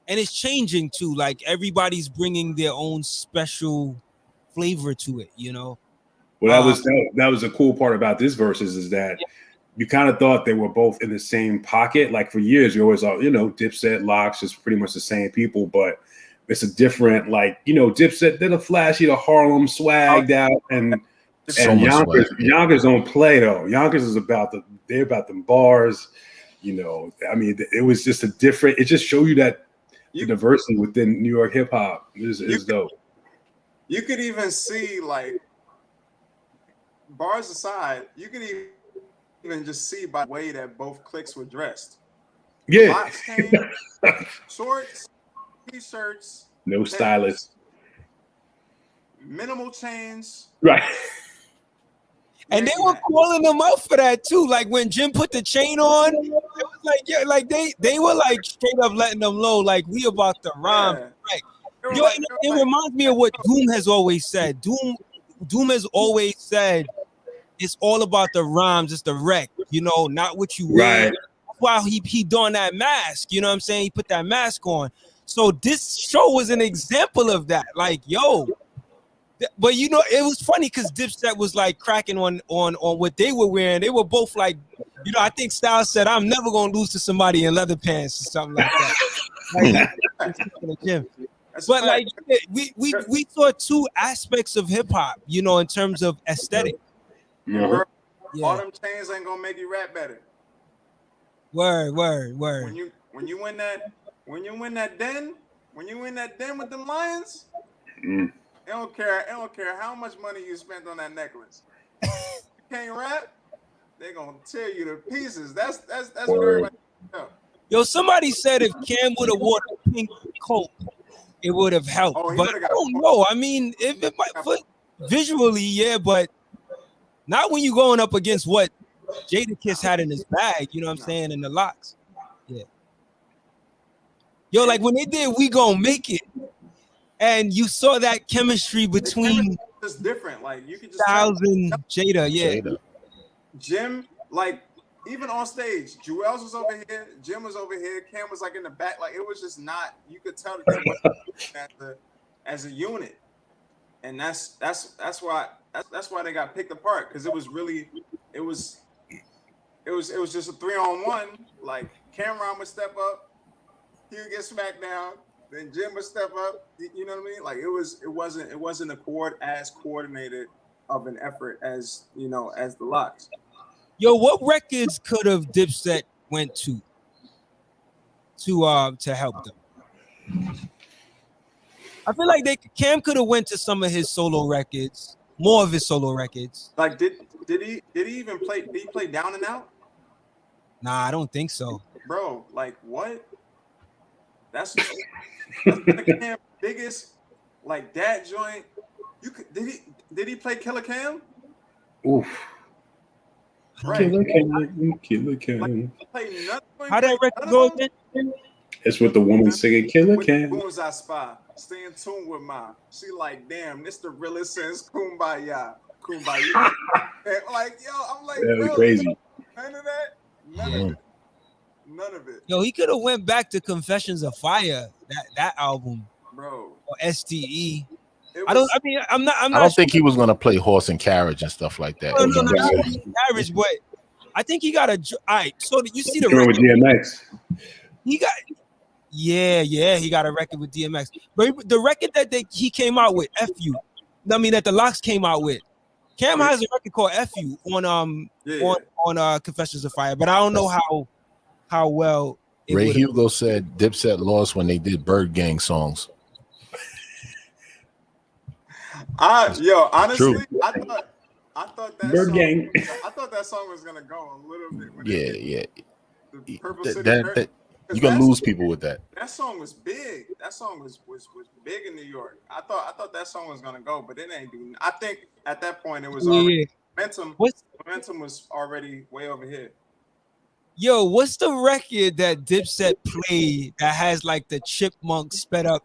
And it's changing too. Like everybody's bringing their own special flavor to it, you know. Well, that was the cool part about this Verses is that you kind of thought they were both in the same pocket. Like for years, you always thought, you know, Dipset, Lox is pretty much the same people, but it's a different, like, you know, Dipset did a flashy, the Harlem swagged out, and Yonkers don't play though. Yonkers is they're about them bars, you know. I mean, it was just it just showed you that. The diversity within New York hip hop is dope. You could even see, like, bars aside, you could even just see by the way that both cliques were dressed. Yeah. Lox came, shorts, t-shirts, No stylist. Minimal chains. Right. And they were calling them out for that too. Like when Jim put the chain on, it was like, yeah, like they were like straight up letting them know, like we about to rhyme. Yeah. Like, They were yo, like- it, they were it like- reminds me of what Doom has always said. Doom has always said it's all about the rhymes, it's the wreck, you know, not what you wear. Right. That's why he donned that mask, you know what I'm saying? He put that mask on. So this show was an example of that. Like, yo, but you know, it was funny because Dipset was like cracking on what they were wearing. They were both like, you know, I think Styles said, "I'm never gonna lose to somebody in leather pants" or something like that. Like, That's but a like fact. we saw two aspects of hip hop, you know, in terms of aesthetic. Uh-huh. Yeah. All them chains ain't gonna make you rap better. Word. When you win that den with them lions, Mm. it don't care how much money you spent on that necklace. You can't rap, they gonna tear you to pieces. That's what everybody knows. Yo, somebody said if Cam would have worn a pink coat, it would have helped. Oh, he But would've I got don't know. I mean, if it might visually, yeah, but not when you going up against what Jadakiss had in his bag. You know what I'm saying? In the locks. Yeah. Yo, like when they did "We Gon' Make It," and you saw that chemistry between It's different. Like you could just Styles and Jada. Yeah. Jada. Jim, like even on stage, Jewels was over here, Jim was over here, Cam was like in the back. Like it was just not. You could tell that they were as a unit, and that's why they got picked apart because it was just a 3-on-1. Like Cameron would step up, he would get smacked down, then Jim would step up. You know what I mean? Like it wasn't as coordinated of an effort as as the Locks. Yo, what records could have Dipset went to help them? I feel like Cam could have went to some of his solo records, more of his solo records. Like did he even play? Did he play Down and Out? Nah, I don't think so. Bro, like what? That's the Cam's biggest like that joint. Did he play Killer Cam? Oof. Right. Killer Cam. Like, play nothing. How that record go again? It's with the woman singing Killer Cam. Who's I spy? Stay in tune with my. She like, damn, this the realest since Kumbaya. And like, yo, I'm like, That was bro, crazy. none of that. None of it. Yo, he could have went back to Confessions of Fire, that album, Bro. or STE. I don't I don't think he was gonna play Horse and Carriage and stuff like that. No, not Carriage, but I think he got a. All right, so you see the With record? DMX. He got. Yeah, he got a record with DMX. But the record that he came out with, "F-U," I mean that the Locks came out with. Cam has a record called "F-U" on Confessions of Fire, but I don't know how well. Ray Hugo said Dipset lost when they did Bird Gang songs. Honestly, True. I thought that Bird song, Gang. I thought that song was gonna go a little bit. When Yeah. The Purple City That you can lose people with that. That song was big. That song was big in New York. I thought that song was gonna go, but it ain't doing. I think at that point it was already momentum was already way over here. Yo, what's the record that Dipset played that has like the chipmunk sped up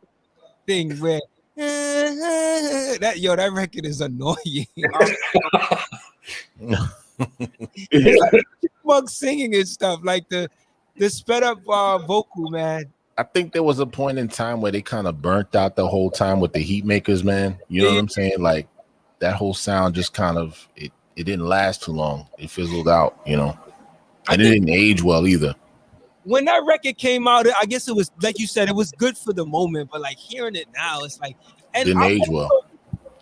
thing where that record is annoying. Chipmunk singing and stuff like the sped up vocal, man. I think there was a point in time where they kind of burnt out the whole time with the heat makers, man. You know what I'm saying? Like that whole sound just kind of it didn't last too long. It fizzled out, you know. And it didn't age well either. When that record came out, I guess it was like you said, it was good for the moment, but like hearing it now, it's like didn't age well.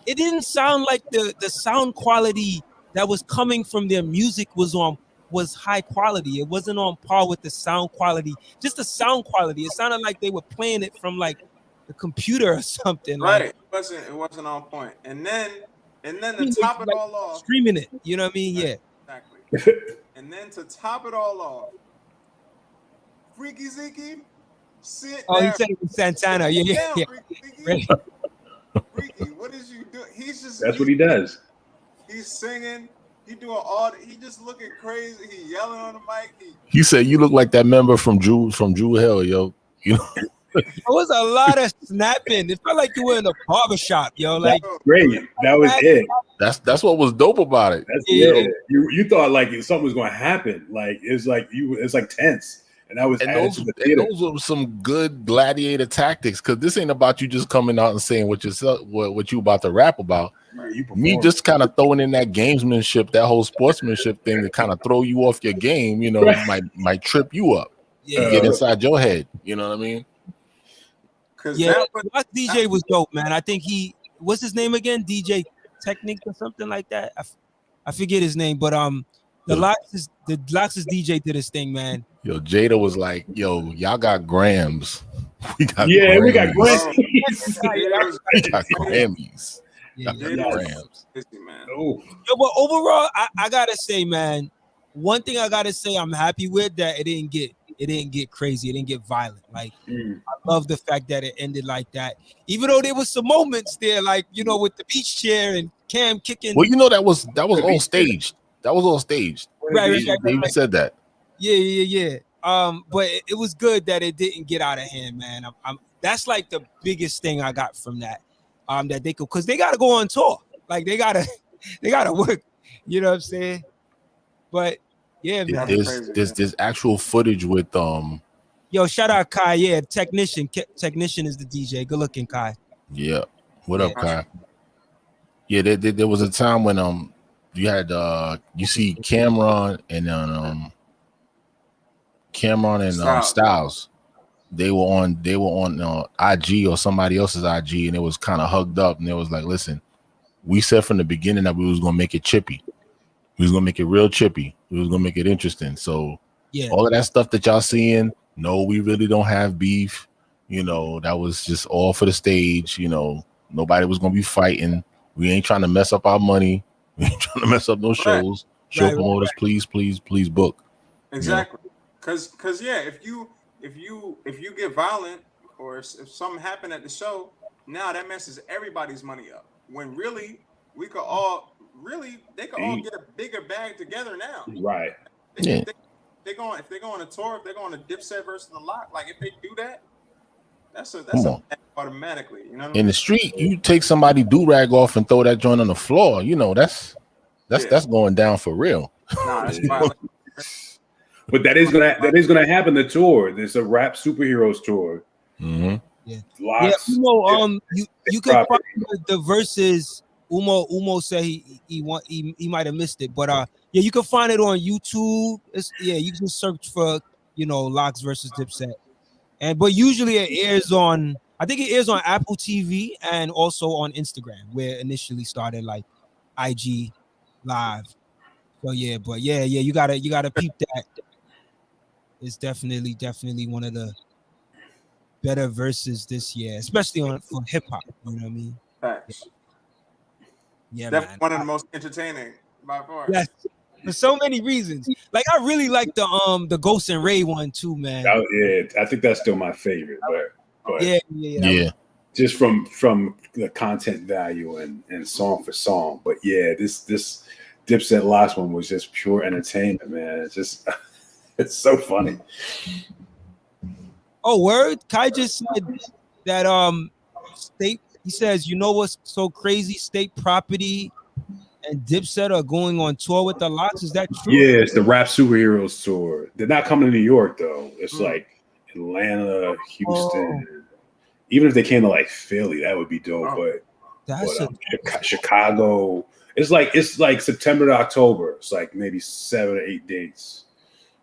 It didn't sound like the sound quality that was coming from their music was high quality. It wasn't on par with the sound quality, just the sound quality. It sounded like they were playing it from like the computer or something. Right. Like, it wasn't on point. And then to top it all off, streaming it. You know what I mean? Yeah. Exactly. And then to top it all off, Freaky Zeke Sit Oh, he down. said it was Santana. Yeah, Sit yeah, down, yeah. Freaky. Freaky, what is you doing? That's what he does. He's singing. He doing all. He just looking crazy. He yelling on the mic. He said, "You look like that member from Drew Hill, yo." You know, There was a lot of snapping. It felt like you were in a barbershop, yo. Like, Great. That was it. that's what was dope about it. That's Yeah. it. You thought like something was going to happen. Like it's like tense, and that was And added those, to the and theater. those were some good gladiator tactics, because this ain't about you just coming out and saying what you about to rap about. You Me performed. just kind of throwing in that gamesmanship, that whole sportsmanship thing to kind of throw you off your game, you know, Right. might trip you up, yeah, get inside your head. You know what I mean? Because yeah. that was, That DJ was dope, man. I think what's his name again? DJ Technique or something like that. I forget his name, but the Lox's DJ did his thing, man. Yo, Jada was like, "Yo, y'all got grams. We got we got Grammys. Grammys. We got Grammys. Yeah, Y'all yeah. got grams." man. Oh, Yo, but overall, I gotta say, man, one thing I gotta say I'm happy with that it didn't get crazy, it didn't get violent. Like I love the fact that it ended like that. Even though there was some moments there, like with the beach chair and Cam kicking. Well, that was all staged. That was all staged. Right. They even said that. Yeah. But it was good that it didn't get out of hand, man. That's like the biggest thing I got from that. That they could, because they gotta go on tour. Like they gotta work. You know what I'm saying? But yeah, man. There's actual footage with Yo, shout out Kai. Yeah, technician is the DJ. Good looking Kai. Yeah. What up, Kai? Yeah, there was a time when you had you see Cameron and Styles. They were on IG or somebody else's IG, and it was kind of hugged up, and it was like, listen, we said from the beginning that we was gonna make it chippy. We was gonna make it real chippy. We was gonna make it interesting. So yeah, all of that stuff that y'all seeing, no, we really don't have beef. That was just all for the stage. Nobody was gonna be fighting. We ain't trying to mess up our money. We ain't trying to mess up no shows. Show promoters, please book. Exactly. Cause yeah, if you get violent or if something happened at the show, now that messes everybody's money up. When really they could all get a bigger bag together now. Right. If they go on a tour, if they're going to Dipset versus the Lock, like if they do that, that's a automatically. You know. In the street, you take somebody do-rag off and throw that joint on the floor. That's going down for real. Nah, it's violent. But that is gonna happen. The tour. There's a rap superheroes tour. Mm-hmm. Yeah. You can find the verses. Umo said he might have missed it, but you can find it on YouTube. You can search for Locks versus Dipset, but usually it airs on. I think it airs on Apple TV and also on Instagram, where it initially started, like IG Live. So you gotta peep that. It's definitely one of the better verses this year, especially for hip hop. You know what I mean? Facts. Yeah, definitely man. one of the most entertaining by far. Yes, for so many reasons. Like I really like the Ghost and Ray one too, man. I think that's still my favorite. But yeah. Just from the content value and song for song. But yeah, this Dipset last one was just pure entertainment, man. It's just it's so funny. Oh, word! Kai just said that state. He says, what's so crazy? State Property and Dipset are going on tour with the Lox. Is that true? Yeah, it's the Rap Superheroes tour. They're not coming to New York though. It's like Atlanta, Houston. Even if they came to like Philly, that would be dope. But Chicago. It's like September to October. It's like maybe 7 or 8 dates.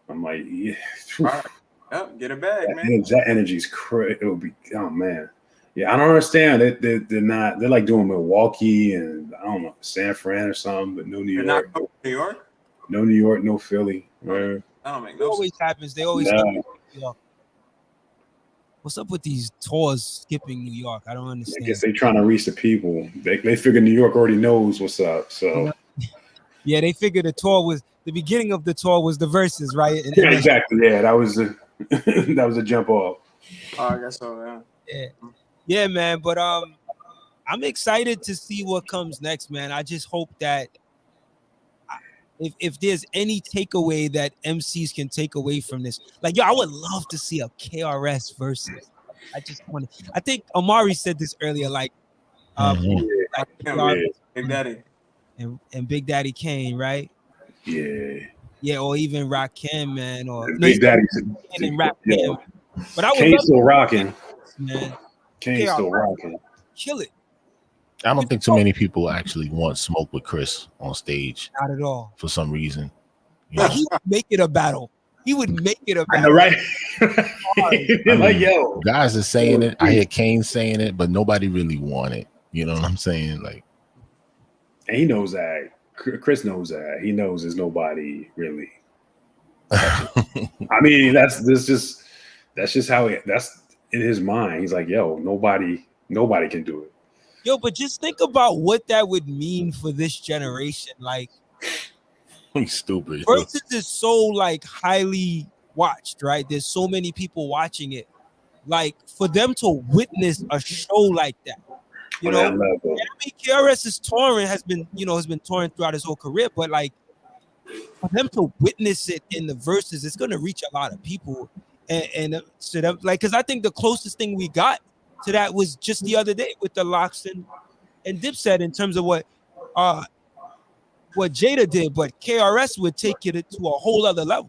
I'm like, yeah. Right. Yep, get a bag, man. That energy's crazy. It would be, oh man. Yeah, I don't understand. They're not. They're like doing Milwaukee and I don't know, San Fran or something, but no New York. Not New York. No New York. No Philly. I don't make no. It always happens. They always. What's up with these tours skipping New York? I don't understand. I guess they're trying to reach the people. They figure New York already knows what's up. So yeah, they figured the beginning of the tour was the verses, right? Exactly. Yeah, that was a jump off. I guess so. Yeah. Yeah, man. But I'm excited to see what comes next, man. I just hope that if there's any takeaway that MCs can take away from this, like, yo, I would love to see a KRS versus. I think Amari said this earlier, like, Mhm. like Big Daddy. and Big Daddy Kane, right? Yeah, Or even Rakim, man, or Big Daddy and Rakim. yo, But I would Kane's love still rocking. man. Kane's still rocking. Kill it. I don't think too many people actually want smoke with Chris on stage. Not at all. For some reason. But he would make it a battle. He would make it a battle. I know, right? Like, yo. Guys are saying it. I hear Kane saying it, but nobody really want it. You know what I'm saying? Like, and he knows that. Chris knows that. He knows there's nobody really. I mean, that's just how that's in his mind. He's like, yo, nobody can do it. Yo, but just think about what that would mean for this generation. Like, he's stupid. Versus is so like highly watched, right? There's so many people watching it. Like, for them to witness a show like that, you know, I mean, KRS's touring has been touring throughout his whole career, but like for them to witness it in the verses, it's gonna reach a lot of people. And so that, like, because I think the closest thing we got to that was just the other day with the Locks and Dipset in terms of what Jada did, but KRS would take it to a whole other level.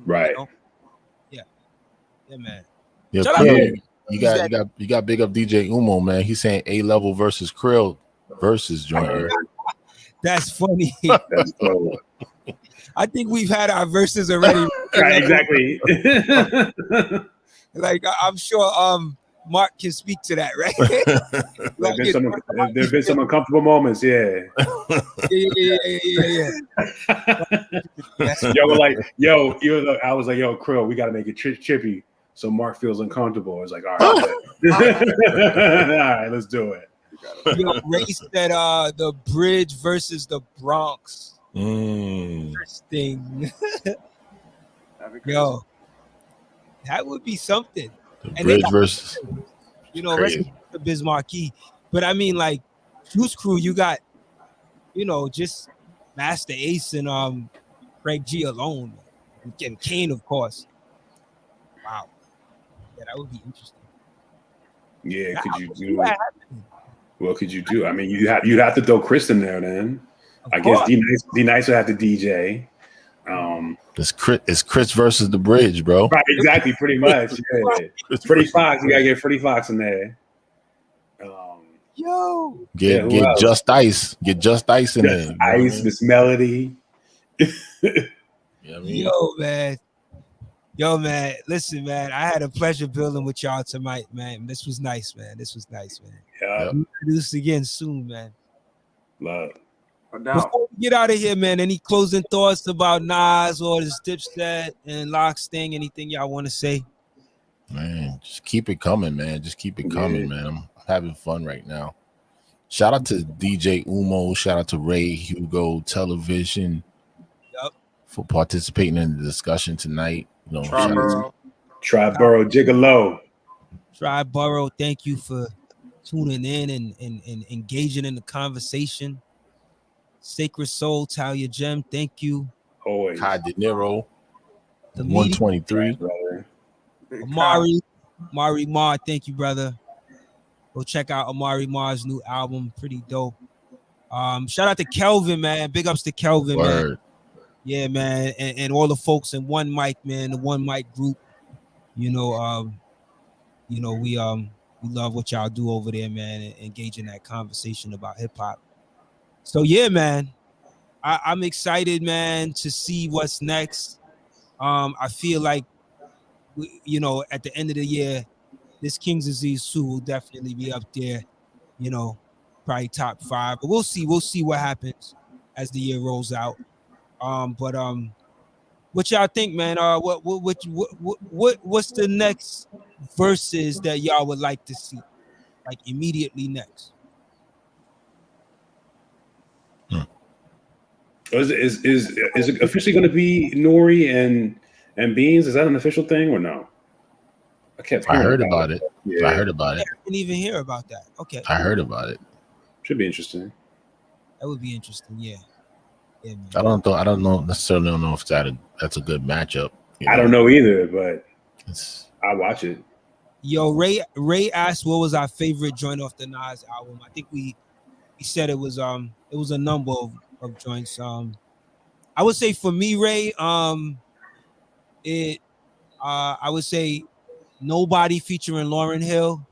Right. You know? Yeah, man. Yeah, Krill, you got big up DJ Umo, man. He's saying A-Level versus Krill versus joint. That's funny. That's cool. I think we've had our verses already. Right, exactly. Like, I'm sure Mark can speak to that, right? There's been some uncomfortable moments, yeah. Yeah. I was like, yo, Krill, we got to make it chippy so Mark feels uncomfortable. It's like, all right, all right, let's do it. Yo, Ray said the Bridge versus the Bronx. Interesting. Yo, that would be something. The Bridge versus, rest the Biz Marquee. But I mean, like, Juice Crew, you got, just Master Ace and Craig G alone, and Kane, of course. Wow, yeah, that would be interesting. Yeah, now, could you do? What could you do? I mean, you'd have to throw Chris in there then. I guess D Nice would have to DJ. It's Chris versus the Bridge, bro. Right, exactly, pretty much. Yeah. Freddie Fox, you gotta get Freddie Fox in there. Get Just Ice. Get Just Ice in there. Ice, Miss Melody. Yo, man. Listen, man. I had a pleasure building with y'all tonight, man. This was nice, man. Yeah. We'll do this again soon, man. Love. Before we get out of here, man, any closing thoughts about Nas or this Dipset and Locks thing? Anything y'all want to say? Man, just keep it coming, man. Just keep it coming, man. I'm having fun right now. Shout out to DJ Umo. Shout out to Ray, Hugo, Television for participating in the discussion tonight. Triborough Gigolo. Triborough, thank you for tuning in and engaging in the conversation. Sacred Soul, Talia Gem, thank you. Always. Kai De Niro, 123. Amari Mar, thank you, brother. Go check out Amari Mar's new album, pretty dope. Shout out to Kelvin, man. Big ups to Kelvin, man. Yeah, man, and all the folks in One Mic, man, the One Mic group. We love what y'all do over there, man, and engage in that conversation about hip hop. So yeah, man, I'm excited, man, to see what's next. I feel like, at the end of the year, this King's Disease 2 will definitely be up there, probably top 5. But we'll see what happens as the year rolls out. But what y'all think, man? What's the next verses that y'all would like to see, like immediately next? Is it officially going to be Nori and Beans? Is that an official thing or no? I kept I hearing heard about it. Yeah. I heard about Yeah, it. I didn't even hear about that. Okay, I heard about it. Should be interesting. that would be interesting. Yeah, yeah, man. I don't necessarily know if that's a good matchup. I don't know either, but It's, I watch it. Yo, Ray asked what was our favorite joint off the Nas album. I think we said it was a number of joints. I would say for me, Ray, I would say Nobody featuring Lauryn Hill,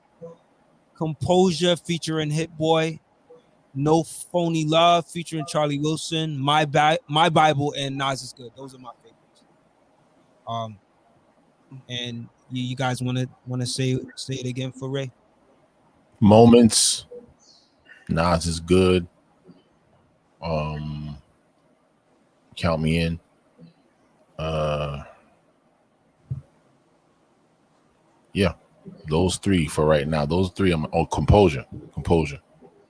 Composure featuring Hit Boy, No Phony Love featuring Charlie Wilson, My Bible, and Nas Is Good. Those are my favorites. And you guys want to say it again for Ray? Moments. Nas Is Good. Count Me In. Yeah, those three for right now. Those three. Composure.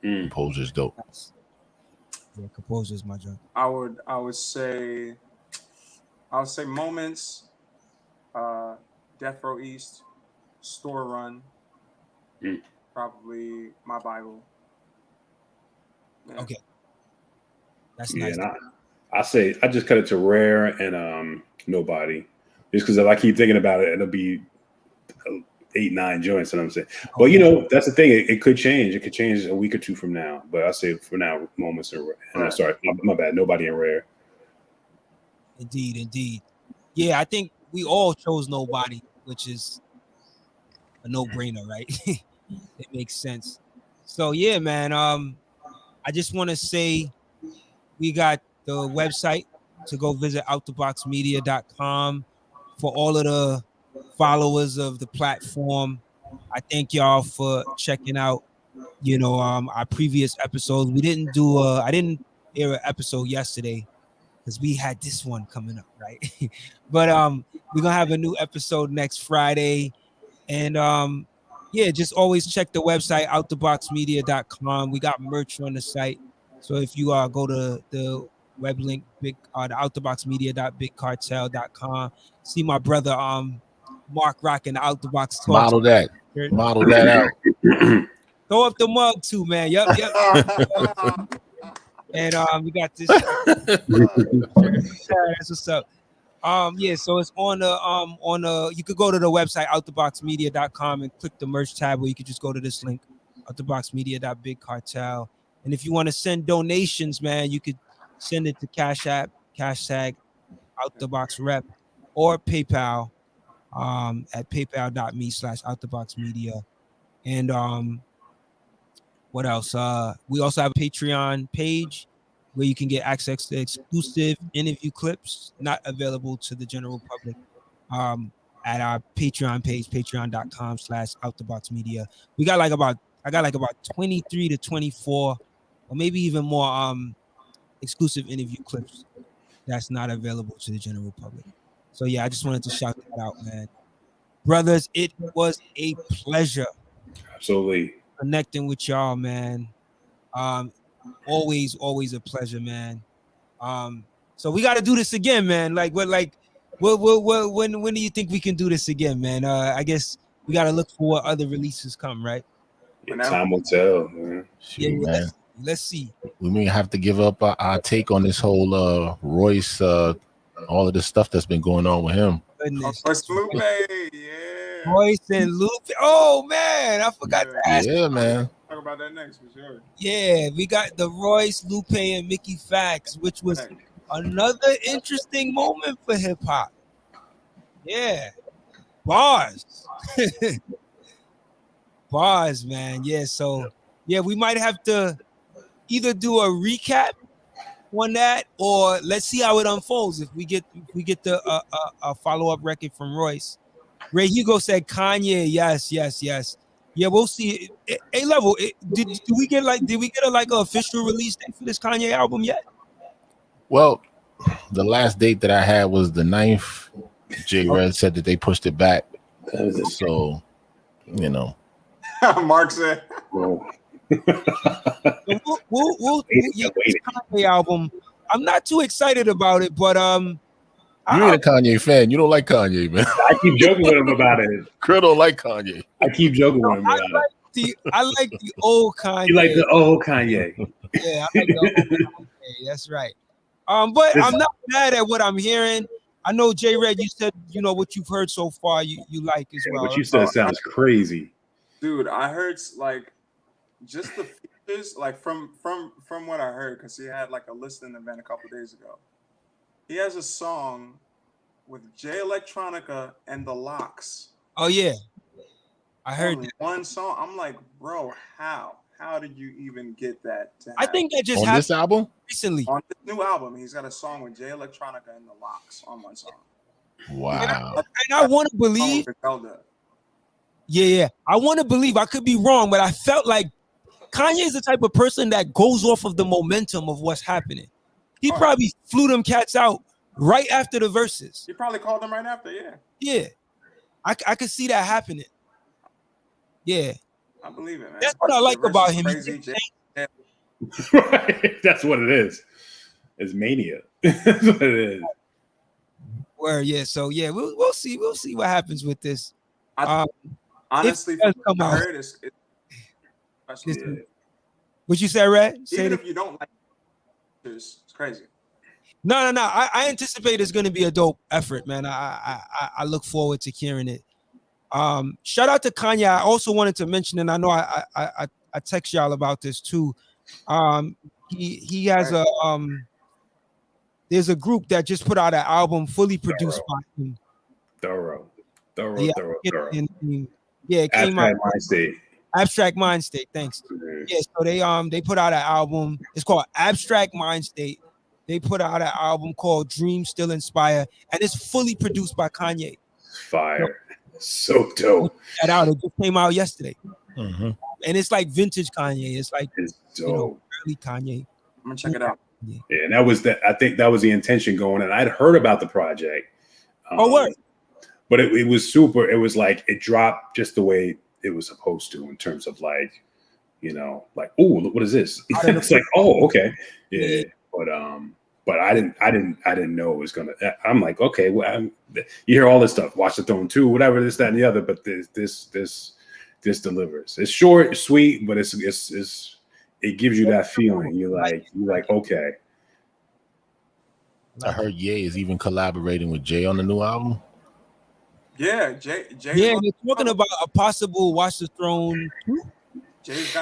Composure is dope. Yeah, Composure is my joint. I would say Moments, Death Row East, Store Run, probably My Bible. Yeah. Okay, that's Yeah, nice. And I just cut it to Rare and Nobody, just because if I keep thinking about it, it'll be 8-9 joints. And I'm saying, but that's the thing. It could change. It could change a week or two from now. But I say for now, Moments and I'm sorry, my bad. Nobody and Rare. Indeed. Yeah, I think we all chose Nobody, which is a no-brainer, right? It makes sense. So yeah, man. I just want to say we got the website to go visit outtheboxmedia.com for all of the followers of the platform. I thank y'all for checking out, our previous episodes. I didn't air an episode yesterday because we had this one coming up, right? But we're gonna have a new episode next Friday. And just always check the website outtheboxmedia.com. We got merch on the site. So if you go to the web link the outtheboxmedia.bigcartel.com, see my brother Mark rocking the Out the Box Talks. Model that out. Throw up the mug too, man. Yep. And we got this. That's what's up. So it's on the you could go to the website outtheboxmedia.com and click the merch tab, or you could just go to this link, outtheboxmedia.bigcartel. And if you want to send donations, man, you could send it to Cash App, #outtheboxrep, or PayPal at paypal.me/outtheboxmedia. And what else? We also have a Patreon page where you can get access to exclusive interview clips not available to the general public at our Patreon page, patreon.com/outtheboxmedia. I got like about 23 to 24 or maybe even more exclusive interview clips that's not available to the general public. So yeah, I just wanted to shout that out, man. Brothers, it was a pleasure. Absolutely. Connecting with y'all, man. Always a pleasure, man. So we got to do this again, man. When do you think we can do this again, man? I guess we got to look for what other releases come, right? Yeah, time will tell, man. Shoot, man. Let's see. We may have to give up our take on this whole Royce, all of the stuff that's been going on with him. Goodness. Lupe, yeah. Royce and Lupe. Oh man, I forgot to ask. Yeah, man. Talk about that next for sure. Yeah, we got the Royce, Lupe, and Mickey Facts, which was another interesting moment for hip hop. Yeah, bars, bars, man. Yeah, so yeah, we might have to either do a recap on that, or let's see how it unfolds. If we get the follow up record from Royce. Ray Hugo said Kanye, yes. Yeah, we'll see. A-Level, did we get an official release date for this Kanye album yet? Well, the last date that I had was the 9th. J Red said that they pushed it back. So, Mark said. We'll Kanye album. I'm not too excited about it, but You ain't a Kanye fan. You don't like Kanye, man. I keep joking with him about it. Krill don't like Kanye. I keep joking with him about it. I like the old Kanye. You like the old Kanye. Yeah, I like the old Kanye. That's right. But I'm not mad at what I'm hearing. I know J Red, you said what you've heard so far you like as well. What you said sounds crazy. Dude, I heard like just the features, like from what I heard, because he had like a listening event a couple days ago. He has a song with Jay Electronica and the Locks. Oh yeah, I heard that. One song. I'm like, bro, how did you even get that to happen? I think that just on happened this album recently. On this new album, he's got a song with Jay Electronica and the Locks on one song. Wow. And I want to believe. Yeah, I want to believe. I could be wrong, but I felt like Kanye is the type of person that goes off of the momentum of what's happening. He probably flew them cats out right after the verses. He probably called them right after, yeah. Yeah, I could see that happening. Yeah, I believe it, man. That's what I like about him. Right. That's what it is. It's mania. That's what it is. Where so we'll see what happens with this. Honestly, come out. Heard What you said, Red? Even if you don't like it's crazy. No. I anticipate it's going to be a dope effort, man. I look forward to hearing it. Shout out to Kanye. I also wanted to mention, and I know I text y'all about this too. He has there's a group that just put out an album fully produced by him. Thorough. Yeah, it came out. Mind State. Abstract Mind State. Thanks. Yeah, so they put out an album. It's called Abstract Mind State. They put out an album called Dream Still Inspire, and it's fully produced by Kanye. Fire. So dope. That out. It just came out yesterday. And it's like vintage Kanye. It's like dope. Early Kanye. I'm gonna check it out. Yeah, and that was I think that was the intention going. And I'd heard about the project. What? But it was super. It was like it dropped just the way it was supposed to in terms of like, like, oh, look, what is this? It's like, oh, okay, yeah. But I didn't know it was gonna. I'm like, okay, well, you hear all this stuff. Watch the Throne 2, whatever, this, that, and the other. But this delivers. It's short, sweet, but it gives you that feeling. You're like, okay. I heard Ye is even collaborating with Jay on the new album. Yeah, Jay. Yeah, they're talking about a possible Watch the Throne 2. Jay's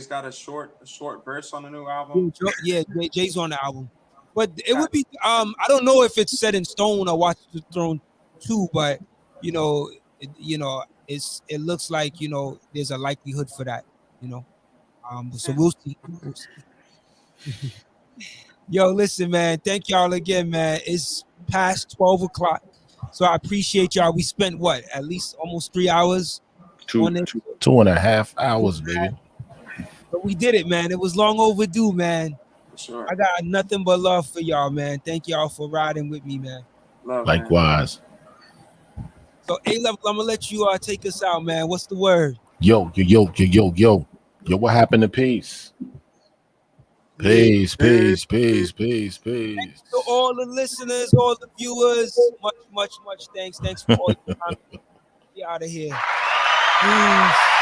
got a short verse on the new album. Yeah, Jay's on the album, but it would be I don't know if it's set in stone or Watch the Throne 2, but it looks like there's a likelihood for that. So we'll see. Yo, listen, man. Thank y'all again, man. It's past 12 o'clock. So I appreciate y'all. We spent at least almost 3 hours. 2.5 hours, baby. But we did it, man. It was long overdue, man. Sure. I got nothing but love for y'all, man. Thank y'all for riding with me, man. Love, likewise. Man. So A-Level, I'm gonna let you take us out, man. What's the word? Yo, what happened to peace? Peace. Thanks to all the listeners, all the viewers. Much thanks. Thanks for all your time. Get out of here. Peace.